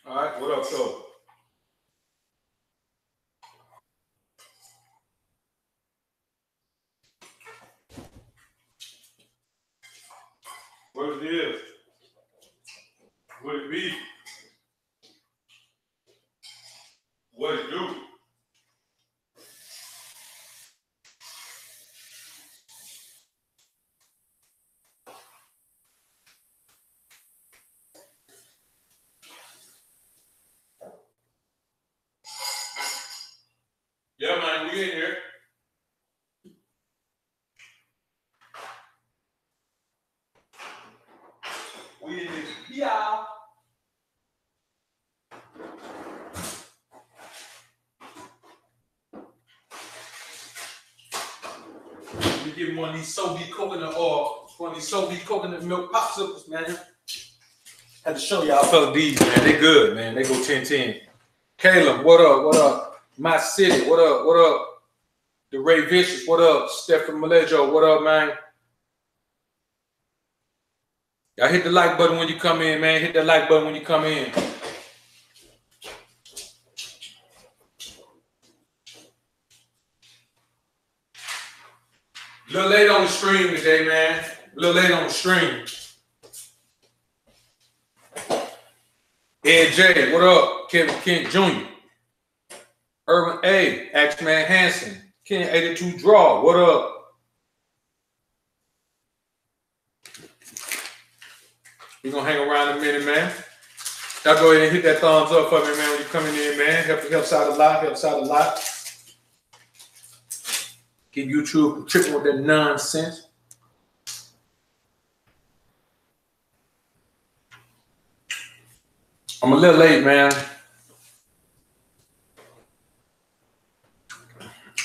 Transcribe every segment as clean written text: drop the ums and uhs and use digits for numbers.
All right, what up, though? What it is? What it be? What it do? Yeah, man, we in here. We in this. Yeah. We give him one of these soapy coconut oil, one of these soapy coconut milk popsicles, man. Had to show y'all fella these, man. They good, man. They go 10-10. Caleb, what up? What up? My City, what up? What up? The Ray Vicious, what up? Stephen Malejo, what up, man? Y'all hit the like button when you come in, man. Hit that like button when you come in. A little late on the stream today, man. A little late on the stream. Ed J, what up? Kevin Kent Jr. Urban A, Axman Hanson. Ken 82 Draw, what up? We're going to hang around a minute, man. Y'all go ahead and hit that thumbs up for me, man, when you're coming in, man. Helps out a lot, helps out a lot. Keep YouTube tripping with that nonsense. I'm a little late, man.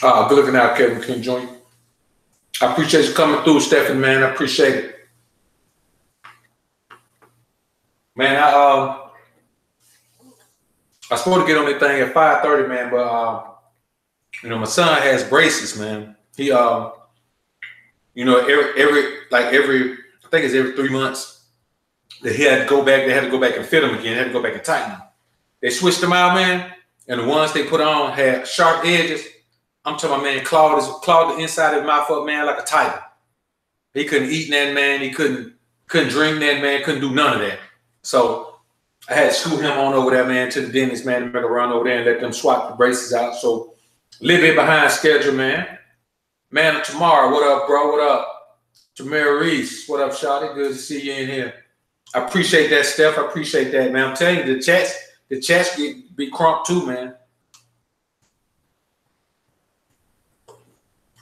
Good looking out, Kevin King Jr. I appreciate you coming through, Stephen, man. I appreciate it. Man, I supposed to get on that thing at 5:30, man, but you know, my son has braces, man. He you know, every I think it's every 3 months that he had to go back. They had to go back and fit him again. They had to go back and tighten them. They switched them out, man, and the ones they put on had sharp edges. I'm talking about, man, clawed the inside of his mouth up, man, like a tiger. He couldn't eat in that, man. He couldn't drink in that, man. Couldn't do none of that. So I had to scoot him on over there, man, to the dentist, man, to make a run over there and let them swap the braces out. So a little bit behind schedule, man. Man, tomorrow, what up, bro? What up? Tamara Reese, what up, Shawty? Good to see you in here. I appreciate that, Steph. I appreciate that, man. I'm telling you, the chats be crump too, man.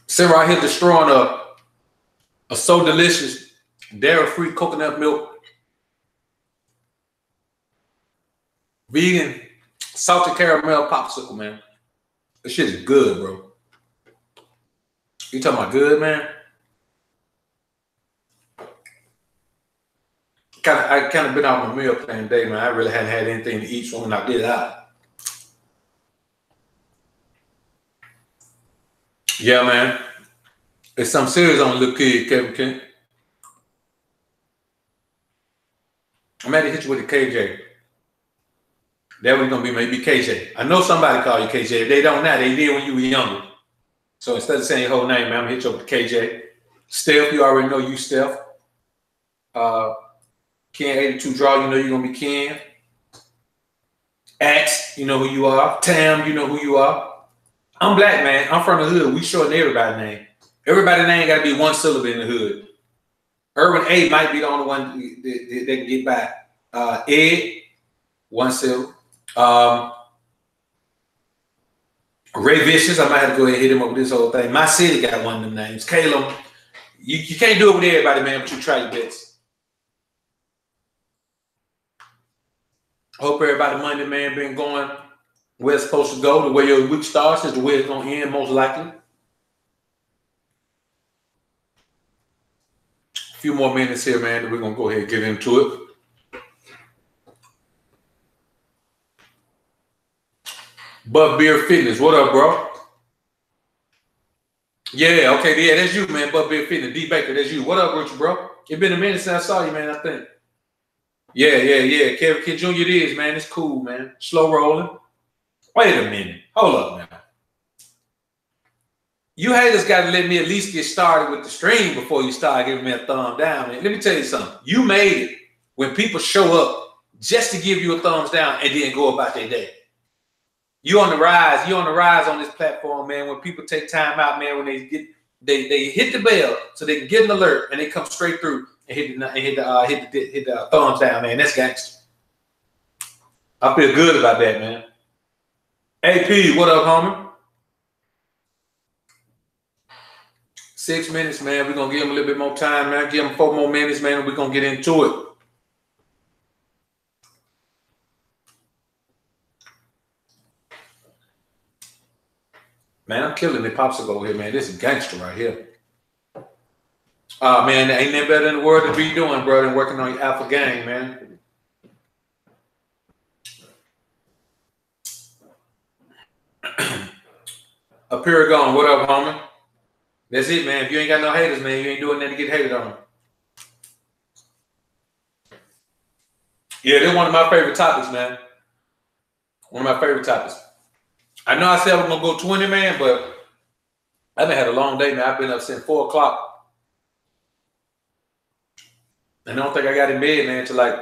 Sitting right here destroying a so delicious dairy-free coconut milk, vegan salted caramel popsicle, man. This shit is good, bro. You talking about good, man? I kind of been out on my meal plan today, man. I really hadn't had anything to eat, so when I did out. Yeah, man. It's something serious on the little kid, Kevin Kent. I'm at to hit you with a KJ. That was gonna be maybe KJ. I know somebody call you KJ. If they don't now, they did when you were younger. So instead of saying your whole name, man, I'm gonna hit you with KJ. Steph, you already know you, Steph. Ken 82 Draw, you know you're gonna be Ken. Axe, you know who you are. Tam, you know who you are. I'm black, man. I'm from the hood. We shorten everybody's name. Everybody's name got to be one syllable in the hood. Urban A might be the only one that can get by. Ed, one syllable. Ray Vicious, I might have to go ahead and hit him up with this whole thing. My City got one of them names. Caleb, you can't do it with everybody, man, but you try your best. Hope everybody Monday, man, been going where it's supposed to go. The way your week starts is the way it's going to end, most likely. A few more minutes here, man, and we're going to go ahead and get into it. Bud Beer Fitness, what up, bro? Yeah, okay, yeah, that's you, man. Bud Beer Fitness, D Baker, that's you. What up, Richard, bro? It's been a minute since I saw you, man, I think. Yeah. Kevin Kid Jr. it is, man. It's cool, man. Slow rolling. Wait a minute. Hold up now. You haters got to let me at least get started with the stream before you start giving me a thumb down, man. Let me tell you something. You made it when people show up just to give you a thumbs down and then go about their day. You on the rise. You on the rise on this platform, man. When people take time out, man, when they hit the bell so they can get an alert and they come straight through and hit the thumbs down, man. That's gangster. I feel good about that, man. AP, what up, homie? 6 minutes, man. We're going to give him a little bit more time, man. Give him 4 more minutes, man. We're going to get into it. Man, I'm killing the popsicle over here, man. This is gangster right here. Man, ain't nothing better in the world to be doing, bro, than working on your alpha game, man. A Paragon, what up, homie? That's it, man. If you ain't got no haters, man, you ain't doing nothing to get hated on. Yeah, this is one of my favorite topics, man. One of my favorite topics. I know I said I was going to go 20, man, but I've been had a long day, man. I've been up since 4 o'clock. And I don't think I got in bed, man, until like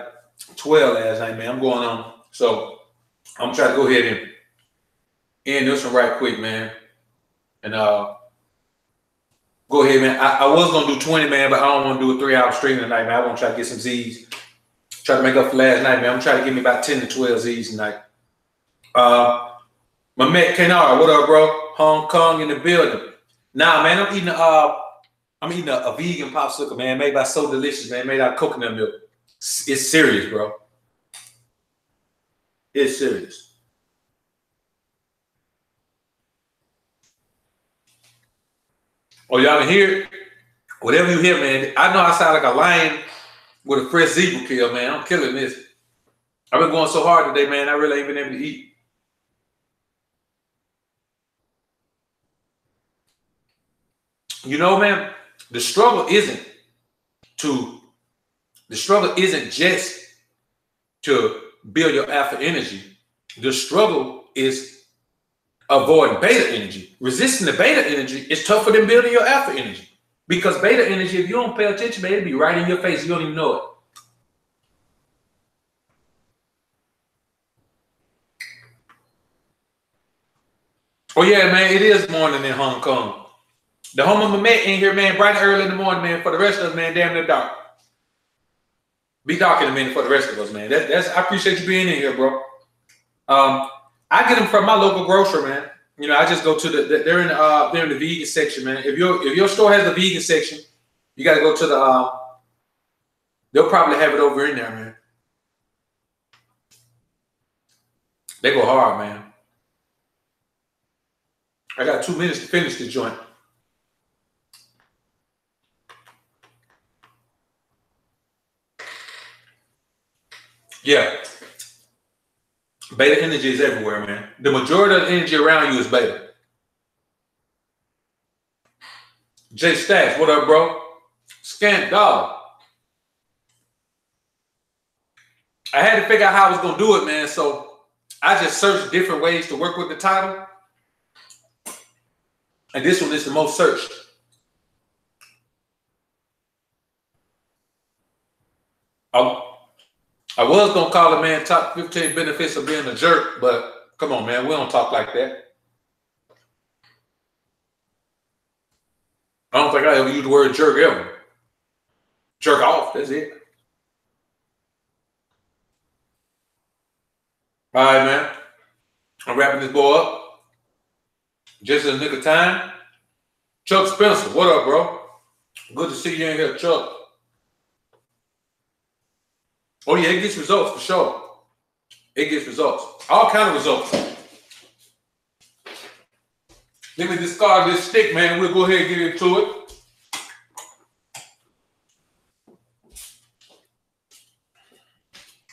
12 last night, man. I'm going on. So I'm trying to go ahead and end this one right quick, man. And go ahead, man. I was going to do 20, man, but I don't want to do a 3-hour stream tonight, man. I want to try to get some Z's. Try to make up for last night, man. I'm trying to give me about 10 to 12 Z's tonight. My Matt Kenara, what up, bro? Hong Kong in the building. Nah, man, I'm eating a vegan popsicle, man, made by So Delicious, man, made out of coconut milk. It's serious, bro. It's serious. Oh, y'all can hear it? Whatever you hear, man. I know I sound like a lion with a fresh zebra kill, man. I'm killing this. I've been going so hard today, man. I really ain't been able to eat. You know, man, the struggle isn't just to build your alpha energy. The struggle is avoiding beta energy. Resisting the beta energy is tougher than building your alpha energy. Because beta energy, if you don't pay attention, man, it'll be right in your face. You don't even know it. Oh, yeah, man, it is morning in Hong Kong. The home of my man in here, man, bright and early in the morning, man. For the rest of us, man, damn near dark. Be dark in a minute for the rest of us, man. I appreciate you being in here, bro. I get them from my local grocer, man. You know, I just go to they're in the vegan section, man. If your store has the vegan section, you got to go to the they'll probably have it over in there, man. They go hard, man. I got 2 minutes to finish the joint. Yeah. Beta energy is everywhere, man. The majority of the energy around you is beta. Jay Stacks, what up, bro? Scant Dog. I had to figure out how I was going to do it, man. So I just searched different ways to work with the title. And this one is the most searched. I was going to call it, man, top 15 benefits of being a jerk, but come on, man, we don't talk like that. I don't think I ever used the word jerk ever. Jerk off, that's it. All right, man. I'm wrapping this boy up. Just in the nick of time. Chuck Spencer, what up, bro? Good to see you in here, Chuck. Oh, yeah, it gets results for sure. It gets results. All kind of results. Let me discard this stick, man. We'll go ahead and get into it.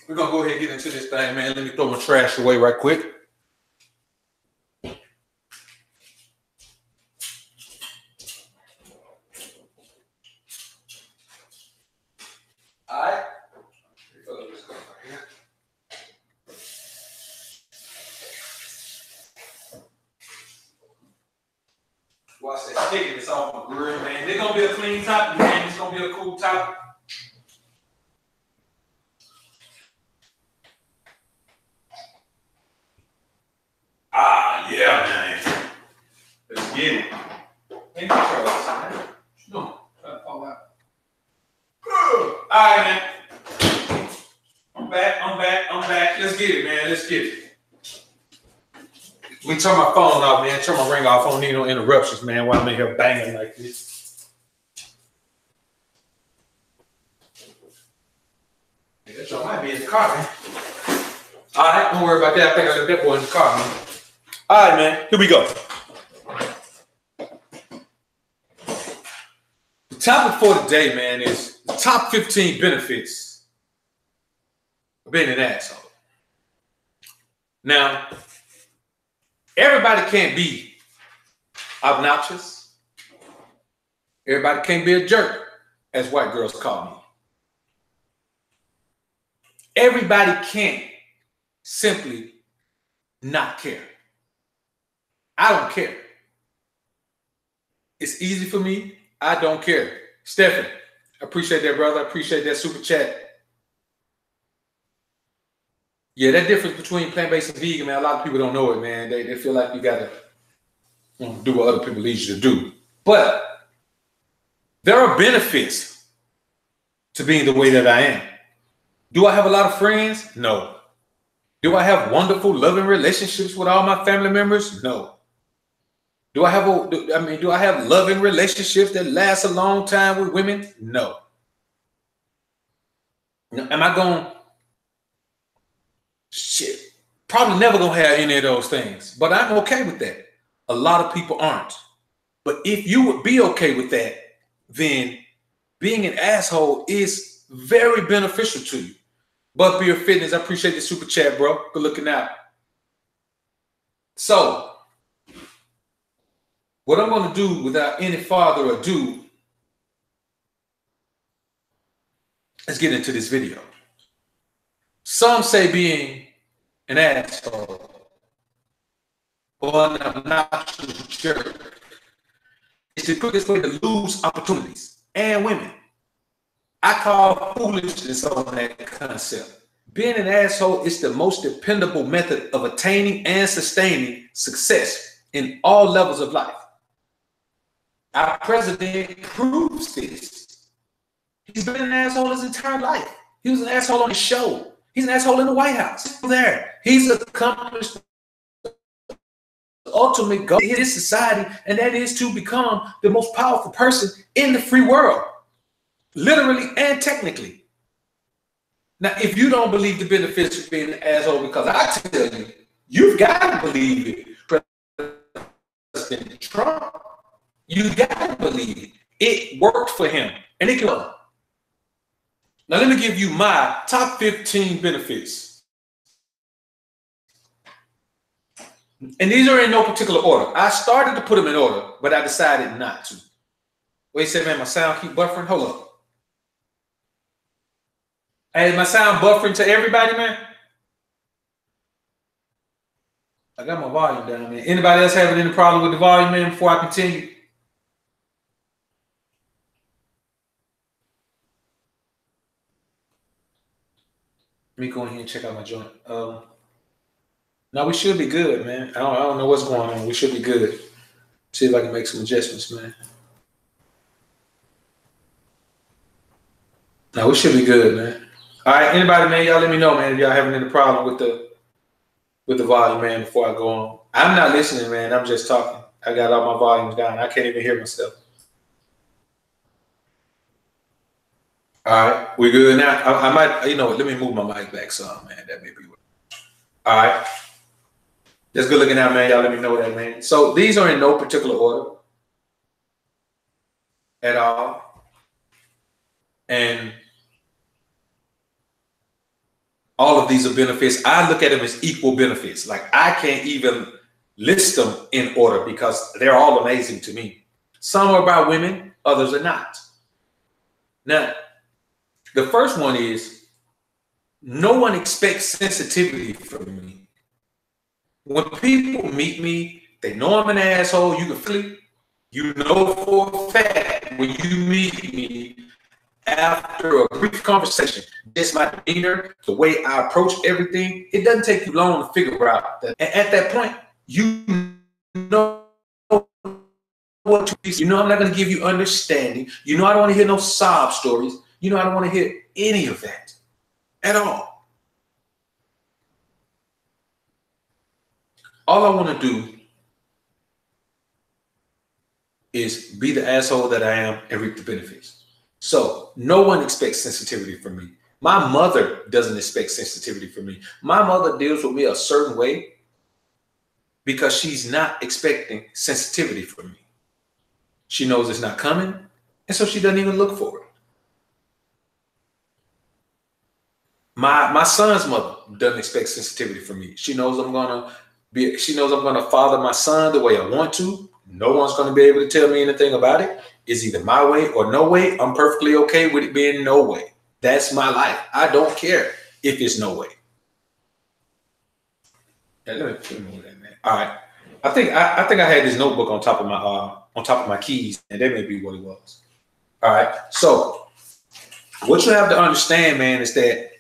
We're going to go ahead and get into this thing, man. Let me throw my trash away right quick. All right. Watch that stickiness off the grill, man. It's gonna be a clean topic, man. It's gonna be a cool topic. Ah, yeah, man. Let's get it. Ain't no trouble, man. What you doing? Trying to fall out. All right, man. I'm back. Let's get it, man. Let's get it. We turn my phone off, man. Turn my ring off. I don't need no interruptions, man, while I'm in here banging like this. That joint might be in the car, man. All right, don't worry about that. I think I got that boy in the car, man. All right, man. Here we go. The topic for today, man, is the top 15 benefits of being an asshole. Now, everybody can't be obnoxious. Everybody can't be a jerk, as white girls call me. Everybody can't simply not care. I don't care. It's easy for me. I don't care. Stephen, I appreciate that, brother. I appreciate that super chat. Yeah, that difference between plant-based and vegan, man, a lot of people don't know it, man. They feel like you got to do what other people need you to do. But there are benefits to being the way that I am. Do I have a lot of friends? No. Do I have wonderful, loving relationships with all my family members? No. Do I have loving relationships that last a long time with women? No. Am I going? Shit. Probably never gonna have any of those things. But I'm okay with that. A lot of people aren't. But if you would be okay with that, then being an asshole is very beneficial to you. But Beer Fitness, I appreciate the super chat, bro. Good looking out. So, what I'm going to do without any further ado is get into this video. Some say being an asshole or an obnoxious jerk is the quickest way to lose opportunities and women. I call foolishness on that concept. Being an asshole is the most dependable method of attaining and sustaining success in all levels of life. Our president proves this. He's been an asshole his entire life. He was an asshole on his show. He's an asshole in the White House. He's accomplished the ultimate goal in this society, and that is to become the most powerful person in the free world, literally and technically. Now, if you don't believe the benefits of being an asshole, because I tell you, you've got to believe it. President Trump, you got to believe it. It worked for him, and it can work. Now, let me give you my top 15 benefits. And these are in no particular order. I started to put them in order, but I decided not to. Wait a second, man, my sound keep buffering. Hold up. Hey, is my sound buffering to everybody, man? I got my volume down, man. Anybody else having any problem with the volume, man, before I continue? Let me go in here and check out my joint. No, we should be good, man. I don't know what's going on. We should be good. See if I can make some adjustments, man. No, we should be good, man. All right, anybody, man, y'all let me know, man, if y'all having any problem with the volume, man, before I go on. I'm not listening, man. I'm just talking. I got all my volumes down. I can't even hear myself. All right, we good now. I might, you know what, let me move my mic back some, man. That may be what. All right. That's good looking out, man. Y'all let me know that, man. So these are in no particular order at all. And all of these are benefits. I look at them as equal benefits. Like I can't even list them in order because they're all amazing to me. Some are about women, others are not. Now, the first one is no one expects sensitivity from me. When people meet me, they know I'm an asshole. You can feel it. You know for a fact when you meet me after a brief conversation, just my demeanor, the way I approach everything, it doesn't take you long to figure out that. And at that point, you know what to do. You know I'm not going to give you understanding. You know I don't want to hear no sob stories. You know I don't want to hear any of that at all. All I want to do is be the asshole that I am and reap the benefits. So no one expects sensitivity from me. My mother doesn't expect sensitivity from me. My mother deals with me a certain way because she's not expecting sensitivity from me. She knows it's not coming, and so she doesn't even look for it. My son's mother doesn't expect sensitivity from me. She knows I'm gonna father my son the way I want to. No one's going to be able to tell me anything about it. It's either my way or no way. I'm perfectly okay with it being no way. That's my life. I don't care if it's no way. Yeah, let me move that, man. All right. I think I had this notebook on top of my keys, and that may be what it was. All right. So what you have to understand, man, is that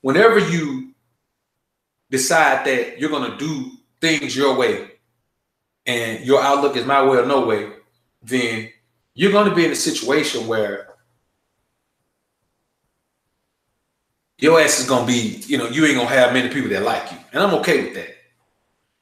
whenever you decide that you're going to do things your way, and your outlook is my way or no way, then you're going to be in a situation where your ass is going to be, you ain't going to have many people that like you. And I'm okay with that.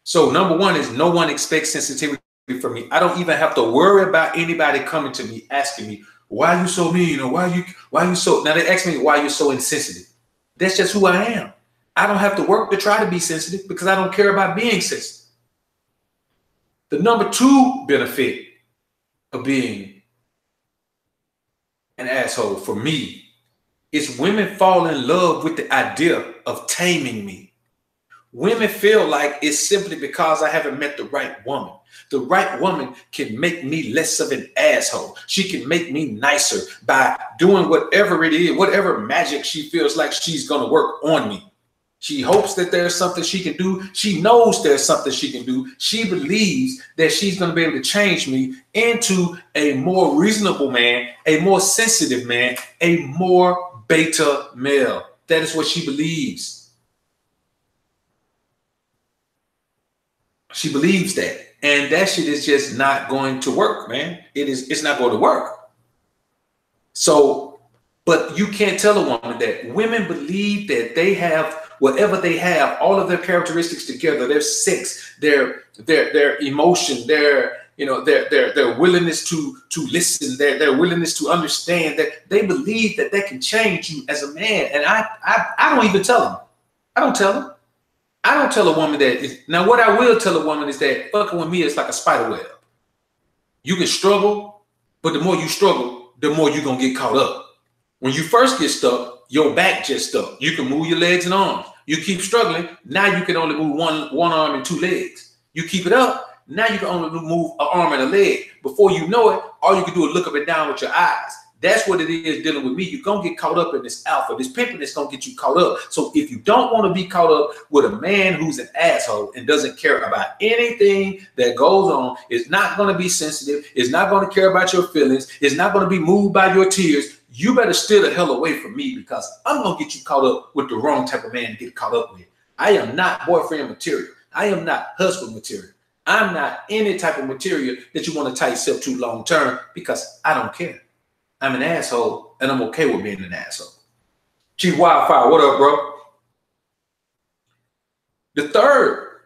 So number one is no one expects sensitivity from me. I don't even have to worry about anybody coming to me asking me, why are you so mean? Or why are you so, now they ask me why you're so insensitive. That's just who I am. I don't have to work to try to be sensitive because I don't care about being sensitive. The number two benefit of being an asshole for me is women fall in love with the idea of taming me. Women feel like it's simply because I haven't met the right woman. The right woman can make me less of an asshole. She can make me nicer by doing whatever it is, whatever magic she feels like she's going to work on me. She hopes that there's something she can do. She knows there's something she can do. She believes that she's going to be able to change me into a more reasonable man, a more sensitive man, a more beta male. That is what she believes. She believes that. And that shit is just not going to work, man. It's not going to work. So, but you can't tell a woman that. Women believe that they have whatever they have, all of their characteristics together, their sex, their emotion, their willingness to listen, their willingness to understand, that they believe that they can change you as a man. And I don't even tell them. I don't tell them. I don't tell a woman that. Now, what I will tell a woman is that fucking with me is like a spider web. You can struggle, but the more you struggle, the more you're going to get caught up. When you first get stuck, your back just stuck. You can move your legs and arms. You keep struggling. Now you can only move one arm and two legs. You keep it up. Now you can only move an arm and a leg. Before you know it, all you can do is look up and down with your eyes. That's what it is dealing with me. You're going to get caught up in this alpha. This pimping is going to get you caught up. So if you don't want to be caught up with a man who's an asshole and doesn't care about anything that goes on, is not going to be sensitive, is not going to care about your feelings, is not going to be moved by your tears, you better steer the hell away from me, because I'm going to get you caught up with the wrong type of man to get caught up with. I am not boyfriend material. I am not husband material. I'm not any type of material that you want to tie yourself to long term, because I don't care. I'm an asshole, and I'm okay with being an asshole. Chief Wildfire, what up, bro? The third,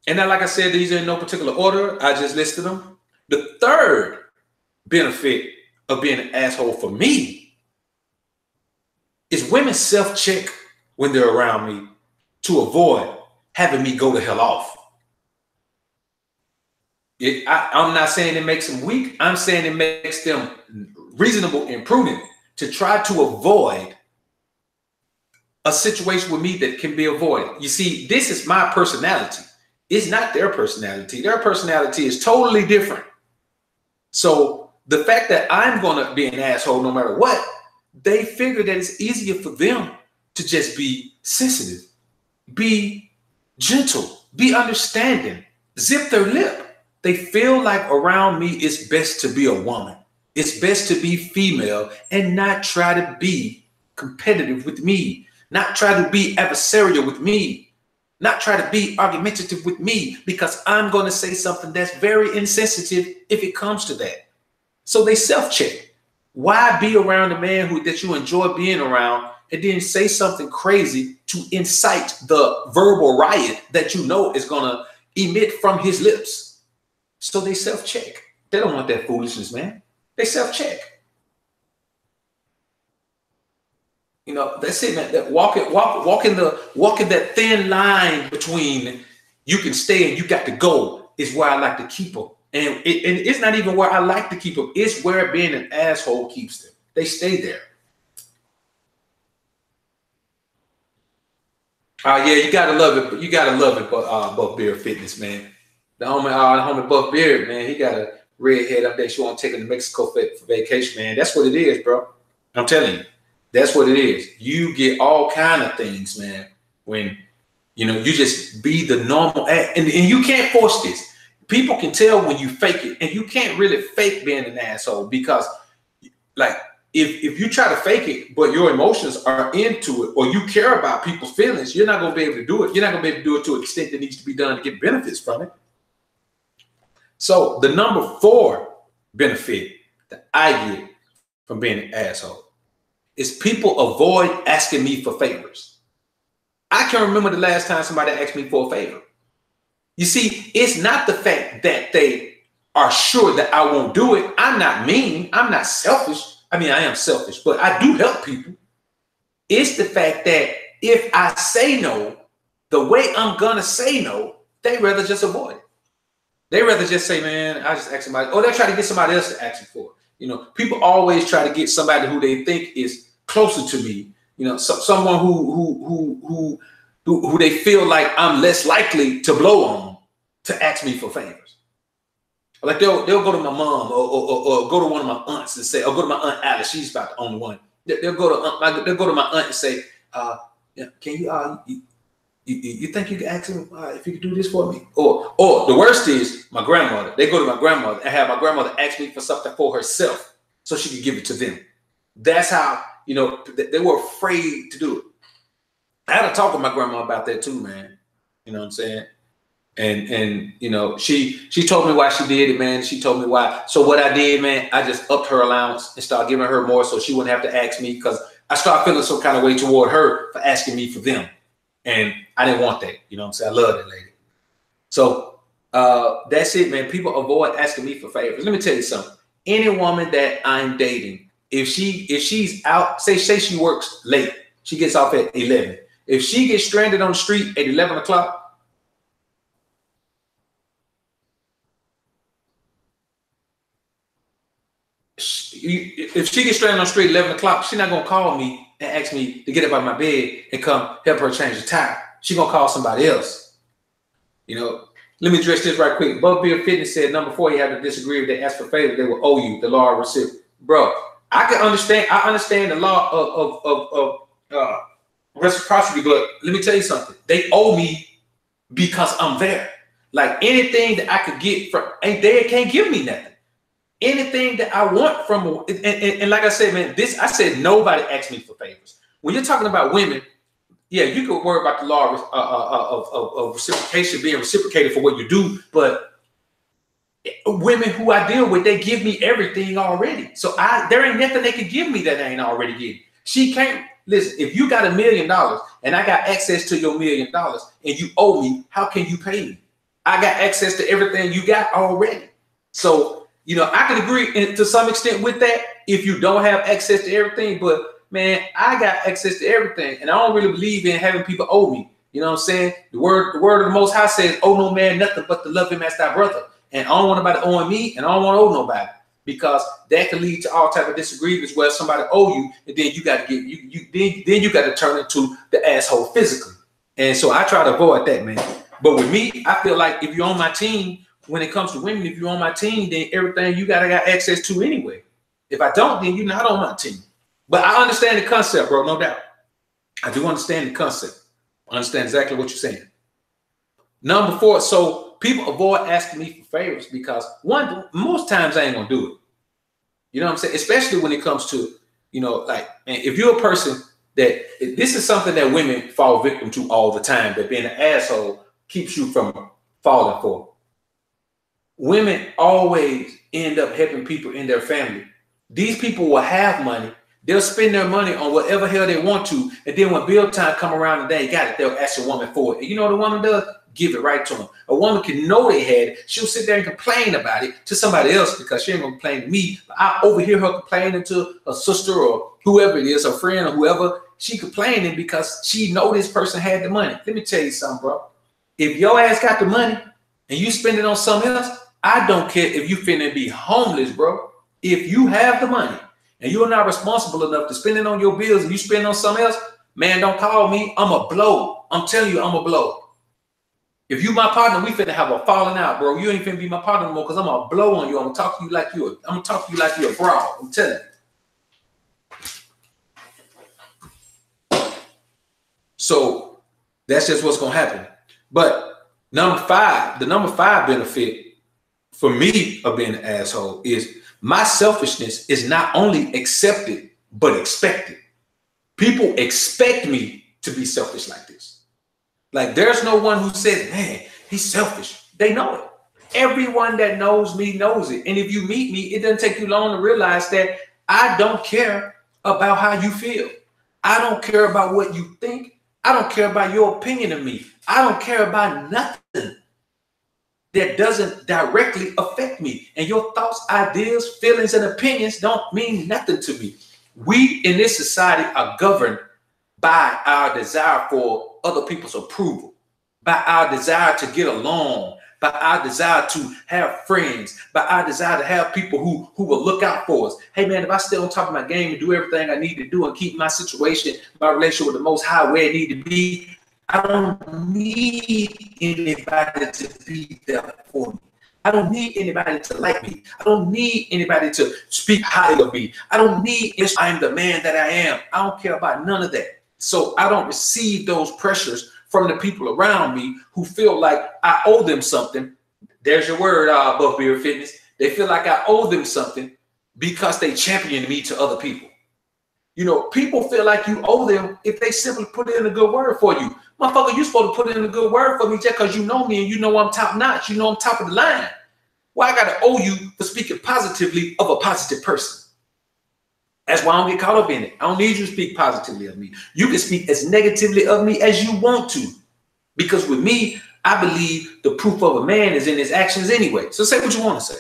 and now, like I said, these are in no particular order. I just listed them. The third benefit of being an asshole for me is women self-check when they're around me to avoid having me go the hell off. I'm not saying it makes them weak. I'm saying it makes them reasonable and prudent to try to avoid a situation with me that can be avoided. You see, this is my personality. It's not their personality. Their personality is totally different. So the fact that I'm going to be an asshole no matter what, they figure that it's easier for them to just be sensitive, be gentle, be understanding, zip their lip. They feel like around me it's best to be a woman. It's best to be female and not try to be competitive with me, not try to be adversarial with me, not try to be argumentative with me, because I'm going to say something that's very insensitive if it comes to that. So they self-check. Why be around a man that you enjoy being around and then say something crazy to incite the verbal riot that you know is going to emit from his lips? So they self-check. They don't want that foolishness, man. They self-check. You know, that's it, man. That walking that thin line between you can stay and you got to go is where I like to keep them. And it's not even where I like to keep them. It's where being an asshole keeps them. They stay there. Yeah, you gotta love it. But you gotta love it, Buff Beard Fitness, man. The homie Buff Beard, man, he got a redhead up there. She want to take him to Mexico for vacation, man. That's what it is, bro. I'm telling you, that's what it is. You get all kind of things, man, when you know you just be the normal act, and you can't force this. People can tell when you fake it, and you can't really fake being an asshole, because like if you try to fake it, but your emotions are into it, or you care about people's feelings, you're not going to be able to do it. You're not going to be able to do it to an extent that needs to be done to get benefits from it. So the number 4 benefit that I get from being an asshole is people avoid asking me for favors. I can't remember the last time somebody asked me for a favor. You see, it's not the fact that they are sure that I won't do it. I'm not mean. I'm not selfish. I mean, I am selfish, but I do help people. It's the fact that if I say no, the way I'm going to say no, they rather just avoid it. They rather just say, man, I just ask somebody, or they try to get somebody else to ask me for it. You know, people always try to get somebody who they think is closer to me. You know, someone who they feel like I'm less likely to blow on to ask me for favors. Like they'll go to my mom or go to one of my aunts and say, or go to my aunt Alice. She's about the only one. They'll go to my aunt and say, yeah, can you think you can ask him if you could do this for me? Or the worst is my grandmother. They go to my grandmother and have my grandmother ask me for something for herself so she could give it to them. That's how, you know, they were afraid to do it. I had to talk with my grandma about that too, man. You know what I'm saying? And you know, she told me why she did it, man. She told me why. So what I did, man, I just upped her allowance and started giving her more so she wouldn't have to ask me, because I started feeling some kind of way toward her for asking me for them. And I didn't want that. You know what I'm saying? I love that lady. So that's it, man. People avoid asking me for favors. Let me tell you something. Any woman that I'm dating, if she's out, say she works late, she gets off at 11. If she gets stranded on the street at 11 o'clock, if she gets stranded on the street at 11 o'clock, she's not going to call me and ask me to get up out of my bed and come help her change the tire. She's going to call somebody else. You know, let me address this right quick. Buff Beard Fitness said, number 4, you have to disagree. If they ask for favors, they will owe you the law of reciprocity. Bro, I can understand. I understand the law of reciprocity, but let me tell you something. They owe me because I'm there. Like anything that I could get from, they can't give me nothing. Anything that I want from, and like I said, man, I said nobody asks me for favors. When you're talking about women, yeah, you could worry about the law of reciprocation, being reciprocated for what you do, but women who I deal with, they give me everything already. So there ain't nothing they can give me that I ain't already getting. She can't, listen, if you got $1 million and I got access to your $1 million and you owe me, how can you pay me? I got access to everything you got already. So, you know, I can agree to some extent with that if you don't have access to everything, but man, I got access to everything, and I don't really believe in having people owe me. You know what I'm saying? The word of the Most High says, "Owe no man nothing but to love him as thy brother." And I don't want nobody owing me, and I don't want to owe nobody, because that can lead to all type of disagreements where somebody owe you, and then you got to get then you got to turn into the asshole physically. And so I try to avoid that, man. But with me, I feel like if you're on my team, when it comes to women, if you're on my team, then everything you got access to anyway. If I don't, then you're not on my team. But I understand the concept, bro, no doubt. I do understand the concept. I understand exactly what you're saying. Number 4, so people avoid asking me for favors because one, most times I ain't gonna do it. You know what I'm saying? Especially when it comes to, you know, like, man, if you're a person that, this is something that women fall victim to all the time, that being an asshole keeps you from falling for. Women always end up helping people in their family. These people will have money. They'll spend their money on whatever hell they want to. And then when bill time come around and they ain't got it, they'll ask a woman for it. And you know what a woman does? Give it right to them. A woman can know they had it. She'll sit there and complain about it to somebody else because she ain't gonna complain to me. But I overhear her complaining to a sister or whoever it is, her friend or whoever. She complaining because she know this person had the money. Let me tell you something, bro. If your ass got the money and you spend it on something else, I don't care if you finna be homeless, bro. If you have the money and you're not responsible enough to spend it on your bills and you spend it on something else, man, don't call me. I'm a blow. I'm telling you, I'm a blow. If you my partner, we finna have a falling out, bro. You ain't finna be my partner anymore because I'm gonna blow on you. I'm gonna talk to you like you're a broad. I'm telling you. So that's just what's gonna happen. But the number five benefit for me of being an asshole is my selfishness is not only accepted, but expected. People expect me to be selfish like this. Like there's no one who says, man, he's selfish. They know it. Everyone that knows me knows it. And if you meet me, it doesn't take you long to realize that I don't care about how you feel. I don't care about what you think. I don't care about your opinion of me. I don't care about nothing that doesn't directly affect me. And your thoughts, ideas, feelings, and opinions don't mean nothing to me. We in this society are governed by our desire for other people's approval, by our desire to get along, by our desire to have friends, by our desire to have people who will look out for us. Hey man, if I stay on top of my game and do everything I need to do and keep my situation, my relationship with the Most High where it need to be, I don't need anybody to be there for me. I don't need anybody to like me. I don't need anybody to speak highly of me. I don't need, I'm the man that I am. I don't care about none of that. So I don't receive those pressures from the people around me who feel like I owe them something. There's your word, Buff Beard Fitness. They feel like I owe them something because they champion me to other people. You know, people feel like you owe them if they simply put in a good word for you. Motherfucker, you're supposed to put in a good word for me just because you know me and you know I'm top notch. You know I'm top of the line. Why I got to owe you for speaking positively of a positive person? That's why I don't get caught up in it. I don't need you to speak positively of me. You can speak as negatively of me as you want to. Because with me, I believe the proof of a man is in his actions anyway. So say what you want to say.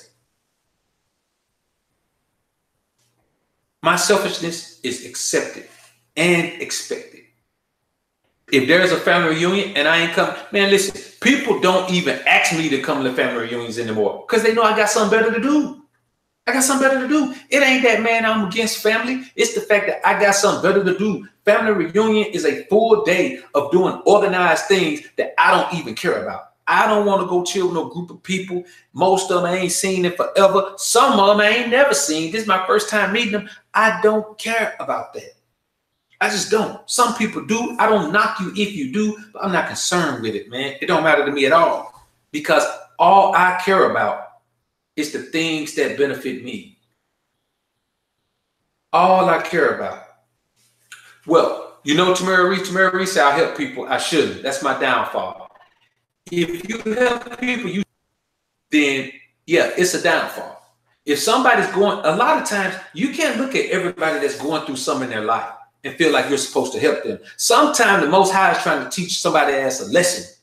My selfishness is accepted and expected. If there's a family reunion and I ain't come, man, listen, people don't even ask me to come to family reunions anymore because they know I got something better to do. I got something better to do. It ain't that, man, I'm against family. It's the fact that I got something better to do. Family reunion is a full day of doing organized things that I don't even care about. I don't want to go chill with no group of people. Most of them I ain't seen in forever. Some of them I ain't never seen. This is my first time meeting them. I don't care about that. I just don't. Some people do. I don't knock you if you do, but I'm not concerned with it, man. It don't matter to me at all because all I care about is the things that benefit me. All I care about. Well, you know, Tamara Reese said I help people. I shouldn't. That's my downfall. If you help people, then yeah, it's a downfall. If somebody's going, a lot of times you can't look at everybody that's going through something in their life and feel like you're supposed to help them. Sometimes the Most High is trying to teach somebody else a lesson.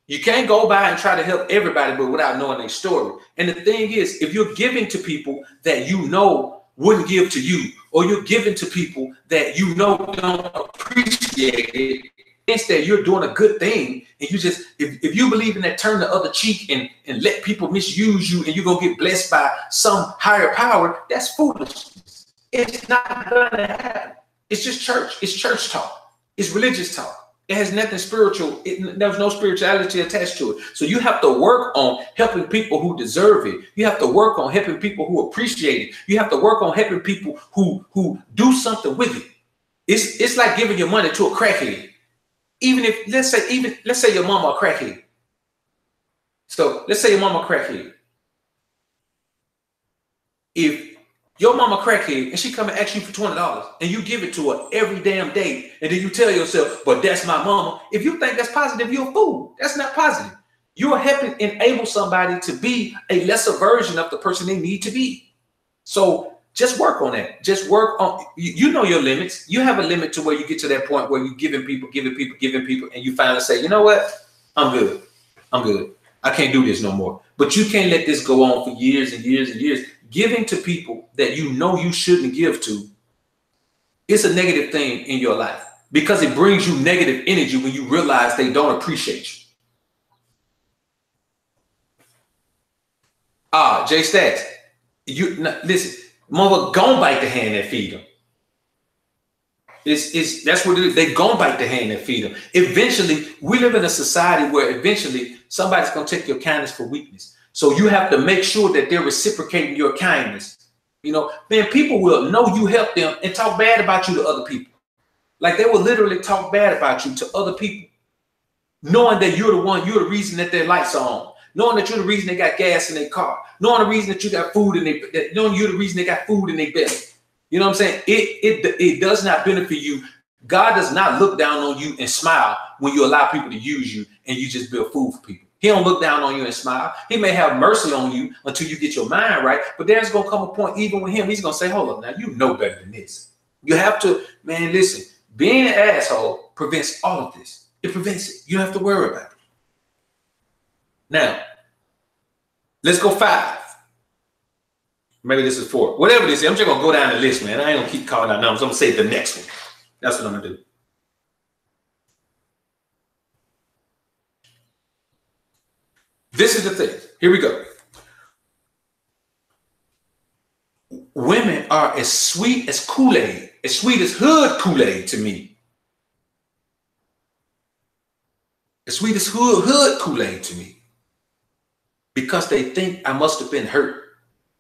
You can't go by and try to help everybody, but without knowing their story. And the thing is, if you're giving to people that you know wouldn't give to you, or you're giving to people that you know don't appreciate it, instead you're doing a good thing, and you just, if you believe in that turn the other cheek and let people misuse you and you're going to get blessed by some higher power, that's foolishness. It's not going to happen. It's just church. It's church talk. It's religious talk. It has nothing spiritual. There's no spirituality attached to it. So you have to work on helping people who deserve it. You have to work on helping people who appreciate it. You have to work on helping people who do something with it. It's like giving your money to a crackhead. Even if let's say your mama a crackhead. So let's say your mama crackhead. If your mama crackhead and she come and ask you for $20 and you give it to her every damn day, and then you tell yourself, but that's my mama. If you think that's positive, you're a fool. That's not positive. You are helping enable somebody to be a lesser version of the person they need to be. So just work on that. Just work on, you know your limits. You have a limit to where you get to that point where you're giving people, and you finally say, you know what? I'm good. I'm good. I can't do this no more. But you can't let this go on for years and years and years. Giving to people that you know you shouldn't give to, it's a negative thing in your life because it brings you negative energy when you realize they don't appreciate you. Jay Stacks, listen, mother gon' bite the hand that feed them. That's what it is. They gon' bite the hand that feed them. Eventually, we live in a society where eventually somebody's gonna take your kindness for weakness. So you have to make sure that they're reciprocating your kindness. You know, man, people will know you help them and talk bad about you to other people. Like they will literally talk bad about you to other people, knowing that you're the reason that their lights are on, knowing that you're the reason they got gas in their car, knowing the reason that you got food in knowing you're the reason they got food in their belly. You know what I'm saying? It does not benefit you. God does not look down on you and smile when you allow people to use you and you just be a fool for people. He don't look down on you and smile. He may have mercy on you until you get your mind right. But there's going to come a point, even with him, he's going to say, hold up, now you know better than this. You have to, man, listen, being an asshole prevents all of this. It prevents it. You don't have to worry about it. Now, let's go 5. Maybe this is 4. Whatever this is, I'm just going to go down the list, man. I ain't going to keep calling out numbers. I'm going to say the next one. That's what I'm going to do. This is the thing. Here we go. Women are as sweet as Kool-Aid, as sweet as hood Kool-Aid to me. As sweet as hood Kool-Aid to me. Because they think I must have been hurt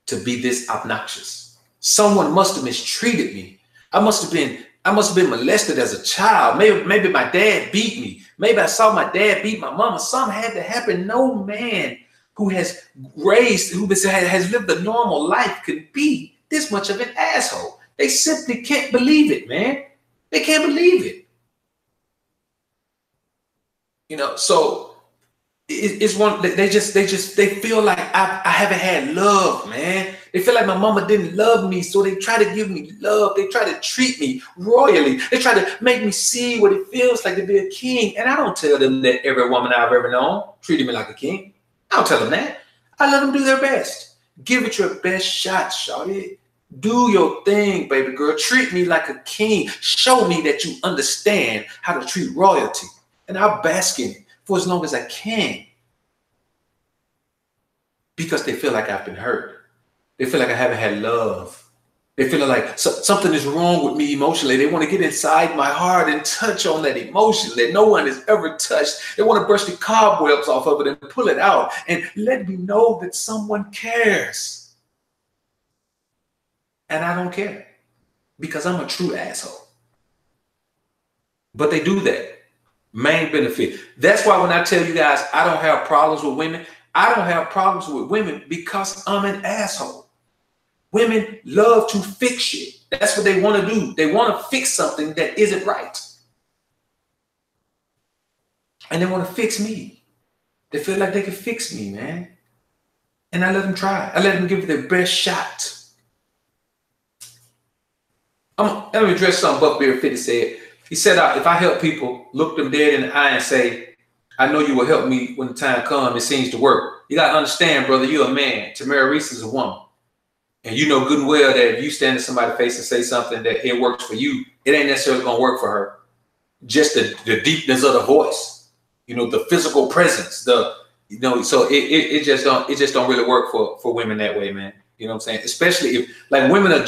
to be this obnoxious. Someone must have mistreated me. I must have been molested as a child. Maybe my dad beat me. Maybe I saw my dad beat my mama. Something had to happen. No man who has has lived a normal life could be this much of an asshole. They simply can't believe it, man. They can't believe it. You know, so it's one. They feel like I haven't had love, man. They feel like my mama didn't love me, so they try to give me love. They try to treat me royally. They try to make me see what it feels like to be a king. And I don't tell them that every woman I've ever known treated me like a king. I don't tell them that. I let them do their best. Give it your best shot, shawty. Do your thing, baby girl. Treat me like a king. Show me that you understand how to treat royalty. And I'll bask in it for as long as I can. Because they feel like I've been hurt. They feel like I haven't had love. They feel like something is wrong with me emotionally. They want to get inside my heart and touch on that emotion that no one has ever touched. They want to brush the cobwebs off of it and pull it out and let me know that someone cares. And I don't care because I'm a true asshole. But they do that. Main benefit. That's why when I tell you guys I don't have problems with women, I don't have problems with women because I'm an asshole. Women love to fix shit. That's what they want to do. They want to fix something that isn't right. And they want to fix me. They feel like they can fix me, man. And I let them try. I let them give it their best shot. Let me address something Buckbeard 50 said. He said, if I help people, look them dead in the eye and say, I know you will help me when the time comes. It seems to work. You got to understand, brother, you're a man. Tamara Reese is a woman. And you know good and well that if you stand in somebody's face and say something that it works for you, it ain't necessarily going to work for her. Just the deepness of the voice, you know, the physical presence, so it just don't really work for women that way, man. You know what I'm saying? Especially if like women are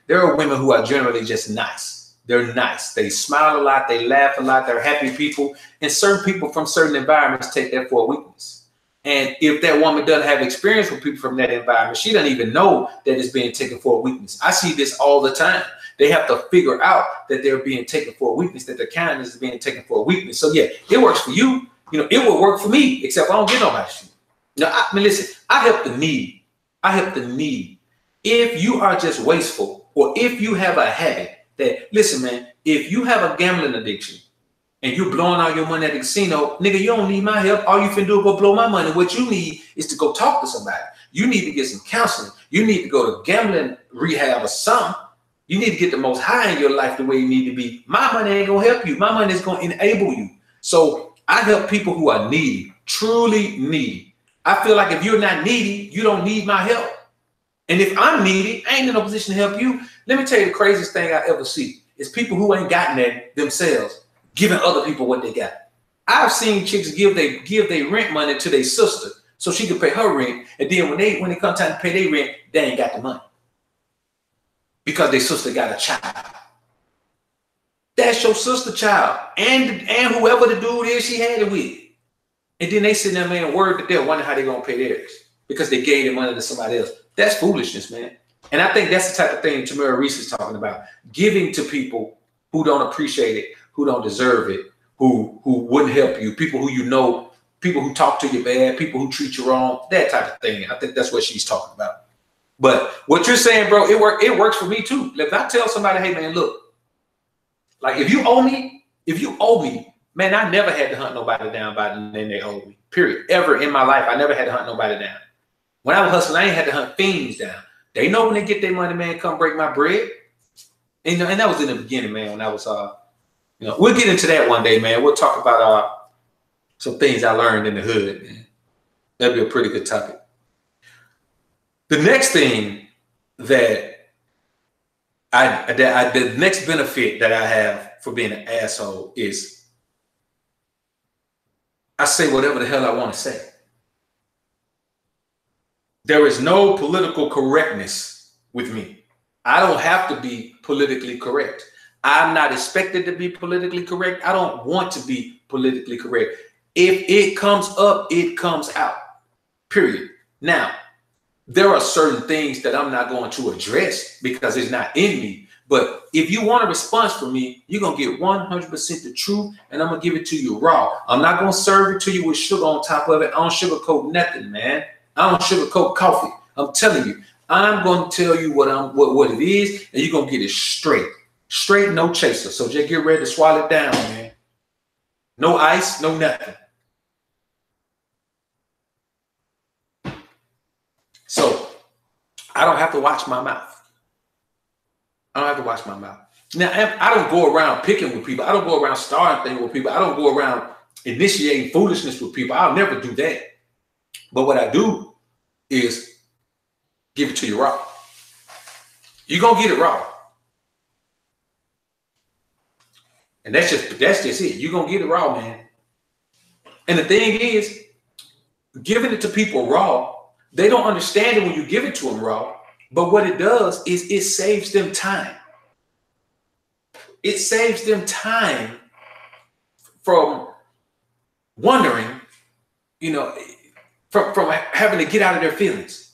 there are women who are generally just nice. They're nice. They smile a lot. They laugh a lot. They're happy people. And certain people from certain environments take that for a weakness. And if that woman doesn't have experience with people from that environment, she doesn't even know that it's being taken for a weakness. I see this all the time. They have to figure out that they're being taken for a weakness, that their kindness is being taken for a weakness. So yeah, it works for you. You know, it will work for me, except I don't get nobody's shit. Now, I mean, listen, I help the needy. I help the needy. If you are just wasteful, or if you have a habit that, listen, man, if you have a gambling addiction and you're blowing all your money at the casino, nigga, you don't need my help. All you can do is go blow my money. What you need is to go talk to somebody. You need to get some counseling. You need to go to gambling rehab or something. You need to get the most high in your life the way you need to be. My money ain't gonna help you. My money is gonna enable you. So I help people who are needy, truly needy. I feel like if you're not needy, you don't need my help. And if I'm needy, I ain't in a position to help you. Let me tell you the craziest thing I ever see is people who ain't gotten that themselves giving other people what they got. I've seen chicks give their rent money to their sister so she can pay her rent, and then when it comes time to pay their rent, they ain't got the money because their sister got a child. That's your sister child, and whoever the dude is she had it with. And then they sit there, man, worried that they're wondering how they're gonna pay theirs because they gave their money to somebody else. That's foolishness, man. And I think that's the type of thing Tamara Reese is talking about. Giving to people who don't appreciate it, who don't deserve it, who wouldn't help you, people who you know, people who talk to you bad, people who treat you wrong, that type of thing. I think that's what she's talking about. But what you're saying, bro, it works for me too. If I tell somebody, hey man, look, like if you owe me, man, I never had to hunt nobody down by the name they owe me. Period. Ever in my life, I never had to hunt nobody down. When I was hustling, I ain't had to hunt fiends down. They know when they get their money, man, come break my bread. And that was in the beginning, man, when I was, we'll get into that one day, man. We'll talk about some things I learned in the hood, man. That'd be a pretty good topic. The next thing the next benefit that I have for being an asshole is I say whatever the hell I want to say. There is no political correctness with me. I don't have to be politically correct. I'm not expected to be politically correct. I don't want to be politically correct. If it comes up, it comes out. Period. Now, there are certain things that I'm not going to address because it's not in me. But if you want a response from me, you're going to get 100% the truth, and I'm going to give it to you raw. I'm not going to serve it to you with sugar on top of it. I don't sugarcoat nothing, man. I don't sugarcoat coffee. I'm telling you, I'm going to tell you what it is, and you're going to get it straight. Straight, no chaser. So just get ready to swallow it down, man. No ice, no nothing. So I don't have to watch my mouth. I don't have to watch my mouth. Now, I don't go around picking with people. I don't go around starting things with people. I don't go around initiating foolishness with people. I'll never do that. But what I do is give it to you raw. You're going to get it raw. And that's just it. You're going to get it raw, man. And the thing is, giving it to people raw, they don't understand it when you give it to them raw. But what it does is it saves them time. It saves them time from wondering, from having to get out of their feelings.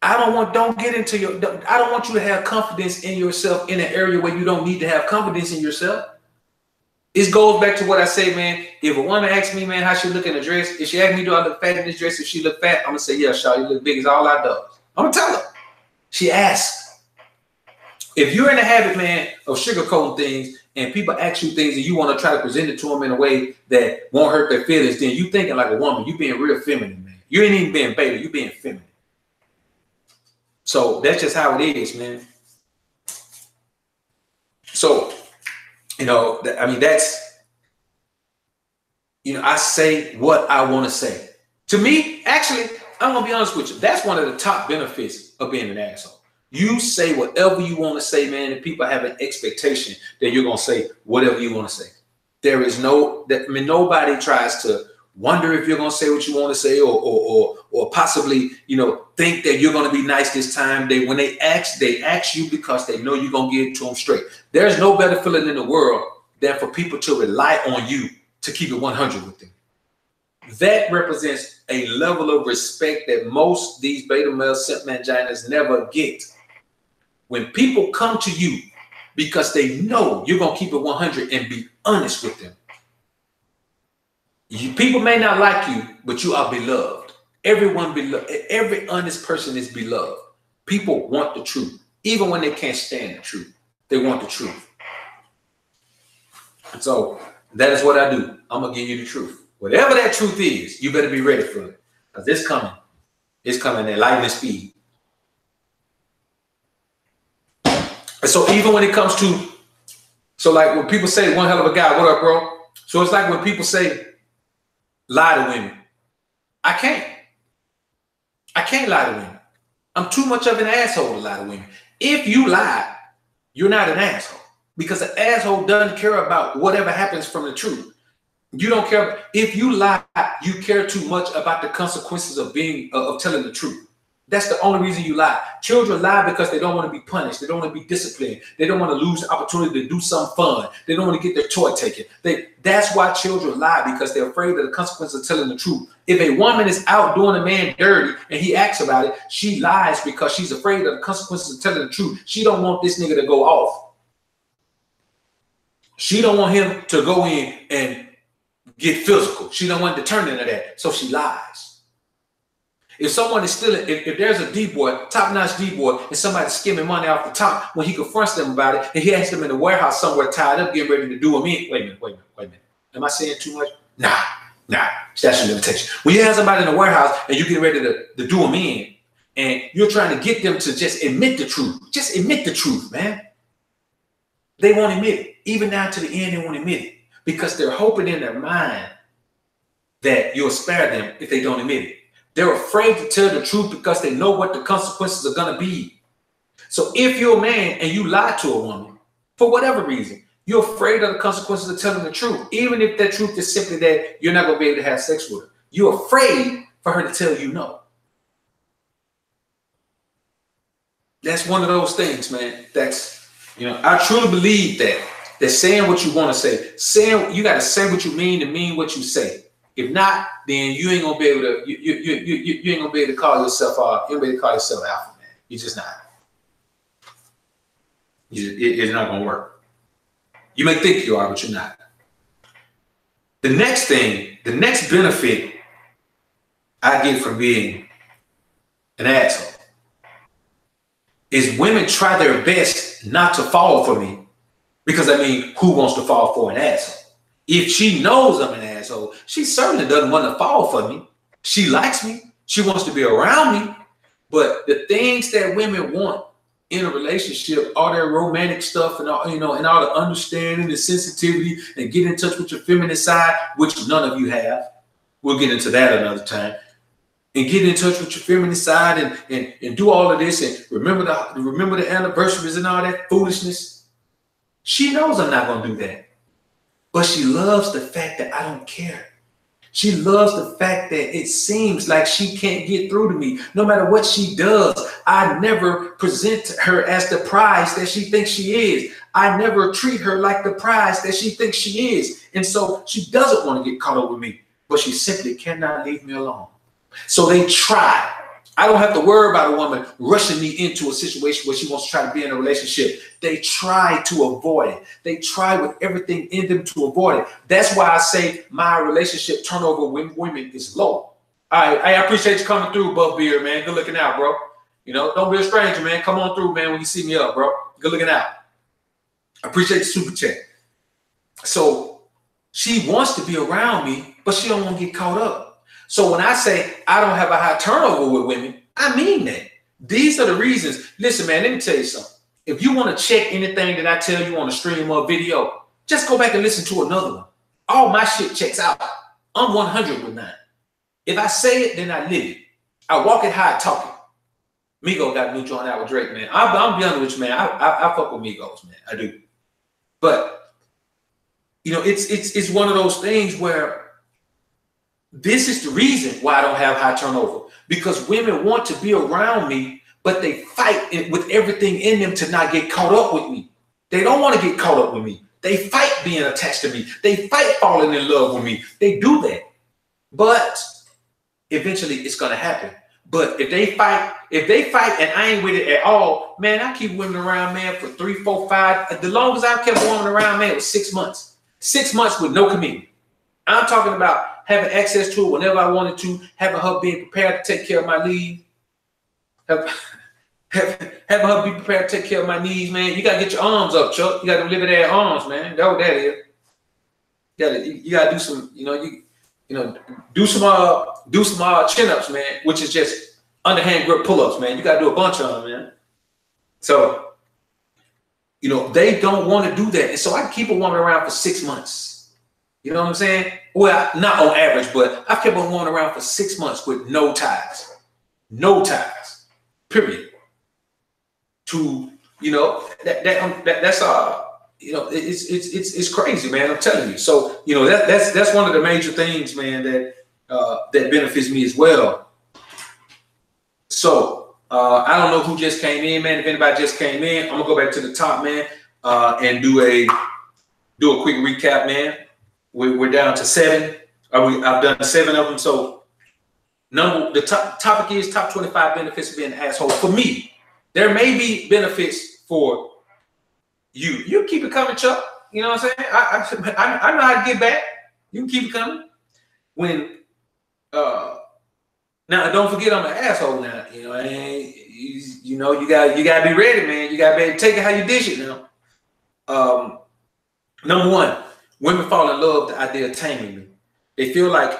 I don't want you to have confidence in yourself in an area where you don't need to have confidence in yourself. It goes back to what I say, man. If a woman asks me, man, how she look in a dress, if she asks me, do I look fat in this dress? If she look fat, I'm gonna say, yeah, Shaw, you look big as all I do. I'm gonna tell her. She asks. If you're in the habit, man, of sugarcoating things and people ask you things and you want to try to present it to them in a way that won't hurt their feelings, then you thinking like a woman. You being real feminine, man. You ain't even being beta. You being feminine. So that's just how it is, man. So, that's, I say what I want to say. To me, actually, I'm going to be honest with you. That's one of the top benefits of being an asshole. You say whatever you want to say, man, and people have an expectation that you're going to say whatever you want to say. There is nobody tries to wonder if you're going to say what you want to say or possibly, think that you're going to be nice this time. When they ask you because they know you're going to get it to them straight. There's no better feeling in the world than for people to rely on you to keep it 100 with them. That represents a level of respect that most these beta male simp manginas never get. When people come to you because they know you're going to keep it 100 and be honest with them. People may not like you, but you are beloved. Everyone beloved, every honest person is beloved. People want the truth. Even when they can't stand the truth, they want the truth. So that is what I do. I'm going to give you the truth. Whatever that truth is, you better be ready for it. Because it's coming. It's coming at lightning speed. And so even when it comes to, so like when people say one hell of a guy, what up, bro? So it's like when people say lie to women. I can't lie to women. I'm too much of an asshole to lie to women. If you lie, you're not an asshole. Because an asshole doesn't care about whatever happens from the truth. You don't care. If you lie, you care too much about the consequences of telling the truth. That's the only reason you lie. Children lie because they don't want to be punished. They don't want to be disciplined. They don't want to lose the opportunity to do something fun. They don't want to get their toy taken. That's why children lie, because they're afraid of the consequences of telling the truth. If a woman is out doing a man dirty and he asks about it, she lies because she's afraid of the consequences of telling the truth. She don't want this nigga to go off. She don't want him to go in and get physical. She don't want to turn into that. So she lies. If someone is stealing, if there's a D-boy, top-notch D-boy, and somebody's skimming money off the top, when he confronts them about it, and he has them in the warehouse somewhere tied up, getting ready to do them in. Wait a minute. Am I saying too much? Nah. Statute of limitation. When you have somebody in the warehouse and you get ready to do them in, and you're trying to get them to just admit the truth. Just admit the truth, man. They won't admit it. Even down to the end, they won't admit it. Because they're hoping in their mind that you'll spare them if they don't admit it. They're afraid to tell the truth because they know what the consequences are going to be. So if you're a man and you lie to a woman, for whatever reason, you're afraid of the consequences of telling the truth. Even if that truth is simply that you're not going to be able to have sex with her. You're afraid for her to tell you no. That's one of those things, man. That's, I truly believe that saying what you want to say, you got to say what you mean to mean what you say. If not, then you ain't gonna be able to. You ain't gonna be able to call yourself out. You ain't gonna be able to call yourself alpha, man. You're just not. It's not gonna work. You may think you are, but you're not. The next benefit I get from being an asshole is women try their best not to fall for me, because who wants to fall for an asshole? If she knows I'm an asshole, she certainly doesn't want to fall for me. She likes me. She wants to be around me. But the things that women want in a relationship, all their romantic stuff and all, and all the understanding and sensitivity and get in touch with your feminine side, which none of you have. We'll get into that another time. And get in touch with your feminine side and do all of this and remember the anniversaries and all that foolishness. She knows I'm not going to do that. But she loves the fact that I don't care. She loves the fact that it seems like she can't get through to me. No matter what she does, I never present her as the prize that she thinks she is. I never treat her like the prize that she thinks she is. And so she doesn't want to get caught up with me, but she simply cannot leave me alone. So they try. I don't have to worry about a woman rushing me into a situation where she wants to try to be in a relationship. They try to avoid it. They try with everything in them to avoid it. That's why I say my relationship turnover with women is low. I appreciate you coming through, Buff Beard, man. Good looking out, bro. Don't be a stranger, man. Come on through, man, when you see me up, bro. Good looking out. I appreciate the super chat. So she wants to be around me, but she don't want to get caught up. So when I say I don't have a high turnover with women, I mean that. These are the reasons. Listen, man, let me tell you something. If you want to check anything that I tell you on a stream or video, just go back and listen to another one. All my shit checks out. I'm 100 with mine. If I say it, then I live it. I walk it how I talk it. Migo got a new joint out with Drake, man. I'm beyond with you, man. I fuck with Migos, man. I do. But, it's one of those things where this is the reason why I don't have high turnover, because women want to be around me, but they fight with everything in them to not get caught up with me. They don't want to get caught up with me. They fight being attached to me. They fight falling in love with me. They do that. But eventually it's going to happen. But if they fight and I ain't with it at all, man, I keep women around, man, for 3, 4, 5. The longest I've kept a woman around, man, was 6 months. 6 months with no commitment. I'm talking about having access to it whenever I wanted to, having her being prepared to take care of my leave, having her be prepared to take care of my needs, man. You gotta get your arms up, Chuck. You got them living there arms, man. That's what that is. You gotta do some, do some chin-ups, man, which is just underhand grip pull-ups, man. You gotta do a bunch of them, man. So, they don't want to do that. And so I keep a woman around for 6 months. You know what I'm saying? Well, not on average, but I've kept a woman around for 6 months with no ties. No ties. Period. To, that's it's crazy, man. I'm telling you. So, that's one of the major things, man, that benefits me as well. So, I don't know who just came in, man. If anybody just came in, I'm gonna go back to the top, man, and do a quick recap, man. We're down to 7. I've done 7 of them. So, the topic is top 25 benefits of being an asshole. For me, there may be benefits for you. You keep it coming, Chuck. You know what I'm saying? I know how to get back. You can keep it coming. When now, don't forget I'm an asshole now. You gotta be ready, man. You gotta be able to take it how you dish it now. Number 1, women fall in love with the idea of taming me. They feel like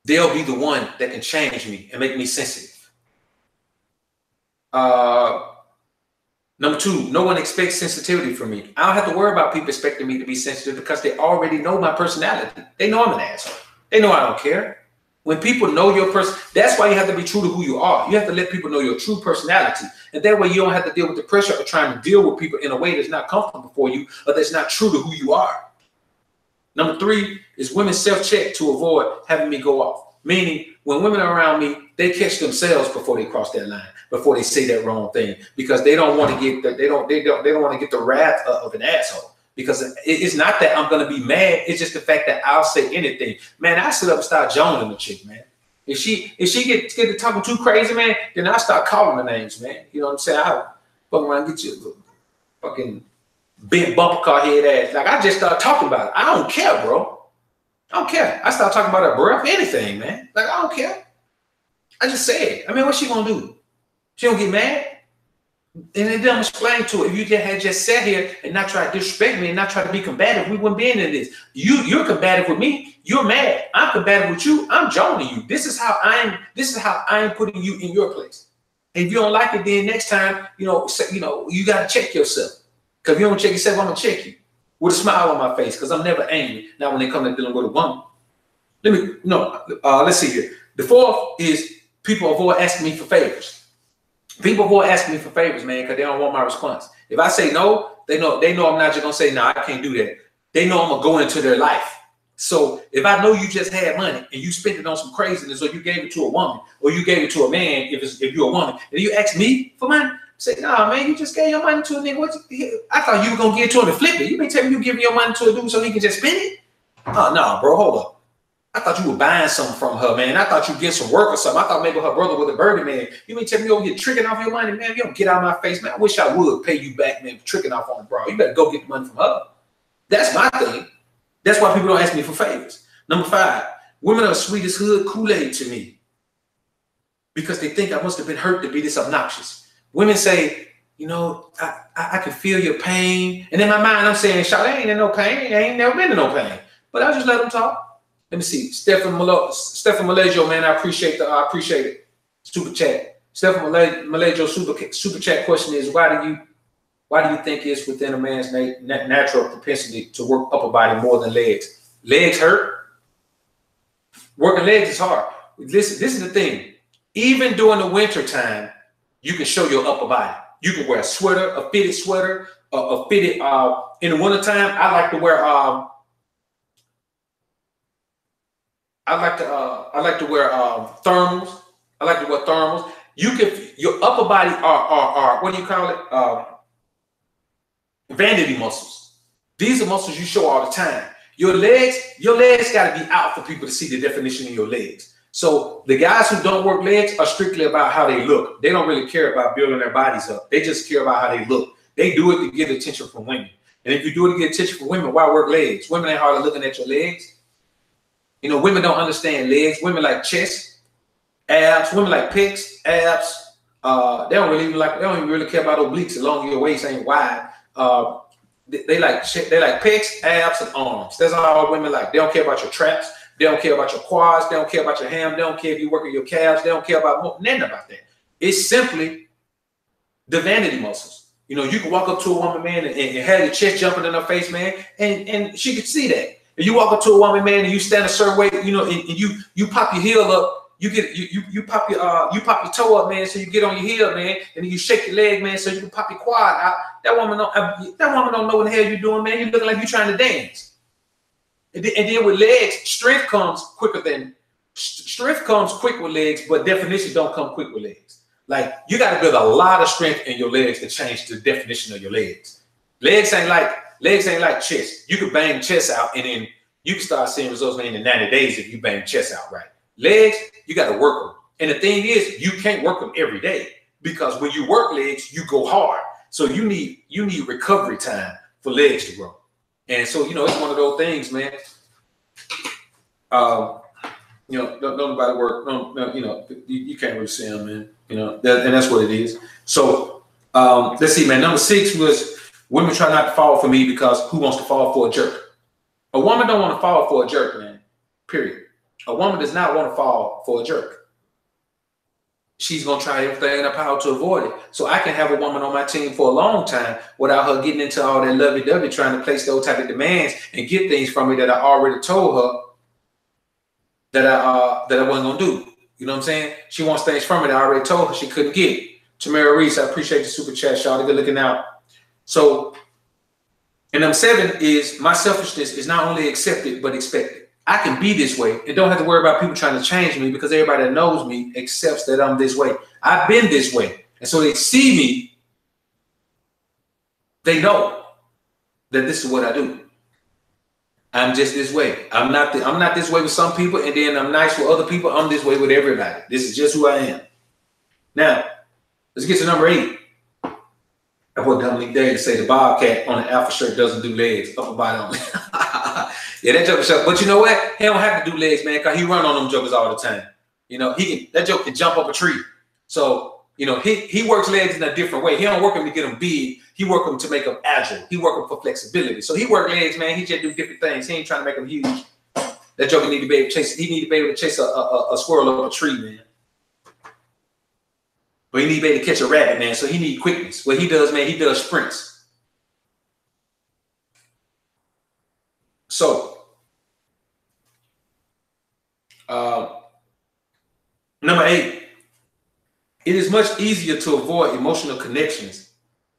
they'll be the one that can change me and make me sensitive. Number 2, no one expects sensitivity from me. I don't have to worry about people expecting me to be sensitive because they already know my personality. They know I'm an asshole. They know I don't care. When people know your person, that's why you have to be true to who you are. You have to let people know your true personality. And that way you don't have to deal with the pressure of trying to deal with people in a way that's not comfortable for you or that's not true to who you are. Number 3 is women self-check to avoid having me go off. Meaning when women are around me, they catch themselves before they cross that line, before they say that wrong thing, because they don't want to get they don't want to get the wrath of an asshole. Because it's not that I'm gonna be mad, it's just the fact that I'll say anything. Man, I sit up and start joning the chick, man. If she get to talking too crazy, man, then I start calling her names, man. You know what I'm saying? I fuck around, get you fucking bent bumper car head ass. Like I just start talking about it. I don't care, bro. I don't care. I start talking about her breath, anything, man. Like I don't care. I just say it. I mean, what's she gonna do? She don't get mad? And it doesn't explain to her. If you had just sat here and not try to disrespect me and not try to be combative, we wouldn't be in this. You're combative with me. You're mad. I'm combative with you. I'm joining you. This is how I'm putting you in your place. And if you don't like it, then next time, you gotta check yourself. Because if you don't check yourself, I'm gonna check you with a smile on my face. Because I'm never angry. Now when they come to dealing with a woman. Let's see here. The 4th is people avoid asking me for favors. People avoid asking me for favors, man, because they don't want my response. If I say no, they know I'm not just gonna say, no, I can't do that. They know I'm gonna go into their life. So if I know you just had money and you spent it on some craziness, or you gave it to a woman, or you gave it to a man, if you're a woman, and you ask me for money, say, nah, man, you just gave your money to a nigga. I thought you were gonna give it to him to flip it. You been telling me you giving your money to a dude so he can just spend it? Oh no, bro, hold up. I thought you were buying something from her, man. I thought you get some work or something. I thought maybe her brother was a birdie, man. You mean tell me you over here tricking off your money, man? You don't get out of my face, man. I wish I would pay you back, man, for tricking off on the bro. You better go get the money from her. That's my thing. That's why people don't ask me for favors. Number 5, women are sweet as hood Kool-Aid to me because they think I must have been hurt to be this obnoxious. Women say, I can feel your pain. And in my mind, I'm saying, Shawty, ain't in no pain. I ain't never been in no pain. But I'll just let them talk. Let me see. Stephen Malejo, man, I appreciate it. Super chat. Stephen Malejo super chat question is, why do you think it's within a man's natural propensity to work upper body more than legs? Legs hurt. Working legs is hard. Listen, this is the thing. Even during the winter time, you can show your upper body. You can wear a sweater, a fitted sweater, a fitted. In the wintertime, I like to wear. I like to wear thermals. I like to wear thermals. Your upper body are what do you call it? Vanity muscles. These are muscles you show all the time. Your legs got to be out for people to see the definition of your legs. So the guys who don't work legs are strictly about how they look. They don't really care about building their bodies up. They just care about how they look. They do it to get attention from women. And if you do it to get attention from women, why work legs? Women ain't hardly looking at your legs. You know, women don't understand legs. Women like chest, abs. Women like pecs, abs. They don't even really care about obliques as long as your waist ain't wide. They like pecs, abs, and arms. That's all women like. They don't care about your traps. They don't care about your quads. They don't care about your ham. They don't care if you're working your calves. They don't care about nothing about that. It's simply the vanity muscles. You know, you can walk up to a woman, man, and have your chest jumping in her face, man, and she can see that. If you walk up to a woman, man, and you stand a certain way, you know, and you pop your heel up. You pop your toe up, man, so you get on your heel, man, and then you shake your leg, man, so you can pop your quad out. That woman don't know what the hell you're doing, man. You're looking like you're trying to dance. And then with legs, strength comes quick with legs, but definition don't come quick with legs. Like, you got to build a lot of strength in your legs to change the definition of your legs. Legs ain't like chest. You can bang chest out, and then you can start seeing results, man, in 90 days if you bang chest out right. Legs, you got to work them. And the thing is, you can't work them every day, because when you work legs, you go hard. So you need recovery time for legs to grow. And so, you know, it's one of those things, man. You know, don't nobody work. No, you know, you can't really see them, man. You know, and that's what it is. So let's see, man. Number 6 was women try not to fall for me, because who wants to fall for a jerk? A woman don't want to fall for a jerk, man. Period. A woman does not want to fall for a jerk. She's going to try everything in her power to avoid it. So I can have a woman on my team for a long time without her getting into all that lovey-dovey, trying to place those type of demands and get things from me that I already told her that I wasn't going to do. You know what I'm saying? She wants things from me that I already told her she couldn't get. Tamara Reese, I appreciate the super chat, y'all. Good looking out. So, and number 7 is my selfishness is not only accepted, but expected. I can be this way and don't have to worry about people trying to change me, because everybody that knows me accepts that I'm this way. I've been this way. And so they see me. They know that this is what I do. I'm just this way. I'm not this way with some people, and then I'm nice with other people. I'm this way with everybody. This is just who I am. Now, let's get to number 8. That boy Dominique Davis say the Bobcat on the Alpha shirt doesn't do legs, upper body only. Yeah, that joker shirt. But you know what? He don't have to do legs, man, because he run on them jokers all the time. You know, that joker can jump up a tree. So, you know, he works legs in a different way. He don't work them to get them big. He work them to make them agile. He work them for flexibility. So he work legs, man. He just do different things. He ain't trying to make them huge. That joker need to be able to chase. He need to be able to chase a squirrel up a tree, man. But he need to be able to catch a rabbit, man. So he need quickness. What he does, man, he does sprints. So, number 8, it is much easier to avoid emotional connections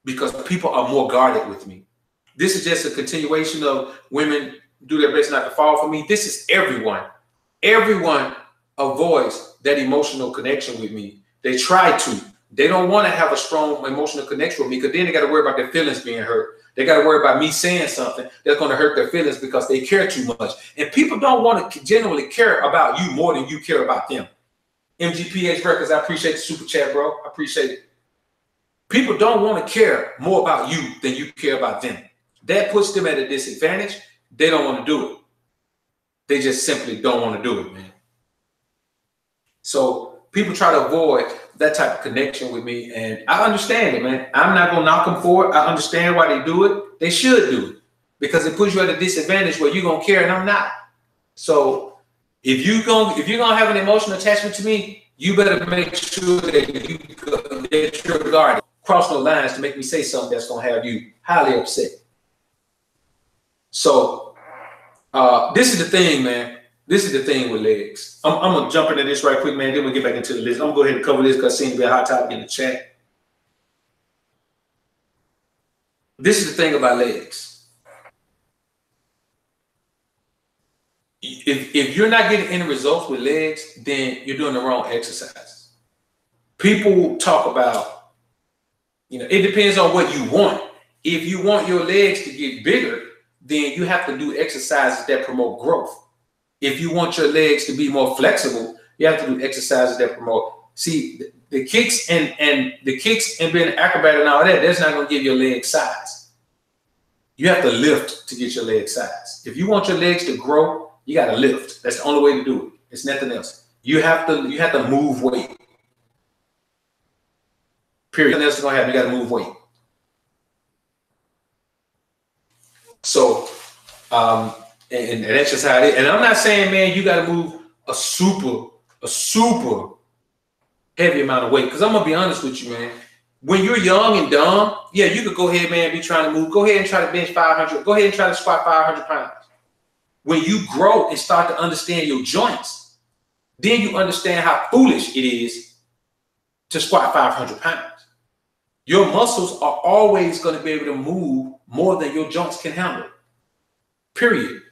because people are more guarded with me. This is just a continuation of women do their best not to fall for me. This is everyone. Everyone avoids that emotional connection with me. They try to. They don't want to have a strong emotional connection with me, because then they got to worry about their feelings being hurt. They got to worry about me saying something that's going to hurt their feelings because they care too much. And people don't want to genuinely care about you more than you care about them. MGPH Records, I appreciate the super chat, bro. I appreciate it. People don't want to care more about you than you care about them. That puts them at a disadvantage. They don't want to do it. They just simply don't want to do it, man. So people try to avoid that type of connection with me, and I understand it, man. I'm not gonna knock them for it. I understand why they do it. They should do it, because it puts you at a disadvantage where you're gonna care and I'm not. So if you're gonna have an emotional attachment to me, you better make sure that you're guarded. Cross no lines to make me say something that's gonna have you highly upset. So this is the thing, man. This is the thing with legs. I'm going to jump into this right quick, man. Then we'll get back into the list. I'm going to go ahead and cover this because it seems to be a hot topic in the chat. This is the thing about legs. If you're not getting any results with legs, then you're doing the wrong exercise. People talk about, you know, it depends on what you want. If you want your legs to get bigger, then you have to do exercises that promote growth. If you want your legs to be more flexible, you have to do exercises that promote. See, the kicks and being an acrobat and all that, that's not going to give your leg size. You have to lift to get your leg size. If you want your legs to grow, You got to lift. That's the only way to do it. It's nothing else. You have to move weight. Period. Nothing else is gonna happen. You got to move weight. So, and that's just how it is. And I'm not saying, man, you got to move a super heavy amount of weight. Because I'm gonna be honest with you, man. When you're young and dumb, yeah, you could go ahead, man, be trying to move. Go ahead and try to bench 500. Go ahead and try to squat 500 pounds. When you grow and start to understand your joints, then you understand how foolish it is to squat 500 pounds. Your muscles are always going to be able to move more than your joints can handle. Period.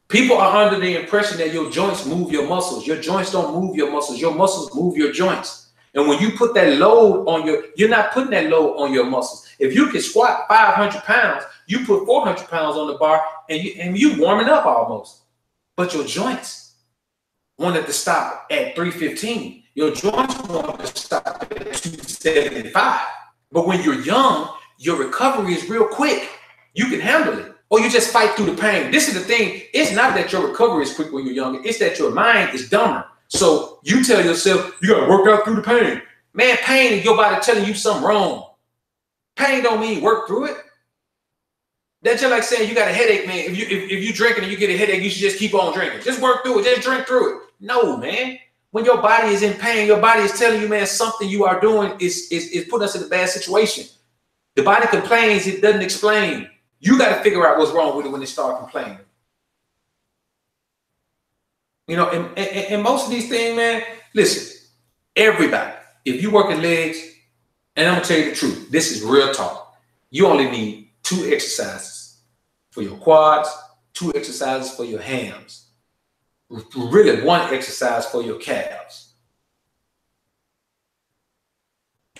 People are under the impression that your joints move your muscles. Your joints don't move your muscles. Your muscles move your joints. And when you put that load on you're not putting that load on your muscles. If you can squat 500 pounds, you put 400 pounds on the bar and you warming up almost. But your joints wanted to stop at 315. Your joints want to stop at 275. But when you're young, your recovery is real quick. You can handle it. Or you just fight through the pain. This is the thing. It's not that your recovery is quick when you're younger. It's that your mind is dumber. So you tell yourself, you got to work out through the pain. Man, pain is your body telling you something wrong. Pain don't mean work through it. That's just like saying you got a headache, man. If you drinking and you get a headache, you should just keep on drinking. Just work through it. Just drink through it. No, man. When your body is in pain, your body is telling you, man, something you are doing is putting us in a bad situation. The body complains, it doesn't explain. You got to figure out what's wrong with it when they start complaining. You know, and most of these things, man, listen, everybody, if you working legs, and I'm going to tell you the truth, this is real talk. You only need 2 exercises for your quads, 2 exercises for your hams, really 1 exercise for your calves,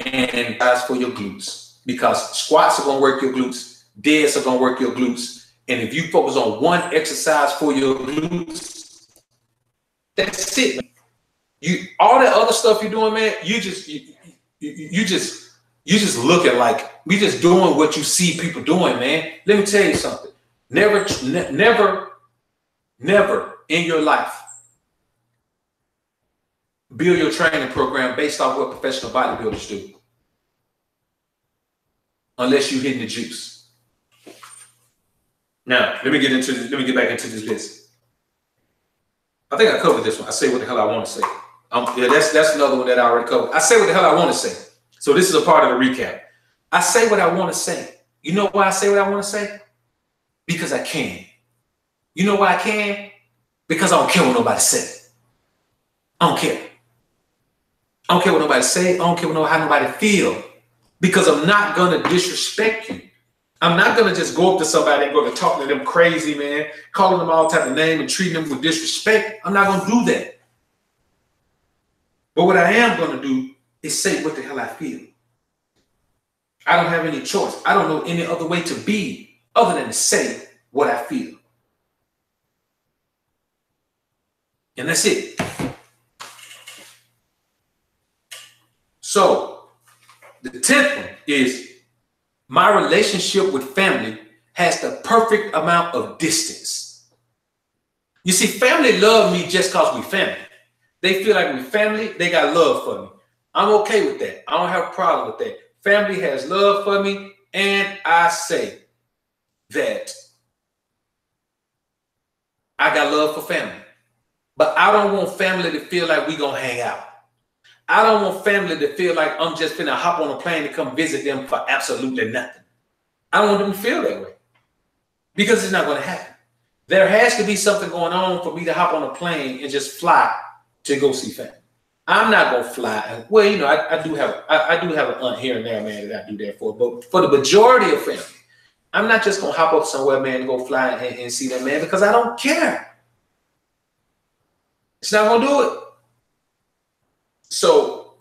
and guys for your glutes, because squats are going to work your glutes, deads are going to work your glutes, and if you focus on 1 exercise for your glutes, that's it, man. All that other stuff you're doing, man, you just look at like we just doing what you see people doing, man. Let me tell you something. Never in your life build your training program based off what professional bodybuilders do, unless you're hitting the juice. Now, let me get back into this list. I think I covered this one. I say what the hell I want to say. Yeah, that's another one that I already covered. I say what the hell I want to say. So this is a part of the recap. I say what I want to say. You know why I say what I want to say? Because I can. You know why I can? Because I don't care what nobody says. I don't care. I don't care what nobody say. I don't care how nobody feel. Because I'm not going to disrespect you. I'm not going to just go up to somebody and go to talking to them crazy, man, calling them all type of name and treating them with disrespect. I'm not going to do that. But what I am going to do is say what the hell I feel. I don't have any choice. I don't know any other way to be other than to say what I feel. And that's it. So the 10th one is my relationship with family has the perfect amount of distance. You see, family love me just because we family. They feel like we family. They got love for me. I'm okay with that. I don't have a problem with that. Family has love for me. And I say that I got love for family. But I don't want family to feel like we going to hang out. I don't want family to feel like I'm just finna hop on a plane to come visit them for absolutely nothing. I don't want them to feel that way. Because it's not going to happen. There has to be something going on for me to hop on a plane and just fly to go see family. I'm not going to fly. Well, you know, I do have an aunt here and there, man, that I do that for. But for the majority of family, I'm not just going to hop up somewhere, man, and go fly and see them, man, because I don't care. It's not going to do it. So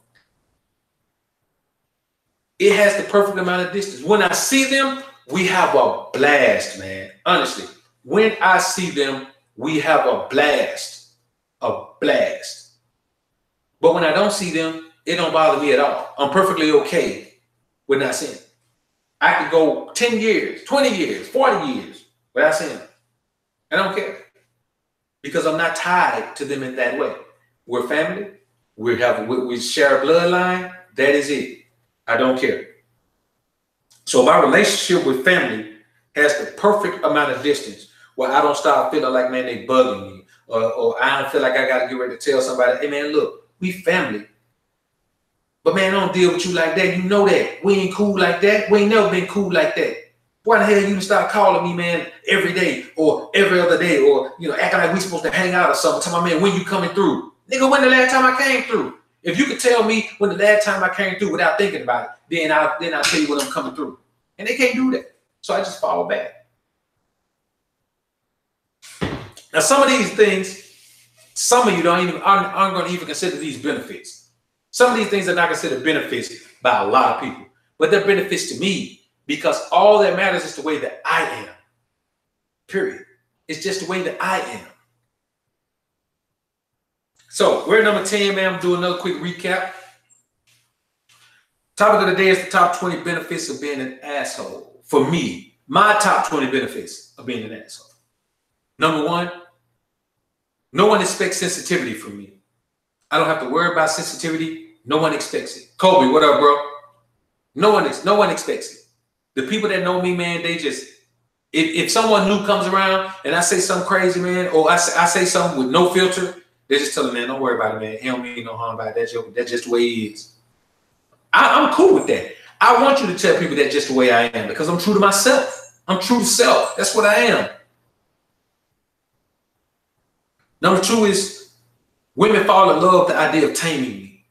it has the perfect amount of distance. When I see them, we have a blast, man. Honestly, when I see them, we have a blast. A blast. But when I don't see them, it don't bother me at all. I'm perfectly okay with not seeing them. I could go 10 years, 20 years, 40 years without seeing them. I don't care. because I'm not tied to them in that way. We're family. We share a bloodline. That is it. I don't care. So my relationship with family has the perfect amount of distance where I don't start feeling like, man, they bugging me, or I don't feel like I got to get ready to tell somebody, hey, man, look, we family. But, man, I don't deal with you like that. You know that. We ain't cool like that. We ain't never been cool like that. Why the hell you start calling me, man, every day or every other day, or, acting like we supposed to hang out or something? Tell my man, when you coming through? Nigga, when the last time I came through? If you could tell me when the last time I came through without thinking about it, then I'll tell you when I'm coming through. And they can't do that. So I just fall back. Now, some of these things, some of you aren't going to even consider these benefits. Some of these things are not considered benefits by a lot of people, but they're benefits to me because all that matters is the way that I am. Period. It's just the way that I am. So we're at number 10, man. I'm doing another quick recap. Topic of the day is the top 20 benefits of being an asshole. For me, my top 20 benefits of being an asshole. Number 1, no one expects sensitivity from me. I don't have to worry about sensitivity. No one expects it. Kobe, what up, bro? No one expects it. The people that know me, man, they just, if someone new comes around and I say something crazy, man, or I say something with no filter, they just tell them, man, don't worry about it, man. He don't mean no harm about it. That's just the way he is. I'm cool with that. I want you to tell people that's just the way I am because I'm true to myself. I'm true to self. That's what I am. Number 2 is women fall in love with the idea of taming me.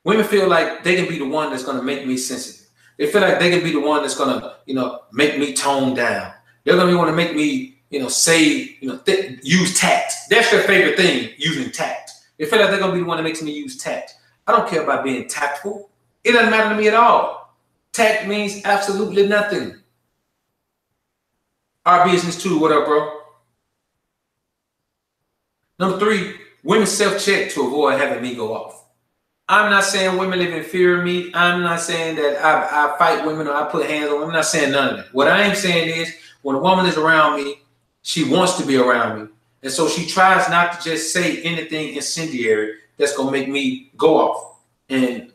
Women feel like they can be the one that's going to make me sensitive. They feel like they can be the one that's going to, make me tone down. They're going to want to make me, say, use tact. That's their favorite thing, using tact. They feel like they're going to be the one that makes me use tact. I don't care about being tactful. It doesn't matter to me at all. Tact means absolutely nothing. Our business too. What up, bro? Number 3, women self-check to avoid having me go off. I'm not saying women live in fear of me. I'm not saying that I fight women or I put hands on them. I'm not saying none of that. What I am saying is when a woman is around me, she wants to be around me. And so she tries not to just say anything incendiary that's going to make me go off and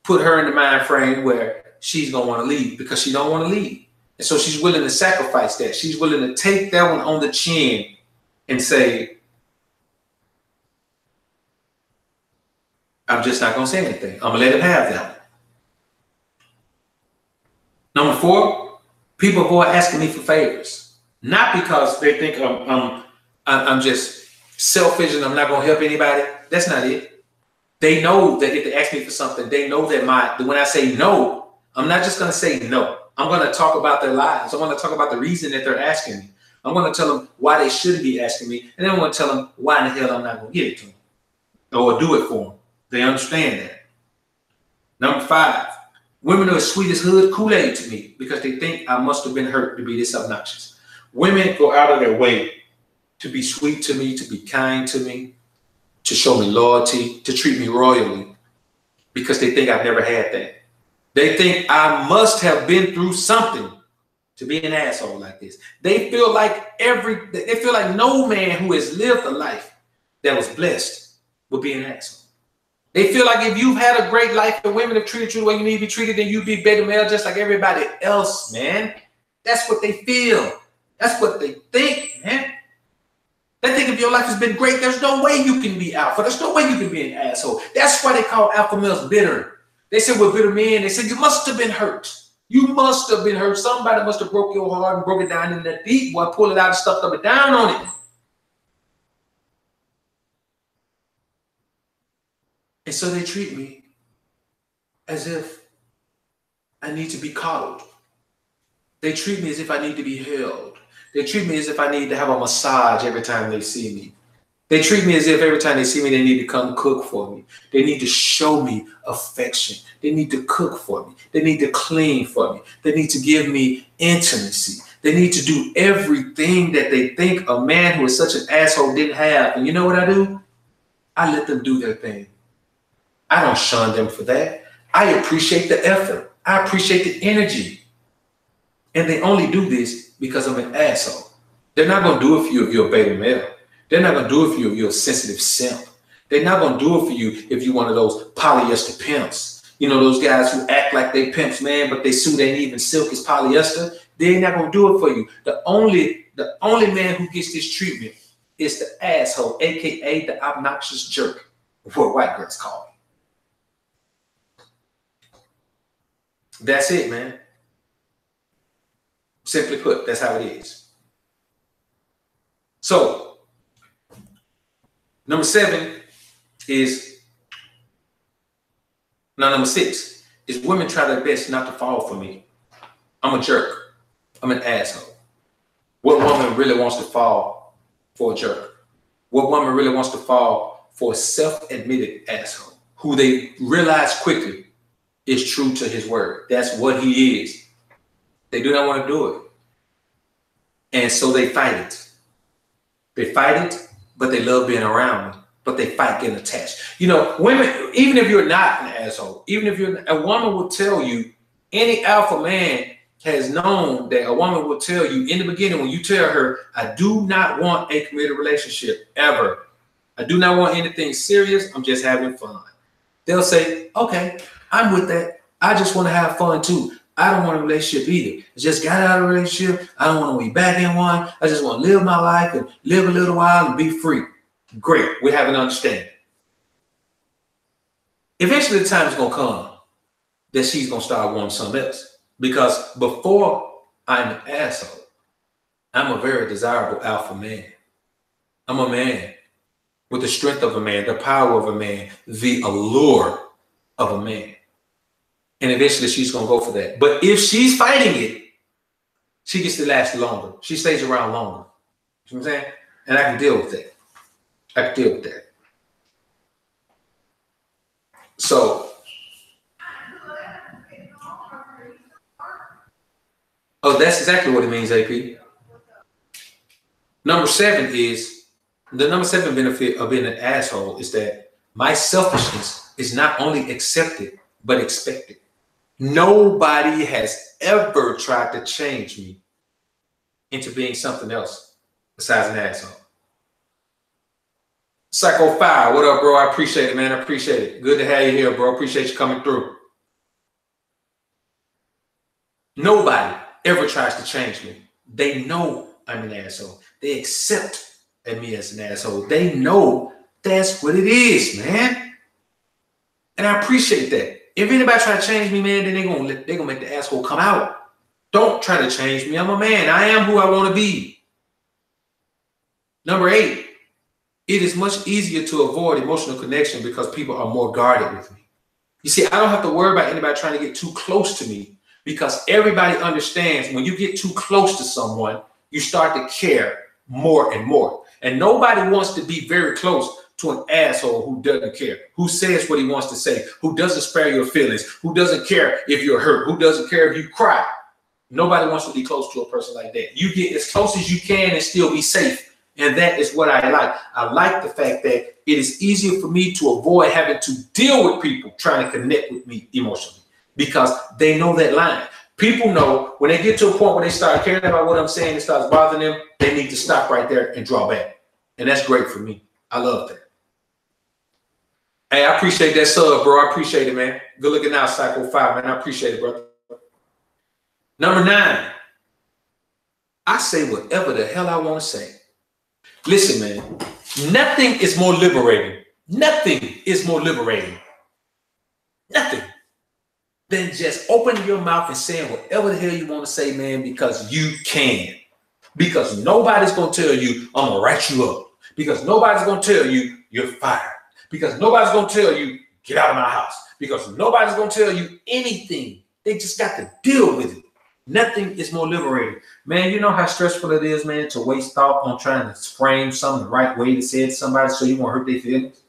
put her in the mind frame where she's going to want to leave because she don't want to leave. And so she's willing to sacrifice that. She's willing to take that one on the chin and say, I'm just not going to say anything. I'm going to let him have that. Number 4, people avoid asking me for favors. Not because they think I'm just selfish and I'm not going to help anybody. That's not it. They know that if they ask me for something, they know that when I say no, I'm not just going to say no. I'm going to talk about their lives. I'm going to talk about the reason that they're asking me. I'm going to tell them why they shouldn't be asking me. And then I'm going to tell them why in the hell I'm not going to give it to them or do it for them. They understand that. Number 5, women are as sweet as hood Kool-Aid to me because they think I must have been hurt to be this obnoxious. Women go out of their way to be sweet to me, to be kind to me, to show me loyalty, to treat me royally because they think I've never had that. They think I must have been through something to be an asshole like this. They feel like no man who has lived a life that was blessed will be an asshole. They feel like if you've had a great life and women have treated you the way you need to be treated, then you be beta male just like everybody else, man. That's what they feel. That's what they think, man. They think if your life has been great, there's no way you can be alpha. There's no way you can be an asshole. That's why they call alpha males bitter. They said we're bitter men. They said you must have been hurt. You must have been hurt. Somebody must have broke your heart and broke it down in that deep. Boy, pull it out and stuffed up and down on it. And so they treat me as if I need to be coddled. They treat me as if I need to be held. They treat me as if I need to have a massage every time they see me. They treat me as if every time they see me, they need to come cook for me. They need to show me affection. They need to cook for me. They need to clean for me. They need to give me intimacy. They need to do everything that they think a man who is such an asshole didn't have. And you know what I do? I let them do their thing. I don't shun them for that. I appreciate the effort. I appreciate the energy. And they only do this because I'm an asshole. They're not going to do it for you if you're a beta male. They're not going to do it for you if you're a sensitive simp. They're not going to do it for you if you're one of those polyester pimps. You know, those guys who act like they pimps, man, but they suit ain't even silk, is polyester. They're not going to do it for you. The only man who gets this treatment is the asshole, a.k.a. the obnoxious jerk, what white girls call me. That's it, man. Simply put, that's how it is. So, number 6 is women try their best not to fall for me. I'm a jerk. I'm an asshole. What woman really wants to fall for a jerk? What woman really wants to fall for a self-admitted asshole who they realize quickly is true to his word? That's what he is. They do not want to do it. And so they fight it. They fight it, but they love being around me. But they fight getting attached. You know, women, even if you're not an asshole, even if you're, a woman will tell you, any alpha man has known that a woman will tell you in the beginning when you tell her, I do not want a committed relationship ever. I do not want anything serious. I'm just having fun. They'll say, okay, I'm with that. I just want to have fun too. I don't want a relationship either. I just got out of a relationship. I don't want to be back in one. I just want to live my life and live a little while and be free. Great. We have an understanding. Eventually the time is going to come that she's going to start wanting something else. Because before I'm an asshole, I'm a very desirable alpha man. I'm a man with the strength of a man, the power of a man, the allure of a man. And eventually she's going to go for that. But if she's fighting it, she gets to last longer. She stays around longer. You know what I'm saying? And I can deal with that. I can deal with that. So, oh, that's exactly what it means, AP. Number 7 is, the number 7 benefit of being an asshole is that my selfishness is not only accepted, but expected. Nobody has ever tried to change me into being something else besides an asshole. Psycho 5, what up, bro? I appreciate it, man. I appreciate it. Good to have you here, bro. Appreciate you coming through. Nobody ever tries to change me. They know I'm an asshole. They accept me as an asshole. They know that's what it is, man. And I appreciate that. If anybody try to change me, man, then they're gonna make the asshole come out. Don't try to change me. I'm a man. I am who I want to be. Number 8, it is much easier to avoid emotional connection because people are more guarded with me. You see, I don't have to worry about anybody trying to get too close to me because everybody understands when you get too close to someone, you start to care more and more. And nobody wants to be very close to an asshole who doesn't care, who says what he wants to say, who doesn't spare your feelings, who doesn't care if you're hurt, who doesn't care if you cry. Nobody wants to be close to a person like that. You get as close as you can and still be safe. And that is what I like. I like the fact that it is easier for me to avoid having to deal with people trying to connect with me emotionally because they know that line. People know when they get to a point where they start caring about what I'm saying, it starts bothering them, they need to stop right there and draw back. And that's great for me. I love that. Hey, I appreciate that sub, bro. I appreciate it, man. Good looking out, Psycho 5, man. I appreciate it, brother. Number 9, I say whatever the hell I want to say. Listen, man, nothing is more liberating. Nothing is more liberating. Nothing than just opening your mouth and saying whatever the hell you want to say, man, because you can. Because nobody's going to tell you, I'm going to write you up. Because nobody's going to tell you, you're fired. Because nobody's going to tell you, get out of my house. Because nobody's going to tell you anything. They just got to deal with it. Nothing is more liberating. Man, you know how stressful it is, man, to waste thought on trying to frame something the right way to say it to somebody so you won't hurt their feelings?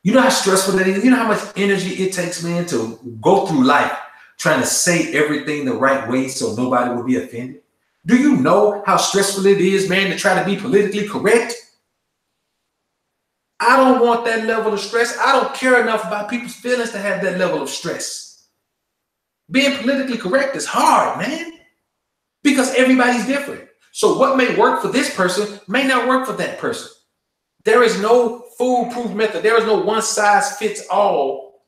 You know how stressful it is? You know how much energy it takes, man, to go through life trying to say everything the right way so nobody will be offended? Do you know how stressful it is, man, to try to be politically correct? I don't want that level of stress. I don't care enough about people's feelings to have that level of stress. Being politically correct is hard, man, because everybody's different. So what may work for this person may not work for that person. There is no foolproof method. There is no one size fits all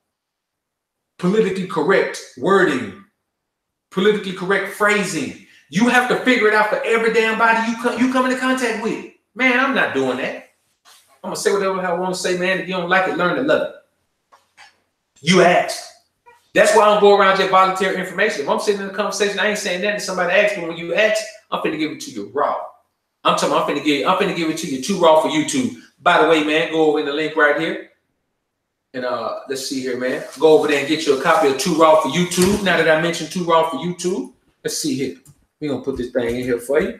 politically correct wording, politically correct phrasing. You have to figure it out for every damn body you come into contact with. Man, I'm not doing that. I'm going to say whatever I want to say, man. If you don't like it, learn to love it. You asked. That's why I don't go around just volunteer information. If I'm sitting in a conversation, I ain't saying that, and somebody asks me when you ask, I'm finna give it to you raw. I'm talking about I'm finna give it to you too raw for YouTube. By the way, man, go over in the link right here. And let's see here, man. Go over there and get you a copy of Too Raw for YouTube. Now that I mentioned Too Raw for YouTube, let's see here. We're gonna put this thing in here for you.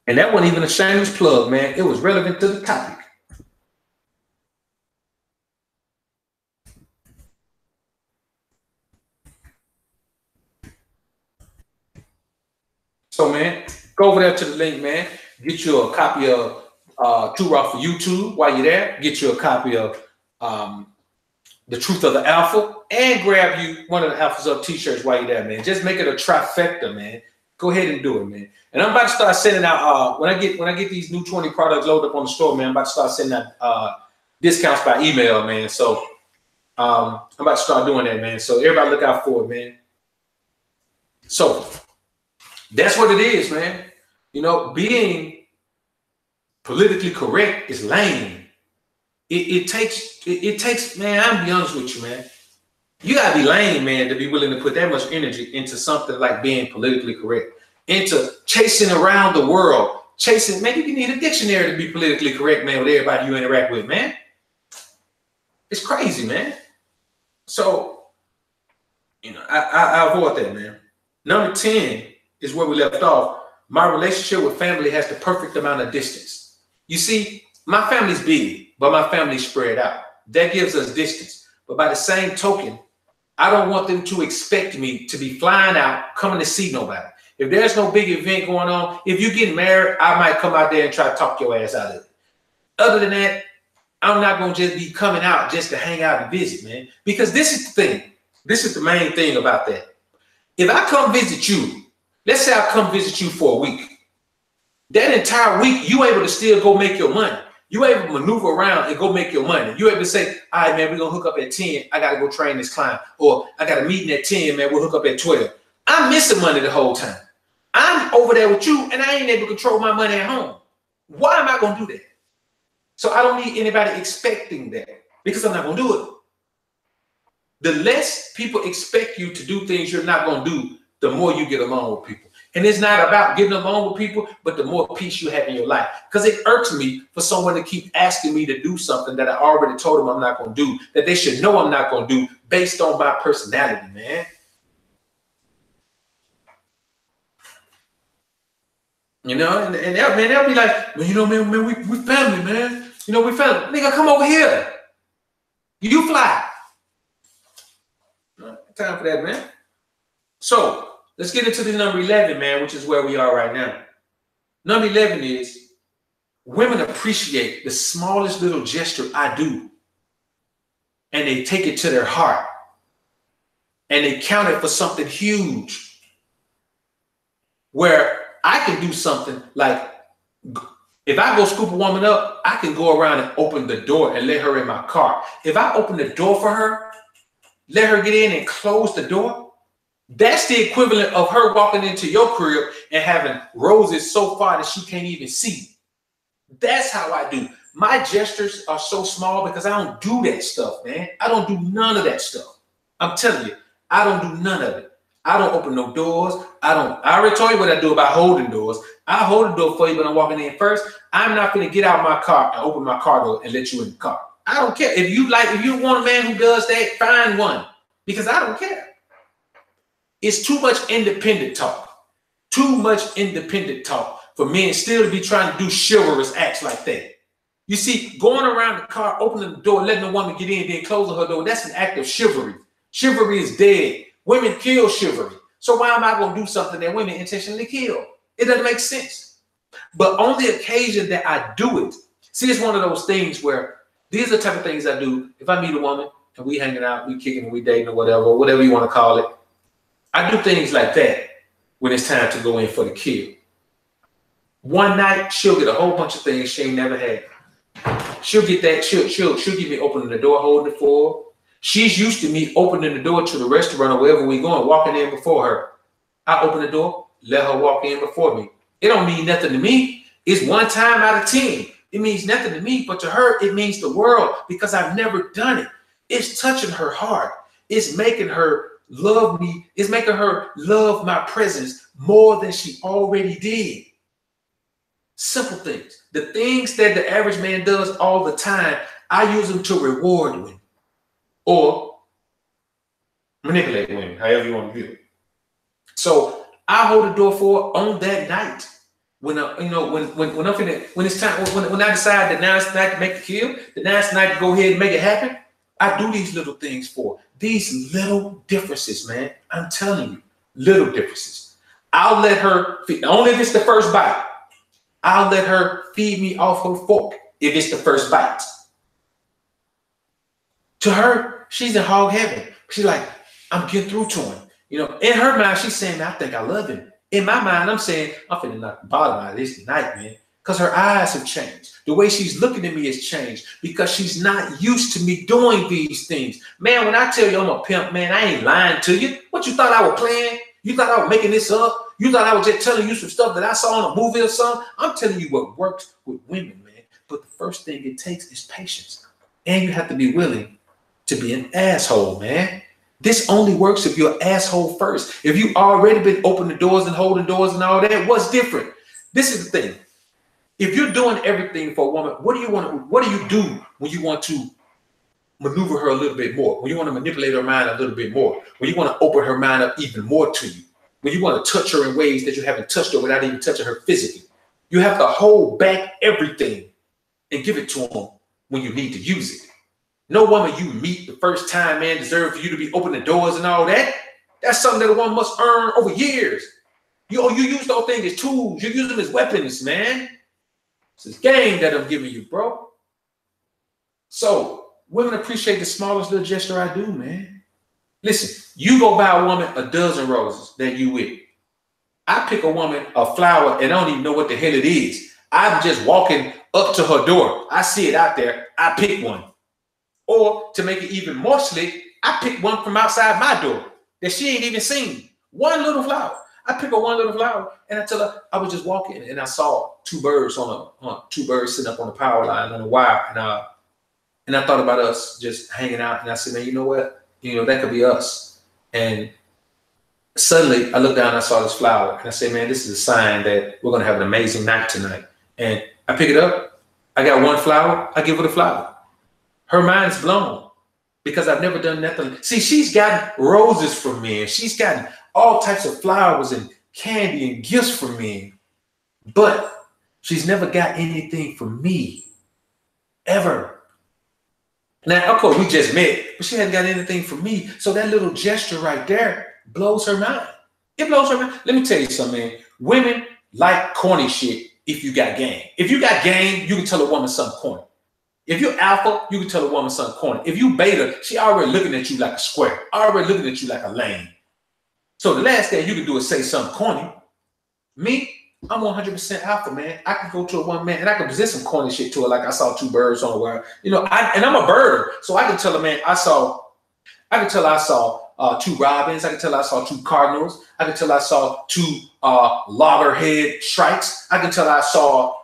And that wasn't even a shameless plug, man. It was relevant to the topic. So, man, go over there to the link, man. Get you a copy of Too Raw for YouTube while you're there. Get you a copy of The Truth of the Alpha, and grab you one of the Alphas Up t-shirts while you're there, man. Just make it a trifecta, man. Go ahead and do it, man. And I'm about to start sending out when I get these new 20 products loaded up on the store, man. I'm about to start sending out discounts by email, man. So I'm about to start doing that, man. So everybody look out for it, man. So that's what it is, man. You know, being politically correct is lame. It takes, man, I'm gonna be honest with you, man. You gotta be lame, man, to be willing to put that much energy into something like being politically correct, into chasing around the world, maybe you need a dictionary to be politically correct, man, with everybody you interact with, man. It's crazy, man. So, you know, I avoid that, man. Number 10 is where we left off. My relationship with family has the perfect amount of distance. You see, my family's big, but my family's spread out. That gives us distance. But by the same token, I don't want them to expect me to be flying out, coming to see nobody. If there's no big event going on, if you get married, I might come out there and try to talk your ass out of it. Other than that, I'm not going to just be coming out just to hang out and visit, man. Because this is the thing. This is the main thing about that. If I come visit you, let's say I come visit you for a week. That entire week, you able to still go make your money. You able to maneuver around and go make your money. You able to say, all right, man, we're going to hook up at 10. I got to go train this client. Or I got a meeting at 10, man. We'll hook up at 12. I'm missing money the whole time. I'm over there with you, and I ain't able to control my money at home. Why am I going to do that? So I don't need anybody expecting that, because I'm not going to do it. The less people expect you to do things you're not going to do, the more you get along with people. And it's not about getting along with people, but the more peace you have in your life. Because it irks me for someone to keep asking me to do something that I already told them I'm not going to do, that they should know I'm not going to do based on my personality, man. You know, and they'll be like, well, you know, man, we family, man. You know, we family. Nigga, come over here. You fly. Time for that, man. So let's get into the number 11, man, which is where we are right now. Number 11 is women appreciate the smallest little gesture I do, and they take it to their heart, and they count it for something huge. Where I can do something like, if I go scoop a woman up, I can go around and open the door and let her in my car. If I open the door for her, let her get in and close the door, that's the equivalent of her walking into your crib and having roses so far that she can't even see. That's how I do. My gestures are so small because I don't do that stuff, man. I don't do none of that stuff. I'm telling you, I don't do none of it. I don't open no doors. I already told you what I do about holding doors. I hold the door for you, but I'm walking in first. I'm not going to get out my car and open my car door and let you in the car. I don't care. If you want a man who does that, find one, because I don't care. It's too much independent talk. Too much independent talk for men still to be trying to do chivalrous acts like that. You see, going around the car, opening the door, letting the woman get in, then closing her door, that's an act of chivalry. Chivalry is dead. Women kill chivalry. So why am I going to do something that women intentionally kill? It doesn't make sense. But on the occasion that I do it, see, it's one of those things where these are the type of things I do. If I meet a woman and we hanging out, we kicking, we dating or whatever you want to call it, I do things like that. when it's time to go in for the kill. One night, she'll get a whole bunch of things she ain't never had. She'll get that. She'll get me opening the door, holding it for her. She's used to me opening the door to the restaurant or wherever we going, walking in before her. I open the door, let her walk in before me. It don't mean nothing to me. It's one time out of 10. It means nothing to me, but to her, it means the world because I've never done it. It's touching her heart. It's making her love me. It's making her love my presence more than she already did. Simple things. The things that the average man does all the time, I use them to reward women or manipulate women, however you want to view it. So I hold the door for her on that night. When it's time, when I decide that now it's night to make the kill, that now it's night to go ahead and make it happen, I do these little things for her. These little differences, man. I'm telling you, little differences. I'll let her feed, only if it's the first bite. I'll let her feed me off her fork if it's the first bite. To her, she's in hog heaven. She's like, I'm getting through to him. In her mind, she's saying, I think I love him. In my mind, I'm saying, I'm finna knock the bottom out of this tonight, man. Because her eyes have changed. The way she's looking at me has changed because she's not used to me doing these things. Man, when I tell you I'm a pimp, man, I ain't lying to you. What, you thought I was playing? You thought I was making this up? You thought I was just telling you some stuff that I saw on a movie or something? I'm telling you what works with women, man. But the first thing it takes is patience. And you have to be willing to be an asshole, man. This only works if you're an asshole first. If you already been opening doors and holding doors and all that, what's different? This is the thing. If you're doing everything for a woman, what do you do when you want to maneuver her a little bit more? When you want to manipulate her mind a little bit more? When you want to open her mind up even more to you? When you want to touch her in ways that you haven't touched her without even touching her physically? You have to hold back everything and give it to them when you need to use it. No woman you meet the first time, man, deserves for you to be opening doors and all that. That's something that a woman must earn over years. You use those things as tools. You use them as weapons, man. It's this game that I'm giving you, bro. So women appreciate the smallest little gesture I do, man. Listen, you go buy a woman a dozen roses that you with. I pick a woman a flower and I don't even know what the hell it is. I'm just walking up to her door. I see it out there. I pick one. Or to make it even more slick, I pick one from outside my door that she ain't even seen. One little flower. I pick her one little flower and I tell her I was just walking and I saw two birds sitting up on the power line on the wire. And I thought about us just hanging out. And I said, man, you know what? That could be us. And suddenly I looked down and I saw this flower and I said, man, this is a sign that we're going to have an amazing night tonight. And I pick it up. I got one flower. I give her the flower. Her mind's blown because I've never done nothing. See, she's gotten roses from me and she's gotten all types of flowers and candy and gifts from me, but she's never got anything from me ever. Now, of course, we just met, but she hasn't got anything from me. So that little gesture right there blows her mind. It blows her mind. Let me tell you something, man. Women like corny shit if you got game. If you got game, you can tell a woman something corny. If you're alpha, you can tell a woman something corny. If you beta, she already looking at you like a square, already looking at you like a lame. So the last thing you can do is say something corny. Me, I'm 100% alpha, man. I can go to a woman, man, and I can present some corny shit to her, like I saw two birds on the wire. And I'm a birder, so I can tell her, man, I can tell I saw two robins. I can tell I saw two cardinals. I can tell I saw two loggerhead shrikes. I can tell I saw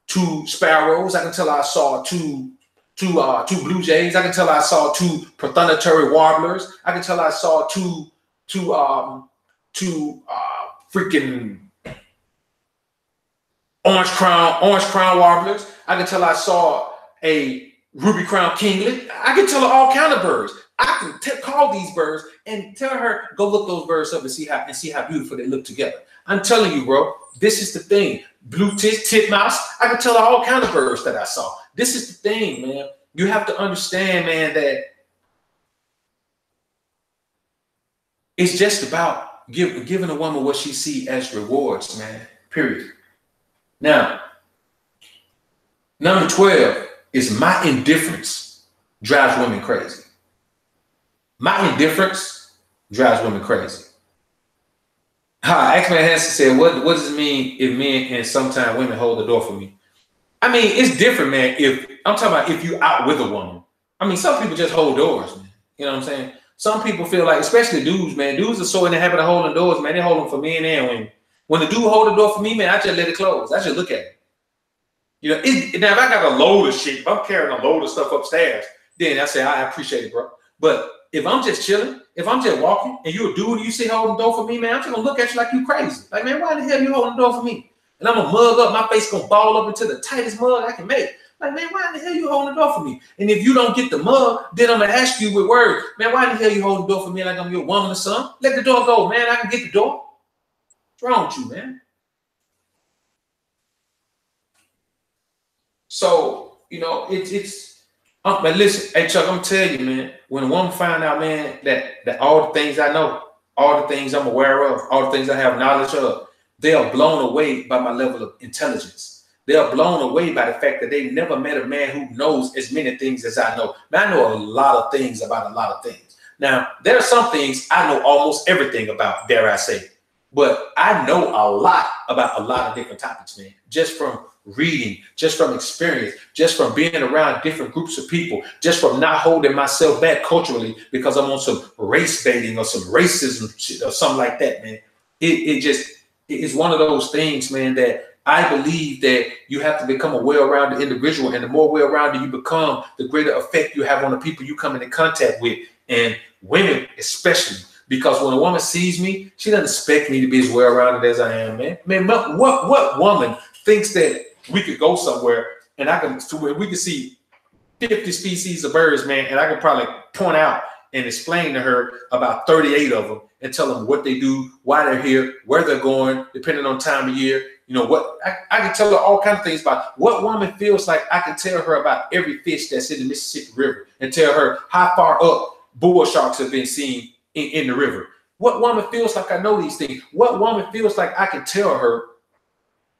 two sparrows. I can tell I saw two blue jays. I can tell I saw two prothonotary warblers. I can tell I saw two freaking orange crown warblers. I can tell I saw a ruby crown kinglet. I can tell her all kind of birds. I can call these birds and tell her, go look those birds up and see how beautiful they look together. I'm telling you, bro, this is the thing. Blue titmouse. I can tell her all kind of birds that I saw. This is the thing, man. You have to understand, man, that it's just about giving a woman what she sees as rewards, man. Period. Now, number 12 is my indifference drives women crazy. My indifference drives women crazy. X-Man Hansen said, what does it mean if men and sometimes women hold the door for me? I mean, it's different, man. If I'm talking about if you out with a woman. I mean, some people just hold doors, man. You know what I'm saying? Some people feel like, especially dudes, man. Dudes are so in the habit of holding doors, man. They hold them for men and women. When the dude hold the door for me, man, I just let it close. I just look at it. You know, now if I got a load of shit, if I'm carrying a load of stuff upstairs, then I say I appreciate it, bro. But if I'm just chilling, if I'm just walking, and you're a dude, you see holding the door for me, man, I'm just gonna look at you like you crazy. Like, man, why the hell you holding the door for me? And I'm gonna mug up, my face gonna ball up into the tightest mug I can make. Like, man, why the hell you holding the door for me? And if you don't get the mug, then I'm gonna ask you with words, man, why the hell you holding the door for me like I'm your woman or something? Let the door go, man. I can get the door. What's wrong with you, man? So, you know, but listen, hey Chuck, I'm telling you, man, when a woman find out, man, that all the things I know, all the things I'm aware of, all the things I have knowledge of, they are blown away by my level of intelligence. They are blown away by the fact that they never met a man who knows as many things as I know. Man, I know a lot of things about a lot of things. Now, there are some things I know almost everything about, dare I say. But I know a lot about a lot of different topics, man, just from reading, just from experience, just from being around different groups of people, just from not holding myself back culturally because I'm on some race baiting or some racism shit or something like that, man. It's one of those things, man, that I believe that you have to become a well-rounded individual, and the more well-rounded you become, the greater effect you have on the people you come into contact with, and women especially. Because when a woman sees me, she doesn't expect me to be as well-rounded as I am, man. Man, what woman thinks that we could go somewhere and I can to where we can see 50 species of birds, man, and I can probably point out and explain to her about 38 of them and tell them what they do, why they're here, where they're going, depending on time of year. You know what? I can tell her all kinds of things about what woman feels like. I can tell her about every fish that's in the Mississippi River and tell her how far up bull sharks have been seen in the river. What woman feels like I know these things? What woman feels like I can tell her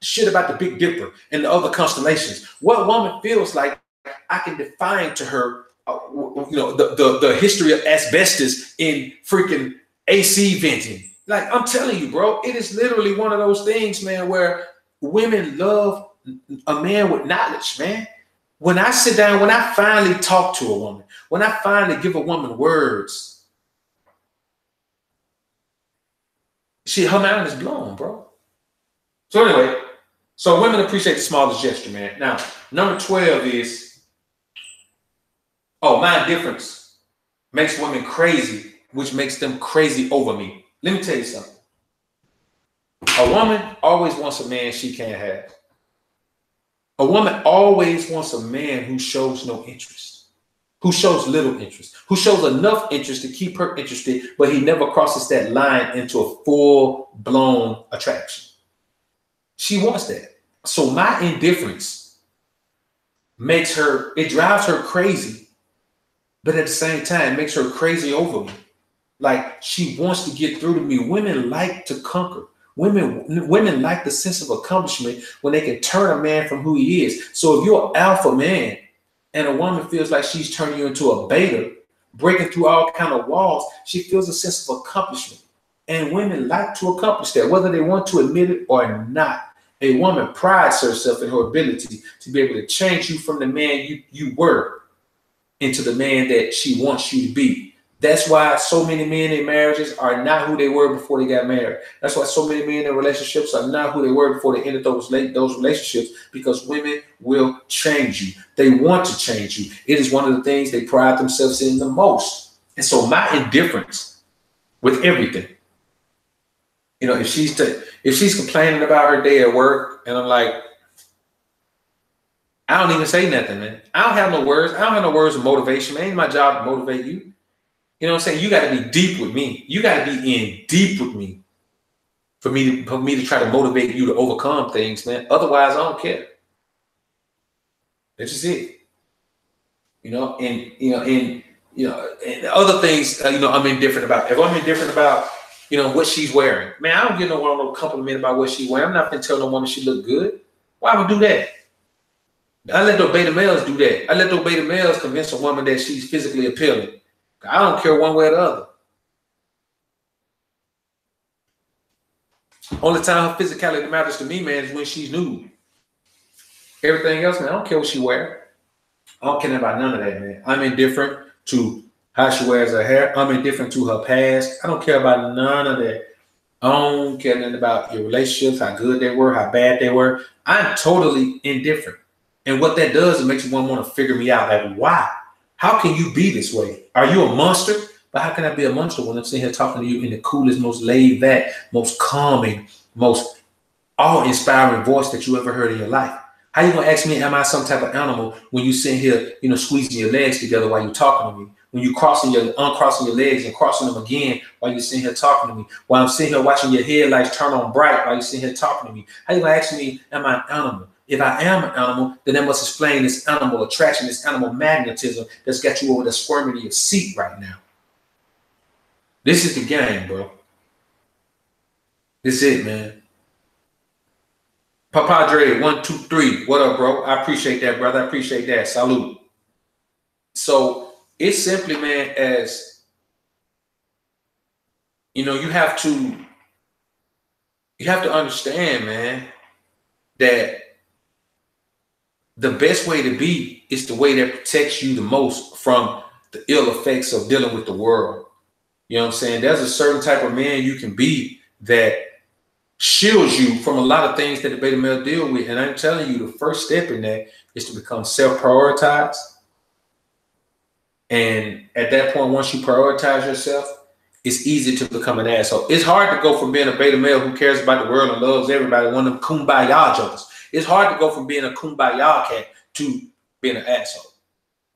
shit about the Big Dipper and the other constellations? What woman feels like I can define to her, the history of asbestos in freaking AC venting? Like, I'm telling you, bro, it is literally one of those things, man, where women love a man with knowledge, man. When I sit down, when I finally talk to a woman, when I finally give a woman words, her mind is blown, bro. So anyway, so women appreciate the smallest gesture, man. Now, number 12 is, my indifference makes women crazy, which makes them crazy over me. Let me tell you something. A woman always wants a man she can't have. A woman always wants a man who shows no interest, who shows little interest, who shows enough interest to keep her interested, but he never crosses that line into a full-blown attraction. She wants that. So my indifference drives her crazy, but at the same time, makes her crazy over me. Like, she wants to get through to me. Women like to conquer. Women like the sense of accomplishment when they can turn a man from who he is. So if you're an alpha man and a woman feels like she's turning you into a beta, breaking through all kind of walls, she feels a sense of accomplishment. And women like to accomplish that, whether they want to admit it or not. A woman prides herself in her ability to be able to change you from the man you were into the man that she wants you to be. That's why so many men in marriages are not who they were before they got married. That's why so many men in relationships are not who they were before they ended those relationships, because women will change you. They want to change you. It is one of the things they pride themselves in the most. And so my indifference with everything, if she's complaining about her day at work and I'm like, I don't even say nothing, man. I don't have no words. I don't have no words of motivation, man. It ain't my job to motivate you. You know what I'm saying? You got to be deep with me. You got to be in deep with me for me to try to motivate you to overcome things, man. Otherwise, I don't care. That's just it. And other things, I'm indifferent about. If I'm indifferent about, what she's wearing, man, I don't give no one no compliment about what she's wearing. I'm not going to tell no woman she look good. Why would I do that? I let those beta males do that. I let those beta males convince a woman that she's physically appealing. I don't care one way or the other. Only time her physicality matters to me, man, is when she's nude. Everything else, man, I don't care what she wear. I don't care about none of that, man. I'm indifferent to how she wears her hair. I'm indifferent to her past. I don't care about none of that. I don't care nothing about your relationships, how good they were, how bad they were. I'm totally indifferent. And what that does, it makes you want to figure me out. Like, why? How can you be this way? Are you a monster? But how can I be a monster when I'm sitting here talking to you in the coolest, most laid back, most calming, most awe-inspiring voice that you ever heard in your life? How you gonna ask me, am I some type of animal when you sitting here, squeezing your legs together while you're talking to me? When you uncrossing your legs and crossing them again while you're sitting here talking to me? While I'm sitting here watching your headlights turn on bright while you're sitting here talking to me? How you gonna ask me, am I an animal? If I am an animal, then that must explain this animal attraction, this animal magnetism that's got you over there squirming in your seat right now. This is the game, bro. This is it, man. Papa Dre, 1, 2, 3. What up, bro? I appreciate that, brother. I appreciate that. Salute. So it's simply, man, as you have to understand, man, that the best way to be is the way that protects you the most from the ill effects of dealing with the world. You know what I'm saying? There's a certain type of man you can be that shields you from a lot of things that the beta male deal with. And I'm telling you, the first step in that is to become self-prioritized. And at that point, once you prioritize yourself, it's easy to become an asshole. It's hard to go from being a beta male who cares about the world and loves everybody, one of them kumbaya jokers. It's hard to go from being a kumbaya cat to being an asshole.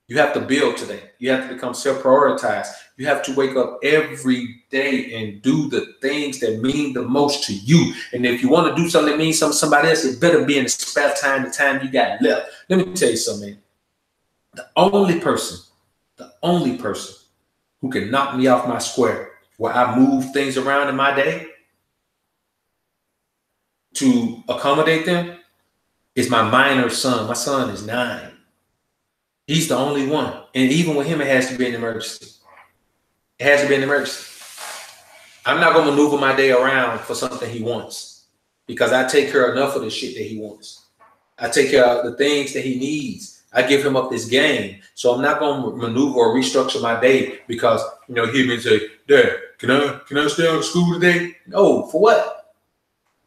You have to build to that. You have to become self-prioritized. You have to wake up every day and do the things that mean the most to you. And if you want to do something that means something to somebody else, it better be in the spare time, the time you got left. Let me tell you something, man. The only person who can knock me off my square where I move things around in my day to accommodate them is my minor son. My son is 9. He's the only one. And even with him, it has to be an emergency. It has to be an emergency. I'm not going to maneuver my day around for something he wants because I take care of enough of the shit that he wants. I take care of the things that he needs. I give him up this game. So I'm not going to maneuver or restructure my day because, he may say, Dad, can I stay out of school today? No, for what?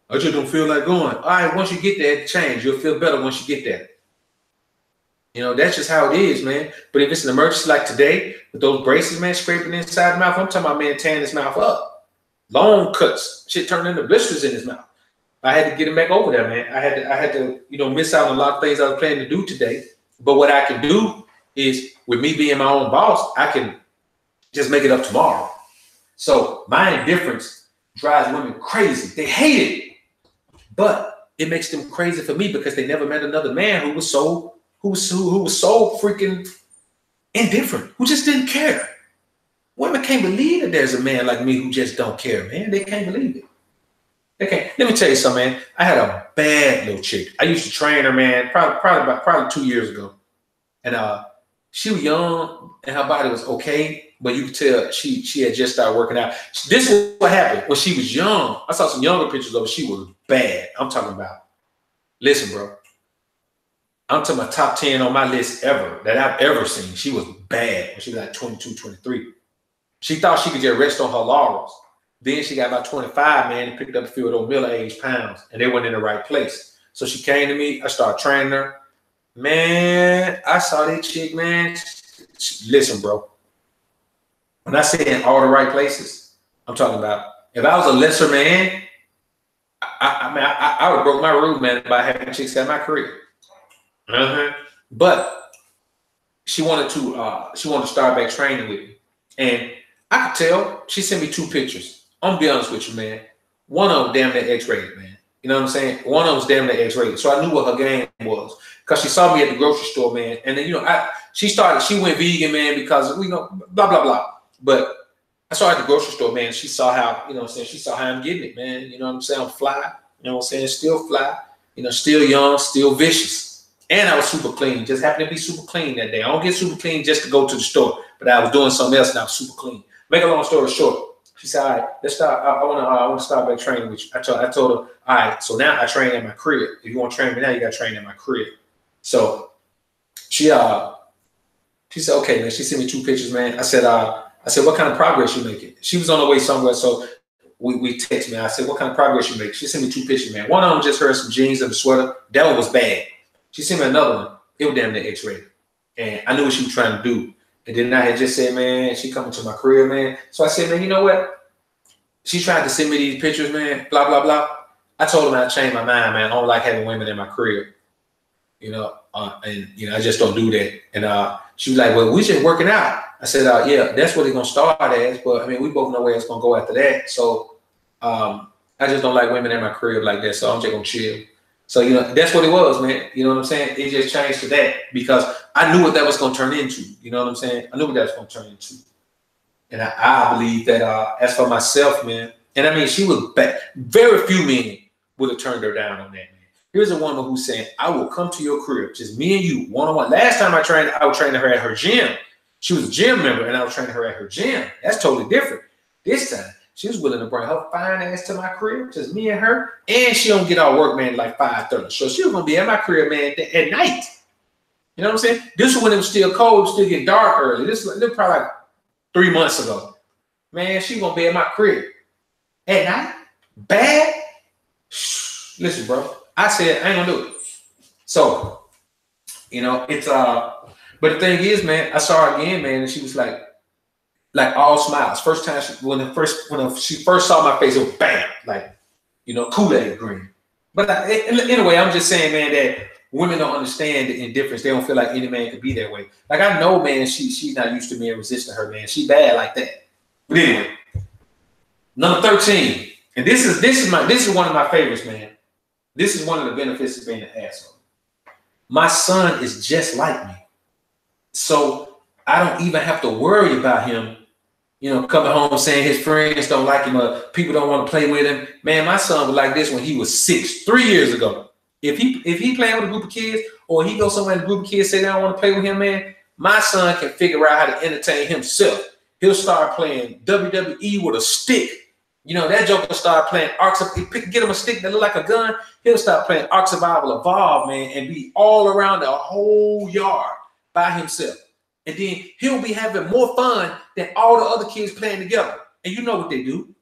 I just don't feel like going. All right, once you get there, change. You'll feel better once you get there. That's just how it is, man. But if it's an emergency like today, with those braces, man, scraping inside the mouth, I'm talking about, man, tearing his mouth up. Long cuts, shit turning into blisters in his mouth. I had to get him back over there, man. I had to, miss out on a lot of things I was planning to do today. But what I can do is, with me being my own boss, I can just make it up tomorrow. So my indifference drives women crazy. They hate it. But it makes them crazy for me because they never met another man who was so freaking indifferent, who just didn't care. Women can't believe that there's a man like me who just don't care, man. They can't believe it. They can't. Let me tell you something, man. I had a bad little chick. I used to train her, man, probably 2 years ago. And she was young and her body was okay, but you could tell she had just started working out. This is what happened when she was young. I saw some younger pictures of her. She was bad. I'm talking about, listen, bro. I'm talking about top 10 on my list ever that I've ever seen. She was bad when she was like 22, 23. She thought she could just rest on her laurels. Then she got about 25, man, and picked up a few of those middle-aged pounds, and they weren't in the right place. So she came to me. I started training her. Man, I saw that chick, man. Listen, bro. When I say in all the right places, I'm talking about if I was a lesser man, I would have broke my rule, man, by having chicks at my career. But she wanted to start back training with me, and I could tell. She sent me 2 pictures. I'm gonna be honest with you, man. One of them damn near X-rated, man. You know what I'm saying? One of them was damn near X-rated, so I knew what her game was because she saw me at the grocery store, man. And then she went vegan, man, because blah blah blah. But I saw her at the grocery store, man. She saw how she saw how I'm getting it, man. You know what I'm saying? I'm fly. You know what I'm saying? Still fly. Still young, still vicious. And I was super clean. Just happened to be super clean that day. I don't get super clean just to go to the store, but I was doing something else and I was super clean. Make a long story short, She said, all right, let's start. I want to start back training with you. I told her, all right, so now I train at my crib. If you want to train me now, you got to train at my crib. So she said, okay, man. She sent me 2 pictures, man. I said, what kind of progress you making? She was on her way somewhere, so we text me. I said, what kind of progress you making? She sent me 2 pictures, man. One of them just her some jeans and a sweater. That one was bad. She sent me another one. It was damn near X-rated. And I knew what she was trying to do. And then I had just said, man, she coming to my crib, man. So I said, man, you know what? She tried to send me these pictures, man, blah, blah, blah. I told her I changed my mind, man. I don't like having women in my crib. And I just don't do that. And she was like, well, we just working out. I said, yeah, that's what it's going to start as. But, I mean, we both know where it's going to go after that. So I just don't like women in my crib like that. So I'm just going to chill. So, that's what it was, man. You know what I'm saying? It just changed to that because I knew what that was going to turn into. You know what I'm saying? I knew what that was going to turn into. And I believe that as for myself, man, and I mean, she was back. Very few men would have turned her down on that, man. Here's a woman who's saying, I will come to your crib, just me and you, one-on-one. Last time I was training her at her gym. She was a gym member, and I was training her at her gym. That's totally different. This time, she was willing to bring her fine ass to my crib, just me and her, and she don't get out of work, man, like 5:30. So she was going to be at my crib, man, at night. You know what I'm saying? This was when it was still cold, it was still getting dark early. This was probably like 3 months ago. Man, she going to be at my crib at night. Bad? Listen, bro. I said, I ain't going to do it. So, it's, but the thing is, man, I saw her again, man, and she was like all smiles. First time when she first saw my face, it was bam, like, Kool-Aid green. But anyway, I'm just saying, man, that women don't understand the indifference. They don't feel like any man could be that way. Like I know, man, she's not used to me resisting her, man. She bad like that. But anyway, number 13, and this is one of my favorites, man. This is one of the benefits of being an asshole. My son is just like me. So I don't even have to worry about him, coming home saying his friends don't like him or people don't want to play with him. Man, my son was like this when he was 6, 3 years ago. If he playing with a group of kids or he goes somewhere and a group of kids say they don't want to play with him, man, my son can figure out how to entertain himself. He'll start playing WWE with a stick. That joker start playing get him a stick that look like a gun. He'll start playing Ark Survival Evolved, man, and be all around the whole yard by himself. And then he'll be having more fun than all the other kids playing together. And you know what they do?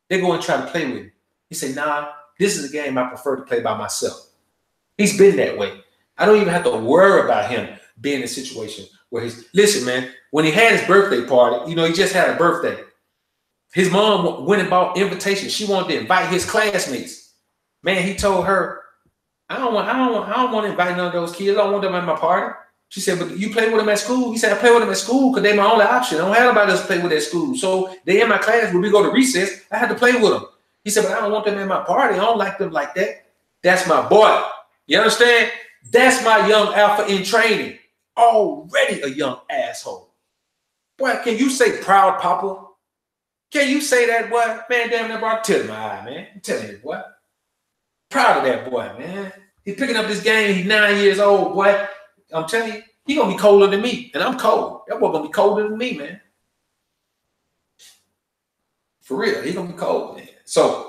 They go and try to play with him. He say, nah, this is a game I prefer to play by myself. He's been that way. I don't even have to worry about him being in a situation where listen, man, when he had his birthday party, he just had a birthday. His mom went and bought invitations. She wanted to invite his classmates. Man, he told her, I don't want to invite none of those kids. I don't want them at my party. She said, but you play with them at school? He said, I play with them at school because they're my only option. I don't have nobody else to play with at school. So they in my class when we go to recess, I had to play with them. He said, but I don't want them at my party. I don't like them like that. That's my boy. You understand? That's my young alpha in training. Already a young asshole. Boy, can you say proud papa? Can you say that, boy? Man, damn that boy. Tell my eye, man. I'm telling you, boy. Proud of that boy, man. He's picking up this game. He's 9 years old, boy. I'm telling you, he's going to be colder than me. And I'm cold. That boy going to be colder than me, man. For real. He's going to be cold, man. So,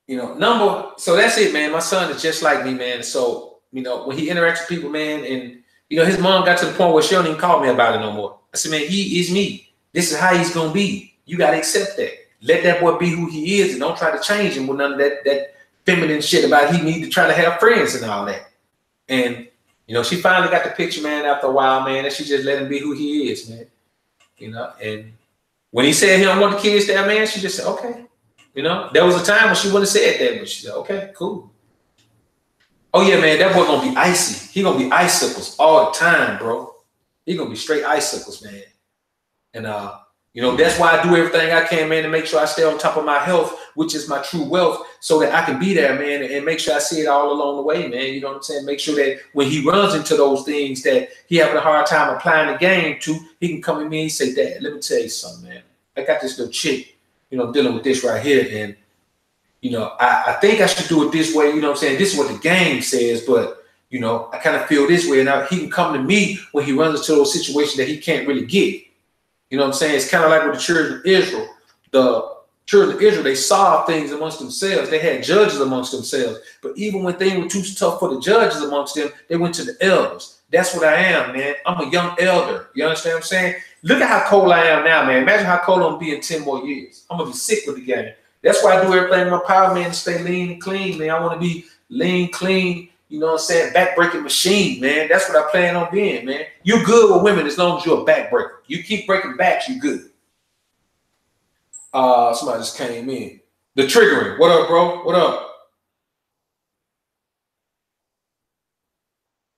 so that's it, man. My son is just like me, man. So, when he interacts with people, man, and, his mom got to the point where she don't even call me about it no more. I said, man, he is me. This is how he's going to be. You got to accept that. Let that boy be who he is and don't try to change him with none of that feminine shit about he need to try to have friends and all that. And, she finally got the picture, man, after a while, man, and she just let him be who he is, man. And when he said he don't want the kids there, man, she just said, okay. There was a time when she wouldn't have said that, but she said, okay, cool. Oh, yeah, man, that boy going to be icy. He going to be icicles all the time, bro. He going to be straight icicles, man. And, that's why I do everything I can, man, to make sure I stay on top of my health, which is my true wealth, so that I can be there, man, and make sure I see it all along the way, man. You know what I'm saying? Make sure that when he runs into those things that he having a hard time applying the game to, he can come to me and say, Dad, let me tell you something, man. I got this little chick, dealing with this right here. And, I think I should do it this way. You know what I'm saying? This is what the game says, but, I kind of feel this way. And now he can come to me when he runs into those situations that he can't really get. You know what I'm saying? It's kind of like with the children of Israel. the children of Israel, they solved things amongst themselves. They had judges amongst themselves. But even when things were too tough for the judges amongst them, they went to the elders. That's what I am, man. I'm a young elder. You understand what I'm saying? Look at how cold I am now, man. Imagine how cold I'm going to be in 10 more years. I'm going to be sick with the game. That's why I do everything in my power, man, to stay lean and clean, man. I want to be lean, clean, you know what I'm saying? Back-breaking machine, man. That's what I plan on being, man. You're good with women as long as you're a back-breaker. You keep breaking backs, you're good. Somebody just came in. The triggering. What up, bro? What up?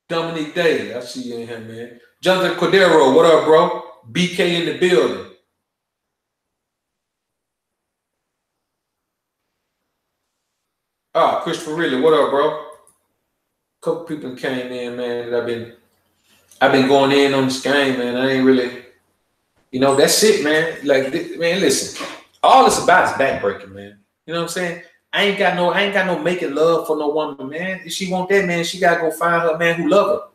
Dominique Day. I see you in here, man. Jonathan Cordero. What up, bro? BK in the building. Christopher Ridley. What up, bro? A couple people came in, man. That I've been going in on this game, man. I ain't really, you know, that's it, man. Like, man, listen. All it's about is backbreaking, man. You know what I'm saying? I ain't got no making love for no woman, man. If she want that, man, she gotta go find her man who love her.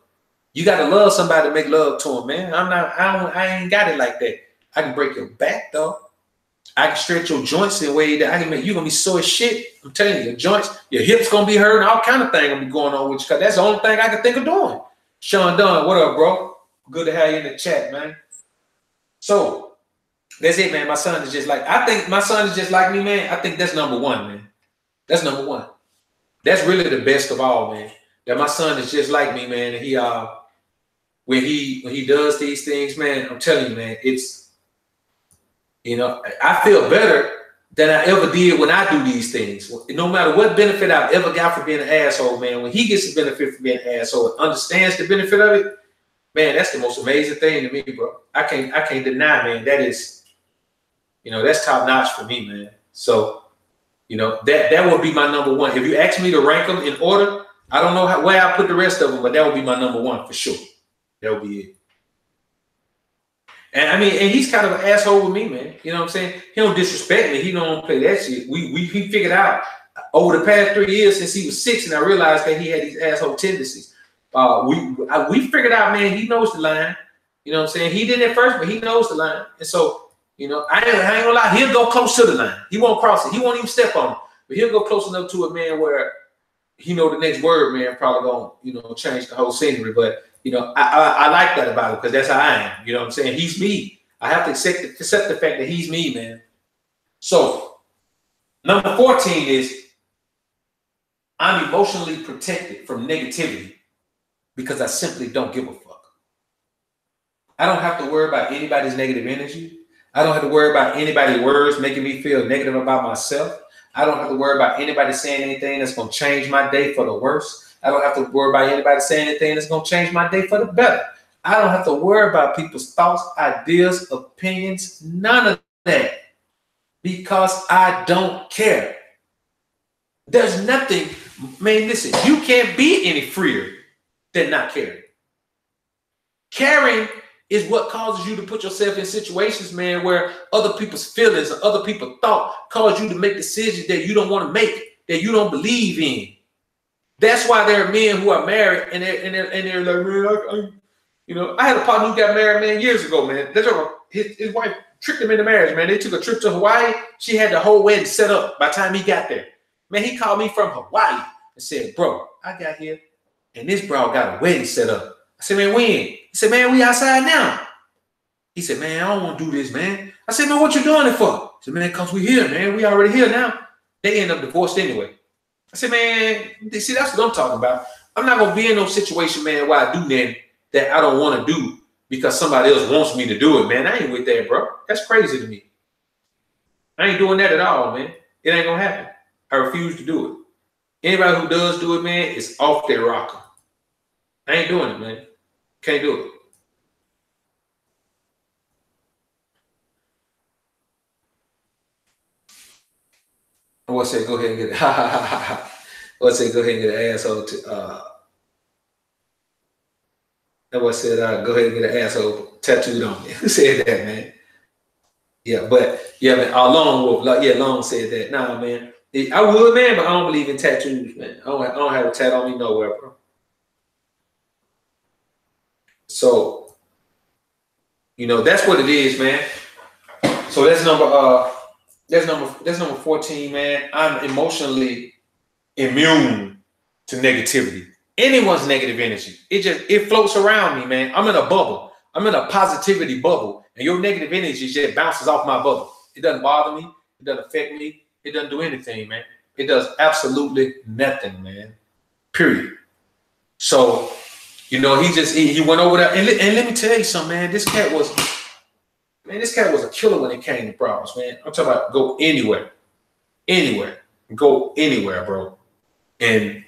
You gotta love somebody to make love to him, man. I ain't got it like that. I can break your back though. I can stretch your joints in a way that I can make you gonna be sore as shit. I'm telling you, your joints, your hips gonna be hurting, all kind of things gonna be going on with you. Cause that's the only thing I can think of doing. Sean Dunn, what up, bro? Good to have you in the chat, man. So that's it, man. My son is just like, I think my son is just like me, man. I think that's number one, man. That's number one. That's really the best of all, man. That my son is just like me, man. And he when he does these things, man, I'm telling you, man, it's, you know, I feel better than I ever did when I do these things. No matter what benefit I've ever got for being an asshole, man, when he gets the benefit for being an asshole and understands the benefit of it, man, that's the most amazing thing to me, bro. I can't deny, man. That is, you know, that's top notch for me, man. So, you know, that would be my number one. If you ask me to rank them in order, I don't know where I put the rest of them, but that would be my number one for sure. That would be it. And I mean, and he's kind of an asshole with me, man. You know what I'm saying? He don't disrespect me. He don't play that shit. He figured out over the past 3 years since he was 6, and I realized that he had these asshole tendencies. We figured out, man, he knows the line. You know what I'm saying? He didn't at first, but he knows the line. And so, you know, I ain't gonna lie, he'll go close to the line. He won't cross it. He won't even step on it. But he'll go close enough to it, man, where he know the next word, man, probably gonna, you know, change the whole scenery. But, you know, I like that about him because that's how I am. You know what I'm saying? He's me. I have to accept the fact that he's me, man. So, number 14 is I'm emotionally protected from negativity because I simply don't give a fuck. I don't have to worry about anybody's negative energy. I don't have to worry about anybody's words making me feel negative about myself. I don't have to worry about anybody saying anything that's going to change my day for the worse. I don't have to worry about anybody saying anything that's going to change my day for the better. I don't have to worry about people's thoughts, ideas, opinions, none of that, because I don't care. There's nothing, man, listen, you can't be any freer than not caring. Caring is what causes you to put yourself in situations, man, where other people's feelings or other people's thought cause you to make decisions that you don't want to make, that you don't believe in. That's why there are men who are married and they're like, man, you know, I had a partner who got married, man, years ago, man. His wife tricked him into marriage, man. They took a trip to Hawaii. She had the whole wedding set up by the time he got there. Man, he called me from Hawaii and said, bro, I got here and this bro got a wedding set up. I said, man, when? He said, man, we outside now. He said, man, I don't want to do this, man. I said, man, what you doing it for? He said, man, because we here, man. We already here now. They end up divorced anyway. I said, man, see, that's what I'm talking about. I'm not going to be in no situation, man, where I do nothing that I don't want to do because somebody else wants me to do it, man. I ain't with that, bro. That's crazy to me. I ain't doing that at all, man. It ain't going to happen. I refuse to do it. Anybody who does do it, man, is off their rocker. I ain't doing it, man. Can't do it. What's that? Go ahead and get it. What's that? Go ahead and get an asshole. That boy said, go ahead and get an asshole tattooed on me. Who said that, man? Yeah, but yeah, man. Lone Wolf, Lone said that. Nah, man. I would, man, but I don't believe in tattoos, man. I don't have a tat on me nowhere, bro. So, you know, that's what it is, man. So that's number That's number 14, man. I'm emotionally immune to negativity. Anyone's negative energy. It floats around me, man. I'm in a bubble. I'm in a positivity bubble. And your negative energy just bounces off my bubble. It doesn't bother me. It doesn't affect me. It doesn't do anything, man. It does absolutely nothing, man. Period. So, you know, he went over there. And let me tell you something, man. This cat was a killer when it came to problems, man. I'm talking about go anywhere. Go anywhere, bro. And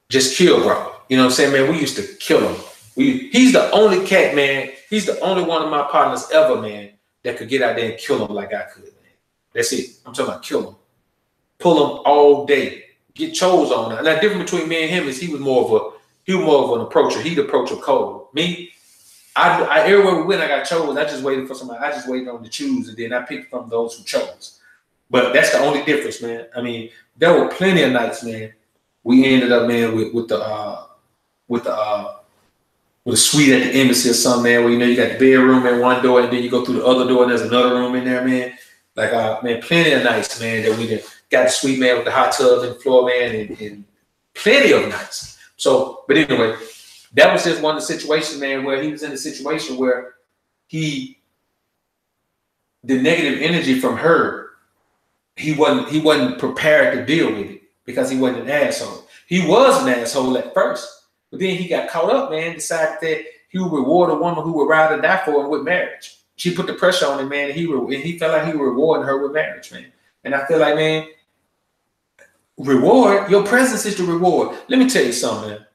just kill, bro. You know what I'm saying, man? We used to kill him. He's the only cat, man. He's the only one of my partners ever, man, that could get out there and kill him like I could, man. That's it. I'm talking about kill him. Pull him all day. Get chose on it. And the difference between me and him is he was more of an approacher. He'd approach a cold. Me, I everywhere we went, I got chosen. I just waited for somebody. I just waited on the choose, and then I picked from those who chose. But that's the only difference, man. I mean, there were plenty of nights, man. We ended up, man, with the suite at the embassy or something, man, where you know you got the bedroom in one door, and then you go through the other door, and there's another room in there, man. Like, man, plenty of nights, man, that we got the suite, man, with the hot tub and floor, man, and plenty of nights. So, but anyway, that was just one of the situations, man, where he was in a situation where the negative energy from her, he wasn't prepared to deal with it because he wasn't an asshole. He was an asshole at first, but then he got caught up, man, decided that he would reward a woman who would rather die for him with marriage. She put the pressure on him, man, and he felt like he was rewarding her with marriage, man. And I feel like, man, reward, your presence is the reward. Let me tell you something, man.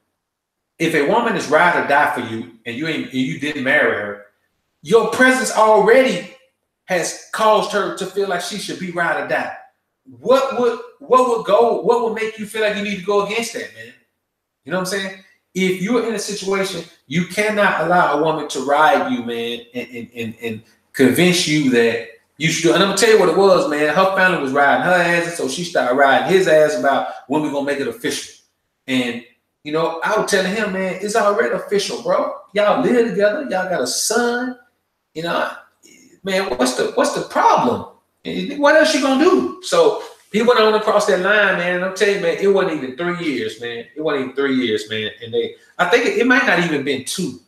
If a woman is ride or die for you and you didn't marry her, your presence already has caused her to feel like she should be ride or die. What would make you feel like you need to go against that, man? You know what I'm saying? If you're in a situation, you cannot allow a woman to ride you, man, and convince you that you should do. And I'm gonna tell you what it was, man. Her family was riding her ass, and so she started riding his ass about when we're gonna make it official. And you know, I was telling him, man, it's already official, bro. Y'all live together. Y'all got a son. You know, man, what's the problem? What else you gonna do? So he went on across that line, man. And I'm telling you, man, it wasn't even 3 years, man. It wasn't even 3 years, man. And I think it might not even been 2.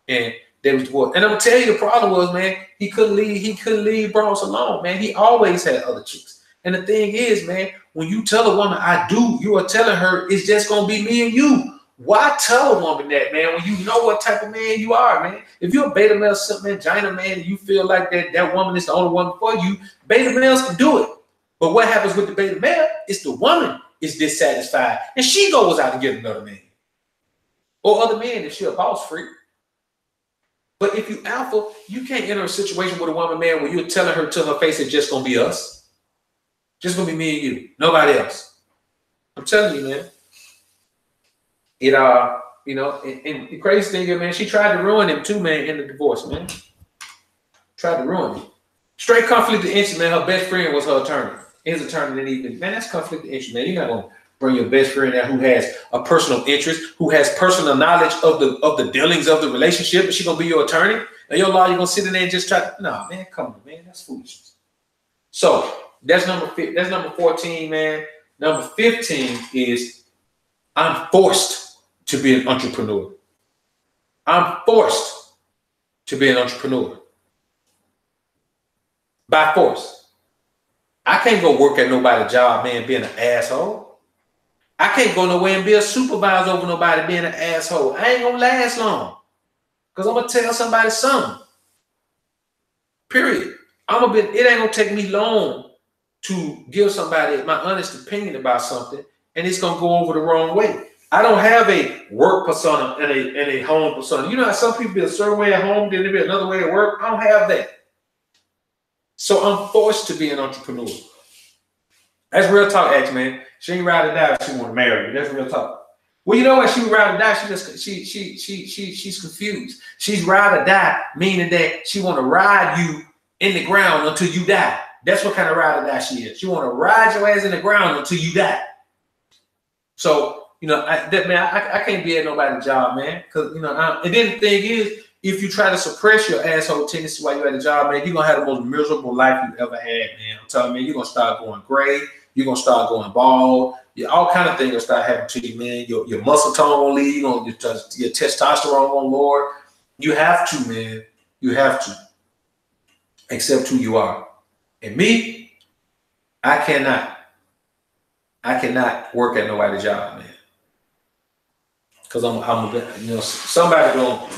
And there was divorce. And I'm gonna tell you, the problem was, man, he couldn't leave Bronx alone, man. He always had other chicks. And the thing is, man, when you tell a woman I do, you are telling her it's just gonna be me and you. Why tell a woman that, man, when you know what type of man you are, man? If you're a beta male, mangina man, and you feel like that woman is the only one for you, beta males can do it. But what happens with the beta male is the woman is dissatisfied and she goes out to get another man. Or other men if she's a boss freak. But if you alpha, you can't enter a situation with a woman, man, where you're telling her to her face it's just gonna be us. Just gonna be me and you, nobody else. I'm telling you, man. It you know, and the crazy thing is, man, she tried to ruin him too, man, in the divorce, man. Tried to ruin him. Straight conflict of interest, man. Her best friend was her attorney. His attorney didn't even, man, that's conflict of interest, man. You're not gonna bring your best friend there who has a personal interest, who has personal knowledge of the dealings of the relationship, and she's gonna be your attorney. And your lawyer gonna sit in there and just try to, nah, man, come on, man, that's foolishness. So that's number 14, man. Number 15 is I'm forced to be an entrepreneur. I'm forced to be an entrepreneur. By force. I can't go work at nobody's job, man, being an asshole. I can't go nowhere and be a supervisor over nobody being an asshole. I ain't gonna last long. Because I'm gonna tell somebody something. Period. It ain't gonna take me long to give somebody my honest opinion about something, and it's gonna go over the wrong way. I don't have a work persona and a home persona. You know how some people be a certain way at home, then there be another way at work. I don't have that. So I'm forced to be an entrepreneur. That's real talk, X, man. She ain't ride or die if she want to marry me. That's real talk. Well, you know what? She would ride or die. She's confused. She's ride or die, meaning that she want to ride you in the ground until you die. That's what kind of ride or die she is. She want to ride your ass in the ground until you die. So, you know, I can't be at nobody's job, man. Because, you know, and then the thing is, if you try to suppress your asshole tendency while you're at a job, man, you're gonna have the most miserable life you've ever had, man. I'm telling you, man, you're gonna start going gray, you're gonna start going bald, all kind of things will start happening to you, man. Your muscle tone will leave, your testosterone won't lower. You have to, man. You have to accept who you are. And me, I cannot work at nobody's job, man. Because I'm somebody going,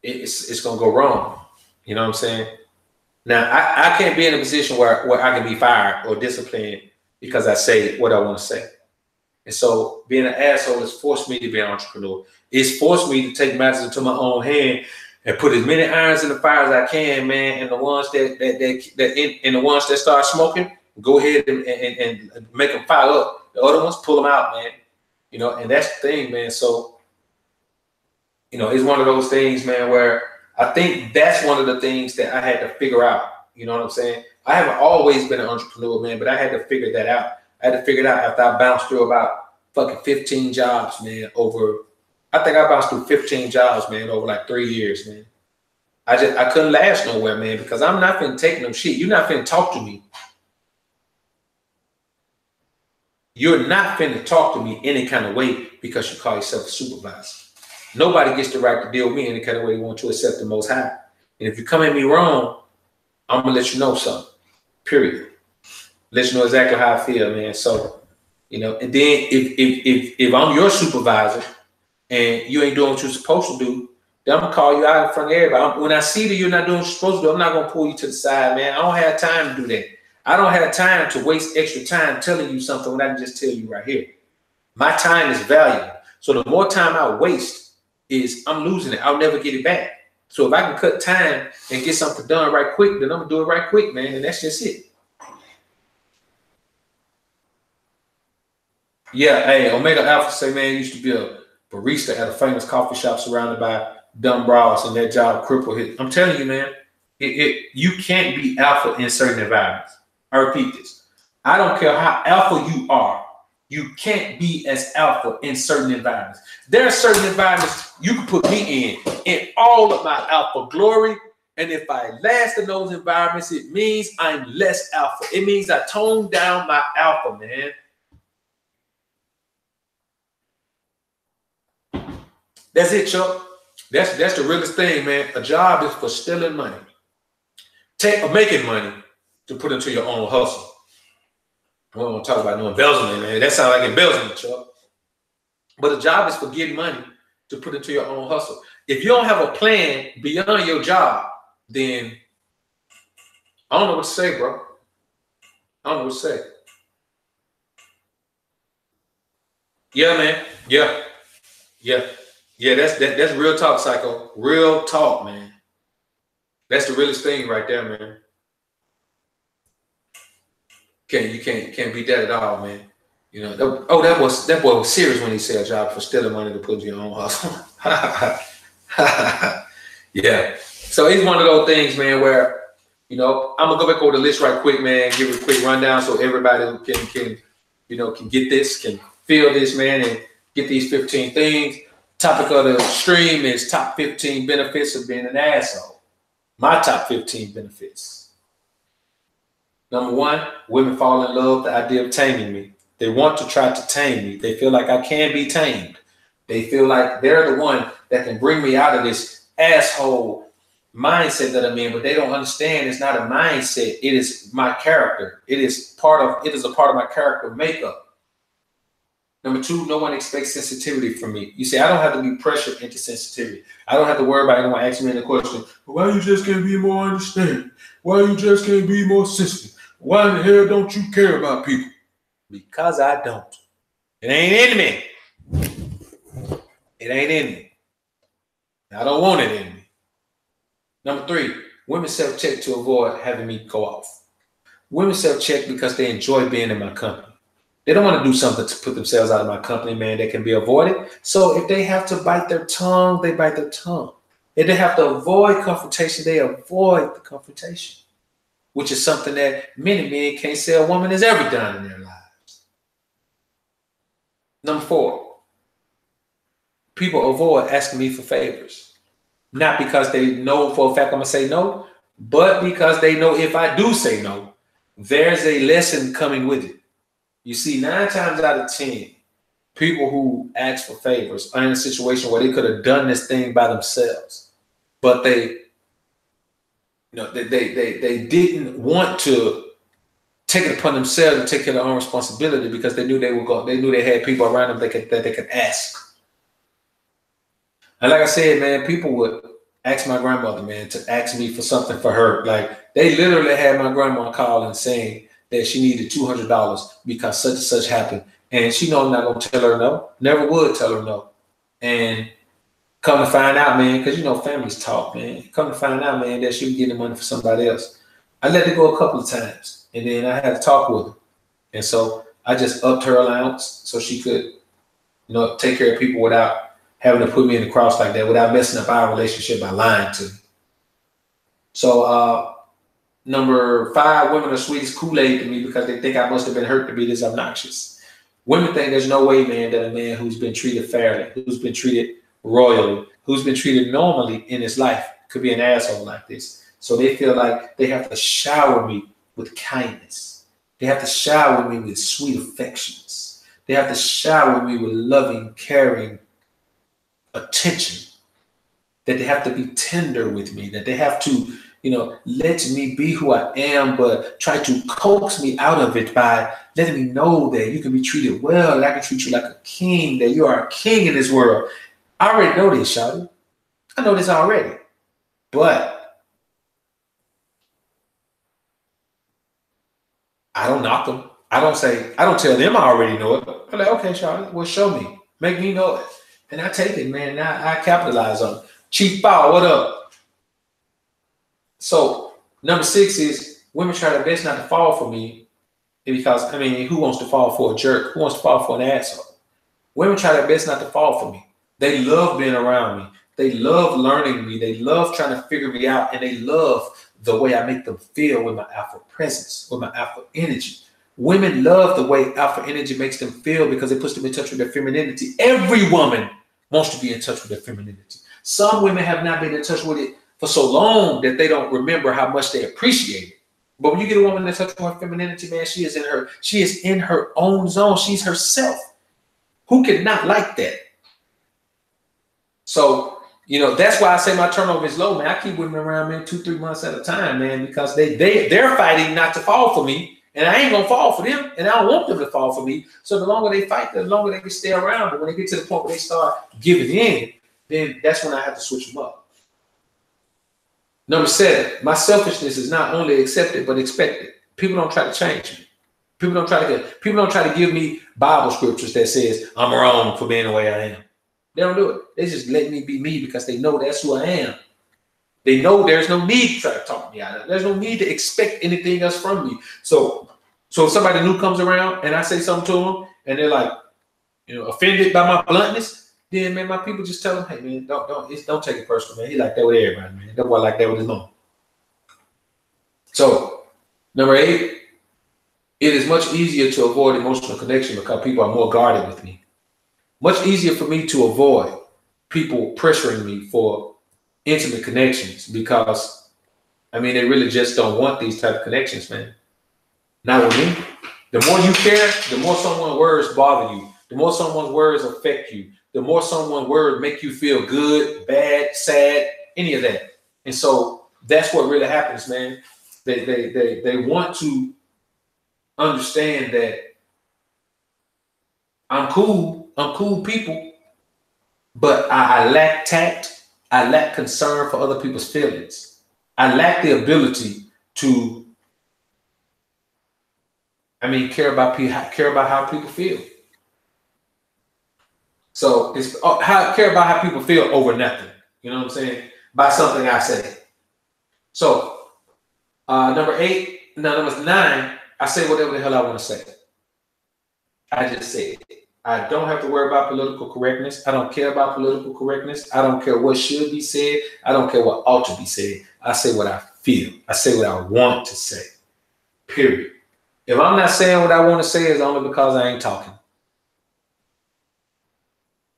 it's gonna go wrong. You know what I'm saying? Now I can't be in a position where I can be fired or disciplined because I say what I want to say. And so being an asshole has forced me to be an entrepreneur. It's forced me to take matters into my own hand and put as many irons in the fire as I can, man. And the ones the ones that start smoking, go ahead and make them fire up. The other ones, pull them out, man. And that's the thing, man. So, it's one of those things, man, where I think that's one of the things that I had to figure out. You know what I'm saying? I haven't always been an entrepreneur, man, but I had to figure that out. I had to figure it out after I bounced through about fucking 15 jobs, man, I think I bounced through 15 jobs, man, over like 3 years, man. I couldn't last nowhere, man, because I'm not finna take no shit. You're not finna talk to me. You're not finna talk to me any kind of way because you call yourself a supervisor. Nobody gets the right to deal with me any kind of way you want to, except the Most High. And if you come at me wrong, I'm gonna let you know something. Period. Let you know exactly how I feel, man. So, and then if I'm your supervisor and you ain't doing what you're supposed to do, then I'm gonna call you out in front of everybody. When I see that you're not doing what you're supposed to do, I'm not gonna pull you to the side, man. I don't have time to do that. I don't have time to waste extra time telling you something when I can just tell you right here. My time is valuable. So the more time I waste is I'm losing it. I'll never get it back. So if I can cut time and get something done right quick, then I'm gonna do it right quick, man. And that's just it. Yeah, hey, Omega Alpha say, man, used to be a barista at a famous coffee shop surrounded by dumb bras, and that job crippled him. I'm telling you, man, you can't be alpha in certain environments. I repeat this. I don't care how alpha you are. You can't be as alpha in certain environments. There are certain environments you can put me in all of my alpha glory. And if I last in those environments, it means I'm less alpha. It means I tone down my alpha, man. That's it, Chuck. That's the realest thing, man. A job is for stealing money. Making money to put into your own hustle. We don't talk about no embezzlement, man. That sounds like embezzlement, Chuck. But a job is for getting money to put into your own hustle. If you don't have a plan beyond your job, then I don't know what to say, bro. I don't know what to say. Yeah, man. Yeah. That's real talk, Psycho. Real talk, man. That's the realest thing right there, man. You can't beat that at all, man. That boy was serious when he said a job for stealing money to put into your own hustle. Yeah. So it's one of those things, man, where I'm gonna go back over the list right quick, man. Give it a quick rundown so everybody can get this, can feel this, man, and get these 15 things. Topic of the stream is top 15 benefits of being an asshole. My top 15 benefits. Number 1, women fall in love with the idea of taming me. They want to try to tame me. They feel like I can be tamed. They feel like they're the one that can bring me out of this asshole mindset that I'm in, but they don't understand it's not a mindset. It is my character. It is a part of my character makeup. Number 2, no one expects sensitivity from me. You see, I don't have to be pressured into sensitivity. I don't have to worry about anyone asking me any question. Why you just can't be more understanding? Why you just can't be more sensitive? Why in the hell don't you care about people? Because I don't. It ain't in me. It ain't in me. I don't want it in me. Number 3, women self-check to avoid having me go off. Women self-check because they enjoy being in my company. They don't want to do something to put themselves out of my company, man, that can be avoided. So if they have to bite their tongue, they bite their tongue. If they have to avoid confrontation, they avoid the confrontation, which is something that many men can't say a woman has ever done in their lives. Number 4, people avoid asking me for favors. Not because they know for a fact I'm gonna say no, but because they know if I do say no, there's a lesson coming with it. You see, 9 times out of 10, people who ask for favors are in a situation where they could have done this thing by themselves, but they didn't want to take it upon themselves and take care of their own responsibility because they knew they would go. They knew they had people around them that they could ask. And like I said, man, people would ask my grandmother, man, to ask me for something for her. Like they literally had my grandma calling saying that she needed $200 because such and such happened. And she know I'm not going to tell her no. Never would tell her no. And come to find out, man, because, families talk, man. Come to find out, man, that she was getting money for somebody else. I let it go a couple of times. And then I had to talk with her. And so I just upped her allowance so she could, take care of people without having to put me in the cross like that, without messing up our relationship by lying to me. So number 5, women are sweet as Kool-Aid to me because they think I must have been hurt to be this obnoxious. Women think there's no way, man, that a man who's been treated fairly, who's been treated royally, who's been treated normally in his life could be an asshole like this. So they feel like they have to shower me with kindness. They have to shower me with sweet affections. They have to shower me with loving, caring attention. That they have to be tender with me. That they have to, let me be who I am, but try to coax me out of it by letting me know that you can be treated well, that I can treat you like a king, that you are a king in this world. I already know this, shawty. I know this already. But I don't knock them. I don't tell them I already know it. I'm like, okay, shawty, well, show me. Make me know it. And I take it, man. I capitalize on it. Chief Bow, what up? So number 6 is women try their best not to fall for me because, who wants to fall for a jerk? Who wants to fall for an asshole? Women try their best not to fall for me. They love being around me. They love learning me. They love trying to figure me out. And they love the way I make them feel with my alpha presence, with my alpha energy. Women love the way alpha energy makes them feel because it puts them in touch with their femininity. Every woman wants to be in touch with their femininity. Some women have not been in touch with it for so long that they don't remember how much they appreciate it. But when you get a woman in touch with her femininity, man, she is in her own zone. She's herself. Who could not like that? So, that's why I say my turnover is low, man. I keep women around, man, 2-3 months at a time, man, because they're fighting not to fall for me, and I ain't gonna fall for them, and I don't want them to fall for me. So the longer they fight, the longer they can stay around. But when they get to the point where they start giving in, then that's when I have to switch them up. Number 7, my selfishness is not only accepted but expected. People don't try to change me. People don't try to give me Bible scriptures that says I'm wrong for being the way I am. They don't do it. They just let me be me because they know that's who I am. They know there's no need to try to talk me out of it. There's no need to expect anything else from me. So if somebody new comes around and I say something to them and they're like, offended by my bluntness, then, man, my people just tell them, hey, man, don't take it personal, man. He like that with everybody, man. That boy like that with his mom. So, number 8, it is much easier to avoid emotional connection because people are more guarded with me. Much easier for me to avoid people pressuring me for intimate connections because, they really just don't want these type of connections, man. Not with me. The more you care, the more someone's words bother you. The more someone's words affect you. The more someone's words make you feel good, bad, sad, any of that. And so that's what really happens, man. They want to understand that I'm cool people, but I lack tact. I lack concern for other people's feelings. I lack the ability to, care about how people feel. So it's care about how people feel over nothing. You know what I'm saying? By something I say. So number 9, I say whatever the hell I want to say. I just say it. I don't have to worry about political correctness. I don't care about political correctness. I don't care what should be said. I don't care what ought to be said. I say what I feel. I say what I want to say. Period. If I'm not saying what I want to say, it's only because I ain't talking.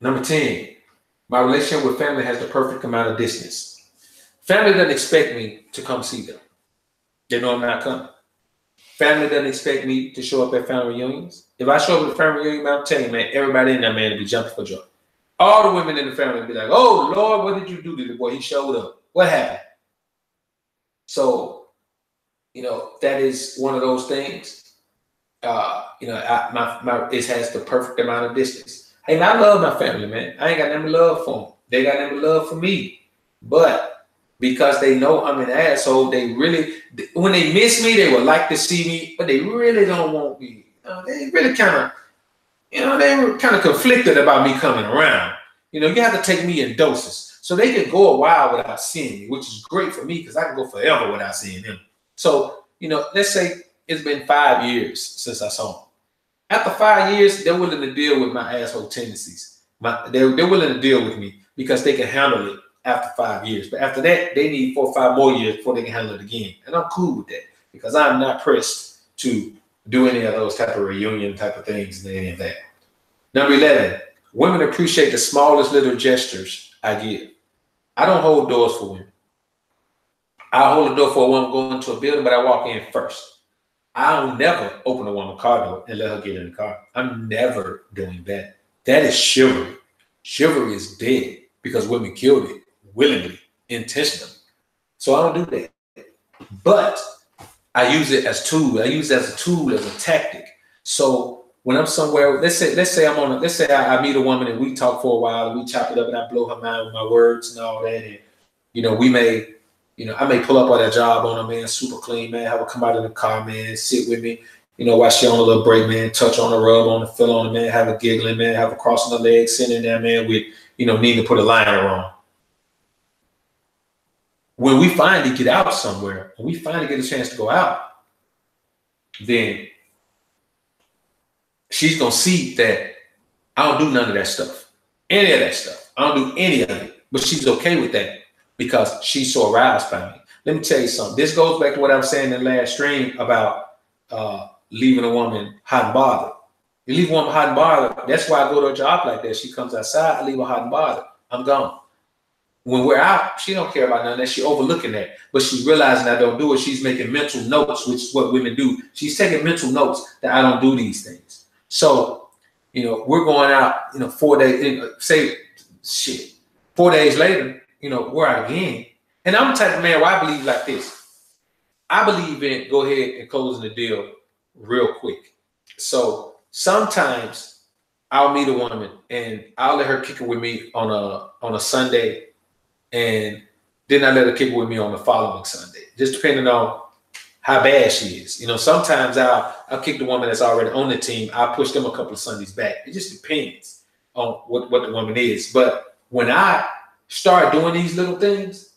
Number 10, My relationship with family has the perfect amount of distance. Family doesn't expect me to come see them. They know I'm not coming. Family doesn't expect me to show up at family reunions. If I show up at a family reunion, I'm telling you, man, everybody in there, man, will be jumping for joy. All the women in the family will be like, oh, Lord, what did you do to the boy? He showed up. What happened? So, that is one of those things. It has the perfect amount of distance. Hey, man, I love my family, man. I ain't got nothing but love for them. They got nothing but love for me. But because they know I'm an asshole, they really, when they miss me, they would like to see me, but they really don't want me. They really they were kind of conflicted about me coming around. You have to take me in doses. So they can go a while without seeing me, which is great for me because I can go forever without seeing them. So, let's say it's been 5 years since I saw them. After 5 years, they're willing to deal with my asshole tendencies. They're willing to deal with me because they can handle it after 5 years. But after that, they need 4 or 5 more years before they can handle it again. And I'm cool with that because I'm not pressed to do any of those type of reunion type of things and any of that. Number 11, women appreciate the smallest little gestures I give. I don't hold doors for women. I hold a door for a woman going into a building, but I walk in first. I'll never open a woman's car door and let her get in the car. I'm never doing that. That is chivalry. Chivalry is dead because women killed it willingly, intentionally. So I don't do that. But I use it as a tool. I use it as a tool, as a tactic. So when I'm somewhere, let's say I meet a woman and we talk for a while and we chop it up and I blow her mind with my words and all that. And, we may, I may pull up on that job on her, man, super clean, man, have her come out of the car, man, sit with me, while she on a little break, man, touch on her, rub on her, feel on her, man, have her giggling, man, have her crossing her legs, sitting there, man, with, needing to put a liner on. When we finally get out somewhere, when we finally get a chance to go out, then she's going to see that I don't do none of that stuff. Any of that stuff. I don't do any of it. But she's okay with that because she's so aroused by me. Let me tell you something. This goes back to what I was saying in the last stream about leaving a woman hot and bothered. You leave a woman hot and bothered. That's why I go to a job like that. She comes outside, I leave her hot and bothered. I'm gone. When we're out, she don't care about none of that. She overlooking that. But she's realizing I don't do it. She's making mental notes, which is what women do. She's taking mental notes that I don't do these things. So, we're going out, 4 days, 4 days later, we're out again. And I'm the type of man where I believe like this. I believe in go ahead and closing the deal real quick. So sometimes I'll meet a woman and I'll let her kick it with me on a Sunday. And then I let her kick it with me on the following Sunday, just depending on how bad she is. Sometimes I'll kick the woman that's already on the team. I'll push them a couple of Sundays back. It just depends on what the woman is. But when I start doing these little things,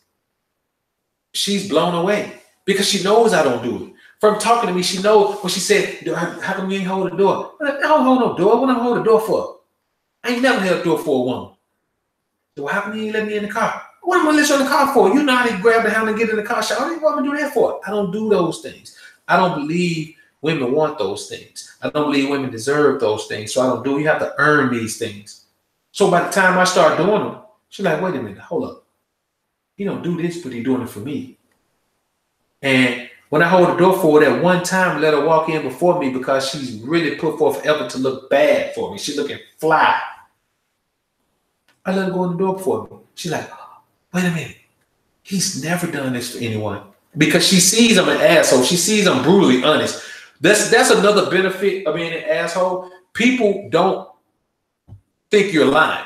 she's blown away because she knows I don't do it. From talking to me, she knows when she said, how come you ain't hold the door? I don't hold no door. What am I hold the door for? I ain't never held the door for a woman. So how come you ain't let me in the car? What am I let you in the car for? You know how to grab the handle and get in the car. What am I do that for? I don't do those things. I don't believe women want those things. I don't believe women deserve those things. So I don't do it. You have to earn these things. So by the time I start doing them, she's like, wait a minute, hold up. He don't do this, but he's doing it for me. And when I hold the door for her that one time, let her walk in before me because she's really put forth effort to look bad for me. She's looking fly. I let her go in the door before me. She's like, wait a minute. He's never done this for anyone. Because she sees I'm an asshole. She sees I'm brutally honest. That's another benefit of being an asshole. People don't think you're lying.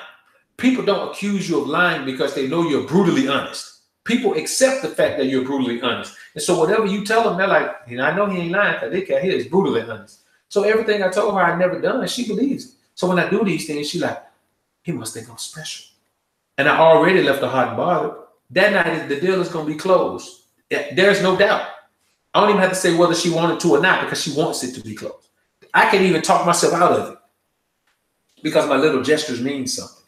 People don't accuse you of lying because they know you're brutally honest. People accept the fact that you're brutally honest. And so whatever you tell them, they're like, I know he ain't lying because they can't hear it's brutally honest. So everything I told her I never done, she believes it. So when I do these things, she's like, he must think I'm special. And I already left her hot and bothered. That night, the deal is going to be closed. There's no doubt. I don't even have to say whether she wanted to or not because she wants it to be closed. I can even talk myself out of it because my little gestures mean something.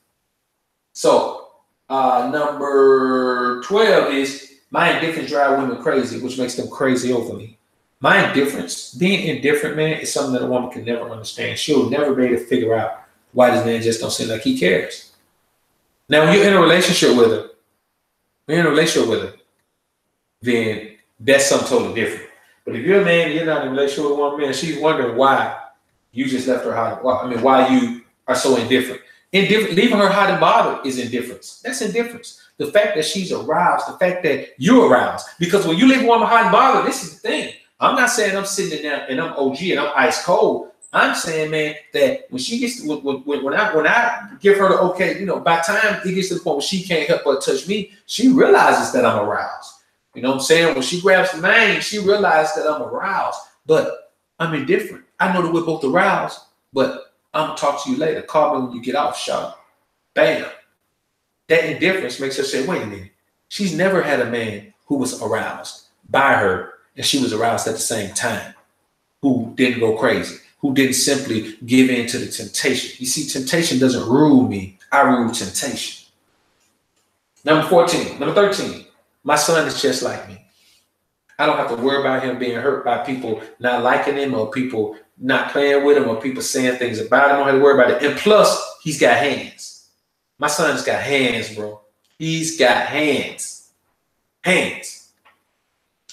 So number 12 is my indifference drives women crazy, which makes them crazy over me. My indifference, being indifferent, man, is something that a woman can never understand. She'll never be able to figure out why this man just don't seem like he cares. Now, when you're in a relationship with her, then that's something totally different. But if you're a man and you're not in a relationship with a woman, man, she's wondering why you just left her hot. Why you are so indifferent. Leaving her hot and bothered is indifference. That's indifference. The fact that she's aroused, the fact that you're aroused. Because when you leave a woman hot and bothered, this is the thing. I'm not saying I'm sitting there and I'm OG and I'm ice cold. I'm saying, man, that when she gets to, when I give her the okay, you know, by the time it gets to the point where she can't help but touch me, she realizes that I'm aroused. You know what I'm saying? When she grabs the mane, she realizes that I'm aroused, but I'm indifferent. I know that we're both aroused, but I'm gonna talk to you later. Call me when you get off, shot. Bam. That indifference makes her say, wait a minute. She's never had a man who was aroused by her and she was aroused at the same time, who didn't go crazy, who didn't simply give in to the temptation. You see, temptation doesn't rule me. I rule temptation. Number 13, my son is just like me. I don't have to worry about him being hurt by people not liking him or people not playing with him or people saying things about him. I don't have to worry about it. And plus, he's got hands. My son's got hands, bro. He's got hands. Hands.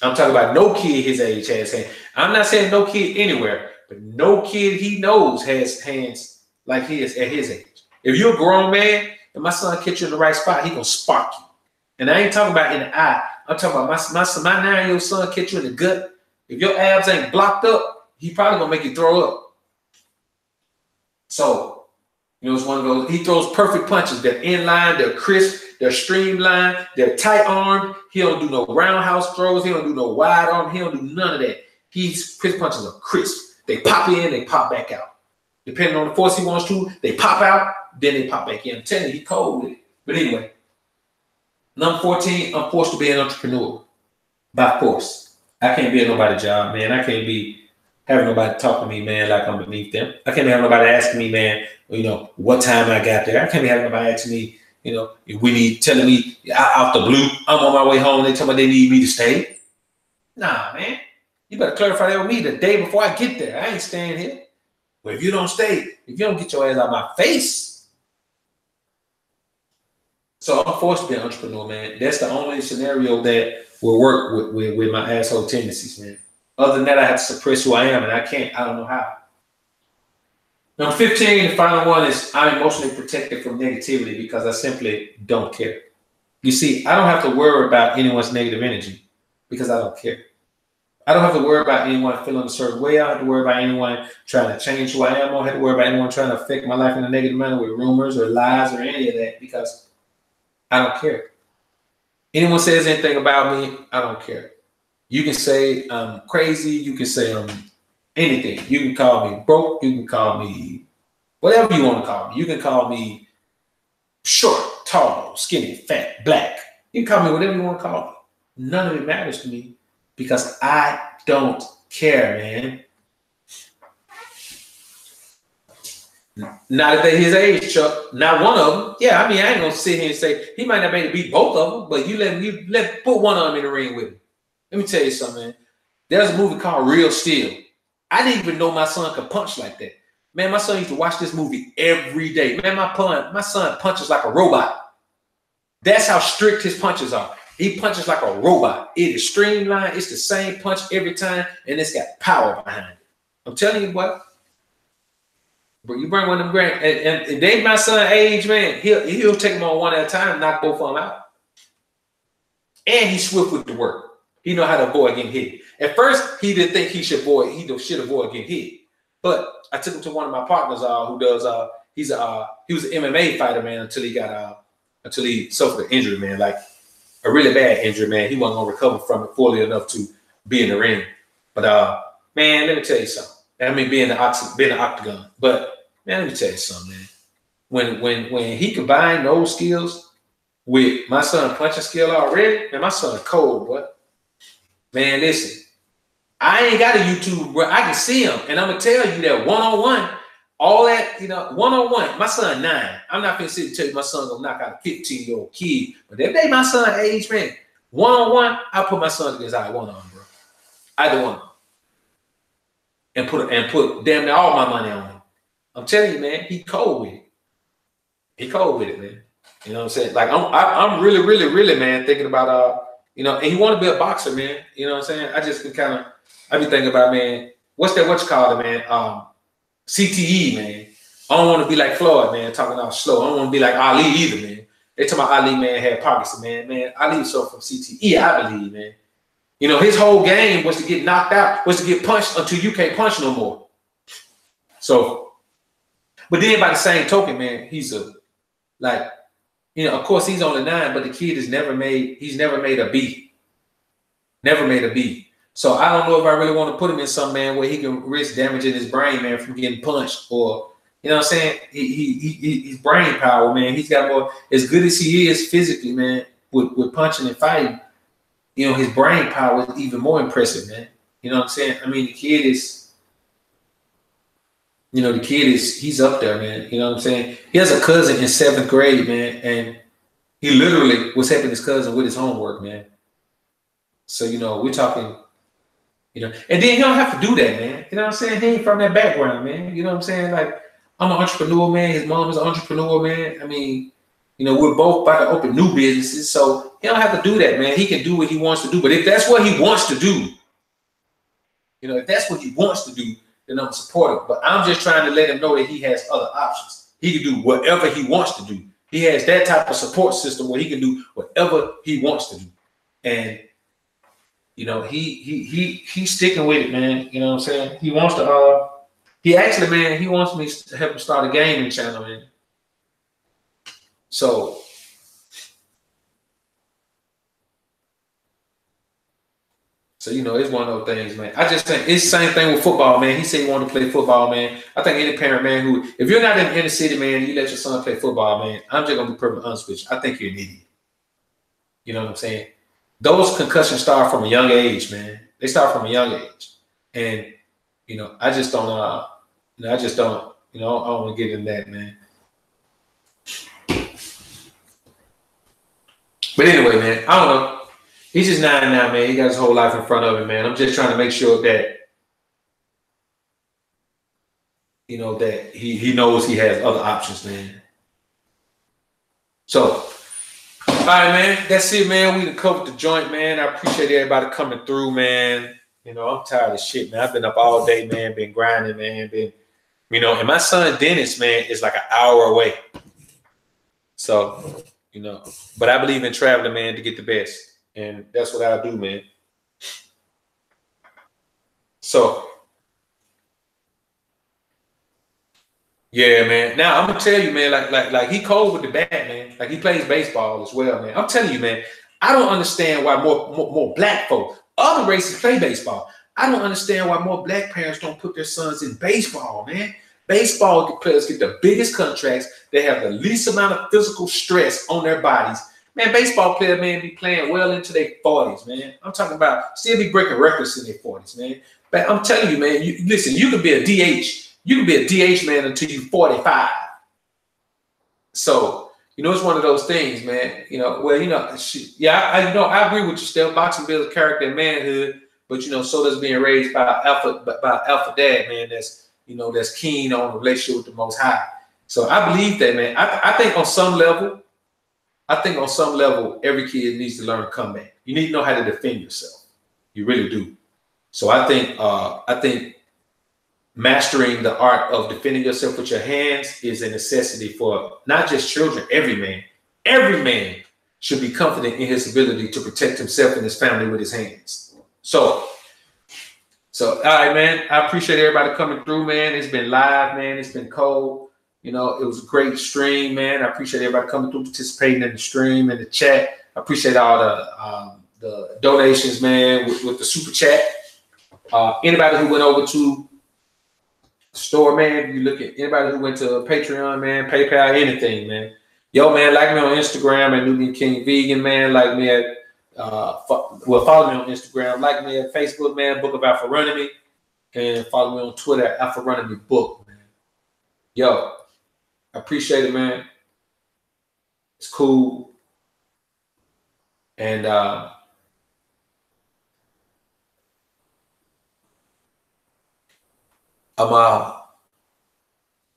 I'm talking about no kid his age has hands. I'm not saying no kid anywhere, but no kid he knows has hands like his at his age. If you're a grown man and my son catch you in the right spot, he gonna spark you. And I ain't talking about in the eye. I'm talking about my 9-year-old son catch you in the gut. If your abs ain't blocked up, he probably gonna make you throw up. So, you know, it's one of those. He throws perfect punches. They're in line. They're crisp. They're streamlined. They're tight armed. He don't do no roundhouse throws. He don't do no wide arm. He don't do none of that. His punches are crisp. They pop in. They pop back out. Depending on the force he wants to, they pop out. Then they pop back in. I'm telling you, he cold with it. But anyway, number 14, I'm forced to be an entrepreneur by force. I can't be at nobody's job, man. I can't be having nobody talk to me, man, like I'm beneath them. I can't be having nobody asking me, man, you know, what time I got there. I can't be having nobody asking me, you know, if we need, telling me out the blue, I'm on my way home. They tell me they need me to stay. Nah, man. You better clarify that with me the day before I get there. I ain't staying here. But if you don't stay, if you don't get your ass out of my face. So I'm forced to be an entrepreneur, man. That's the only scenario that will work with my asshole tendencies, man. Other than that, I have to suppress who I am, and I can't. I don't know how. Number 15, the final one is I'm emotionally protected from negativity because I simply don't care. You see, I don't have to worry about anyone's negative energy because I don't care. I don't have to worry about anyone feeling a certain way. I don't have to worry about anyone trying to change who I am. I don't have to worry about anyone trying to affect my life in a negative manner with rumors or lies or any of that because I don't care. Anyone says anything about me, I don't care. You can say I'm crazy. You can say I'm anything. You can call me broke. You can call me whatever you want to call me. You can call me short, tall, skinny, fat, black. You can call me whatever you want to call me. None of it matters to me because I don't care, man. Not at his age, Chuck. Not one of them. Yeah, I mean, I ain't gonna sit here and say he might not be able to beat both of them, but you put one of them in the ring with him. Let me tell you something, man. There's a movie called Real Steel. I didn't even know my son could punch like that. Man, my son used to watch this movie every day. Man, my son punches like a robot. That's how strict his punches are. He punches like a robot. It is streamlined. It's the same punch every time, and it's got power behind it. I'm telling you what. But you bring one of them grand, and they my son age, man. He'll take them on one at a time and knock both of them out. And he's swift with the work. He know how to avoid getting hit. At first, he didn't think he should avoid getting hit. But I took him to one of my partners who does he was an MMA fighter, man, until he suffered an injury, man, like a really bad injury, man. He wasn't gonna recover from it fully enough to be in the ring. But man, let me tell you something. I mean, being an octagon. But man, let me tell you something, man. When he combined those skills with my son's punching skill already, man, my son cold, boy. Man, listen, I ain't got a YouTube, bro. I can see him, and I'm gonna tell you that one-on-one, all that, you know, one-on-one. My son 9. I'm not gonna sit and tell you my son gonna knock out a 15-year-old kid, but if they my son age, man, one-on-one, I'll put my son against either one of them, bro. Either one, and put damn near all my money on him. I'm telling you, man, he cold with it. He cold with it, man. You know what I'm saying? Like I'm really, really, really, man, thinking about you know, and he want to be a boxer, man. You know what I'm saying? I just can kind of, I be thinking about, man, what's that? What you call it, man? CTE, man. I don't want to be like Floyd, man, talking out slow. I don't want to be like Ali either, man. They talking about Ali, man, had Parkinson, man. Man, Ali suffered from CTE, I believe, man. You know, his whole game was to get knocked out, was to get punched until you can't punch no more. So, but then by the same token, man, he's a, like, you know, of course he's only 9, but the kid has never made, he's never made a B. Never made a B. So I don't know if I really want to put him in some, man, where he can risk damaging his brain, man, from getting punched, or, you know what I'm saying? He's brain power, man. He's got more, as good as he is physically, man, with punching and fighting, you know, his brain power is even more impressive, man. You know what I'm saying? I mean, the kid is, you know, the kid is, he's up there, man. You know what I'm saying? He has a cousin in 7th grade, man, and he literally was helping his cousin with his homework, man. So, you know, we're talking, you know, and then he don't have to do that, man. You know what I'm saying? He ain't from that background, man. You know what I'm saying? Like, I'm an entrepreneur, man. His mom is an entrepreneur, man. I mean, you know, we're both about to open new businesses, so he don't have to do that, man. He can do what he wants to do. But if that's what he wants to do, you know, if that's what he wants to do, then I'm supportive. But I'm just trying to let him know that he has other options. He can do whatever he wants to do. He has that type of support system where he can do whatever he wants to do. And, you know, he's sticking with it, man. You know what I'm saying? He wants to, he actually, man, he wants me to help him start a gaming channel, man. So, you know, it's one of those things, man. I just think it's the same thing with football, man. He said he wanted to play football, man. I think any parent, man, who, if you're not in the inner city, man, you let your son play football, man, I'm just going to be perfectly honest with you. I think you're an idiot. You know what I'm saying? Those concussions start from a young age, man. They start from a young age. And, you know, I just don't, you know, I don't want to get in that, man. But anyway, man, I don't know. He's just 9 now, man. He got his whole life in front of him, man. I'm just trying to make sure that, you know, that he knows he has other options, man. So, all right, man. That's it, man. We done covered the joint, man. I appreciate everybody coming through, man. You know, I'm tired of shit, man. I've been up all day, man. Been grinding, man. Been, you know, and my son Dennis, man, is like an hour away. So, you know, but I believe in traveling, man, to get the best. And that's what I do, man. So, yeah, man. Now I'm gonna tell you, man. Like he cold with the bat, man. Like he plays baseball as well, man. I'm telling you, man. I don't understand why more black folks, other races play baseball. I don't understand why more black parents don't put their sons in baseball, man. Baseball players get the biggest contracts. They have the least amount of physical stress on their bodies. Man, baseball players, man, be playing well into their 40s, man. I'm talking about still be breaking records in their 40s, man. But I'm telling you, man, listen, you can be a DH. You can be a DH, man, until you're 45. So, you know, it's one of those things, man. You know, well, you know, I agree with you, still. Boxing builds character and manhood, but, you know, so does being raised by alpha dad, man, that's, you know, that's keen on a relationship with the Most High. So I believe that, man. I think on some level, every kid needs to learn to come back. You need to know how to defend yourself. You really do. So I think mastering the art of defending yourself with your hands is a necessity for not just children, every man. Every man should be confident in his ability to protect himself and his family with his hands. So all right, man. I appreciate everybody coming through, man. It's been live, man. It's been cold. You know, it was a great stream, man. I appreciate everybody coming through, participating in the stream and the chat. I appreciate all the donations, man, with the super chat. Anybody who went over to the store, man, you look at anybody who went to Patreon, man, PayPal, anything, man. Yo, man, like me on Instagram at Nubian King Vegan, man. Like me at follow me on Instagram. Like me at Facebook, man, Book of Alpharonomy, and follow me on Twitter at Alpharonomy Book, man. Yo. I appreciate it, man. It's cool. And I'm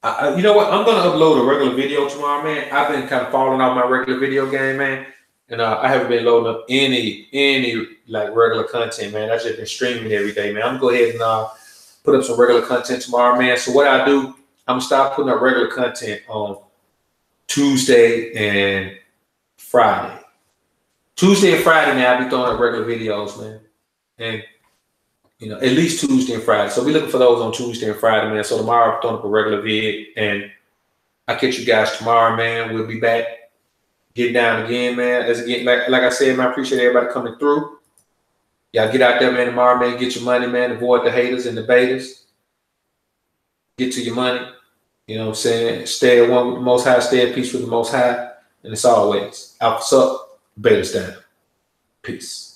You know what? I'm gonna upload a regular video tomorrow, man. I've been kind of falling off my regular video game, man, and I haven't been loading up any like regular content, man. I've just been streaming every day, man. I'm gonna go ahead and put up some regular content tomorrow, man. So what I do, I'm gonna start putting up regular content on Tuesday and Friday. Tuesday and Friday, man, I'll be throwing up regular videos, man, and you know, at least Tuesday and Friday. So we're looking for those on Tuesday and Friday, man. So tomorrow I'm throwing up a regular vid, and I'll catch you guys tomorrow, man. We'll be back, getting down again, man. As again, like I said, man, I appreciate everybody coming through. Y'all get out there, man, tomorrow, man. Get your money, man. Avoid the haters and the betas. Get to your money. You know what I'm saying? Stay at one with the Most High. Stay at peace with the Most High. And it's always alpha's up, beta's down. Peace.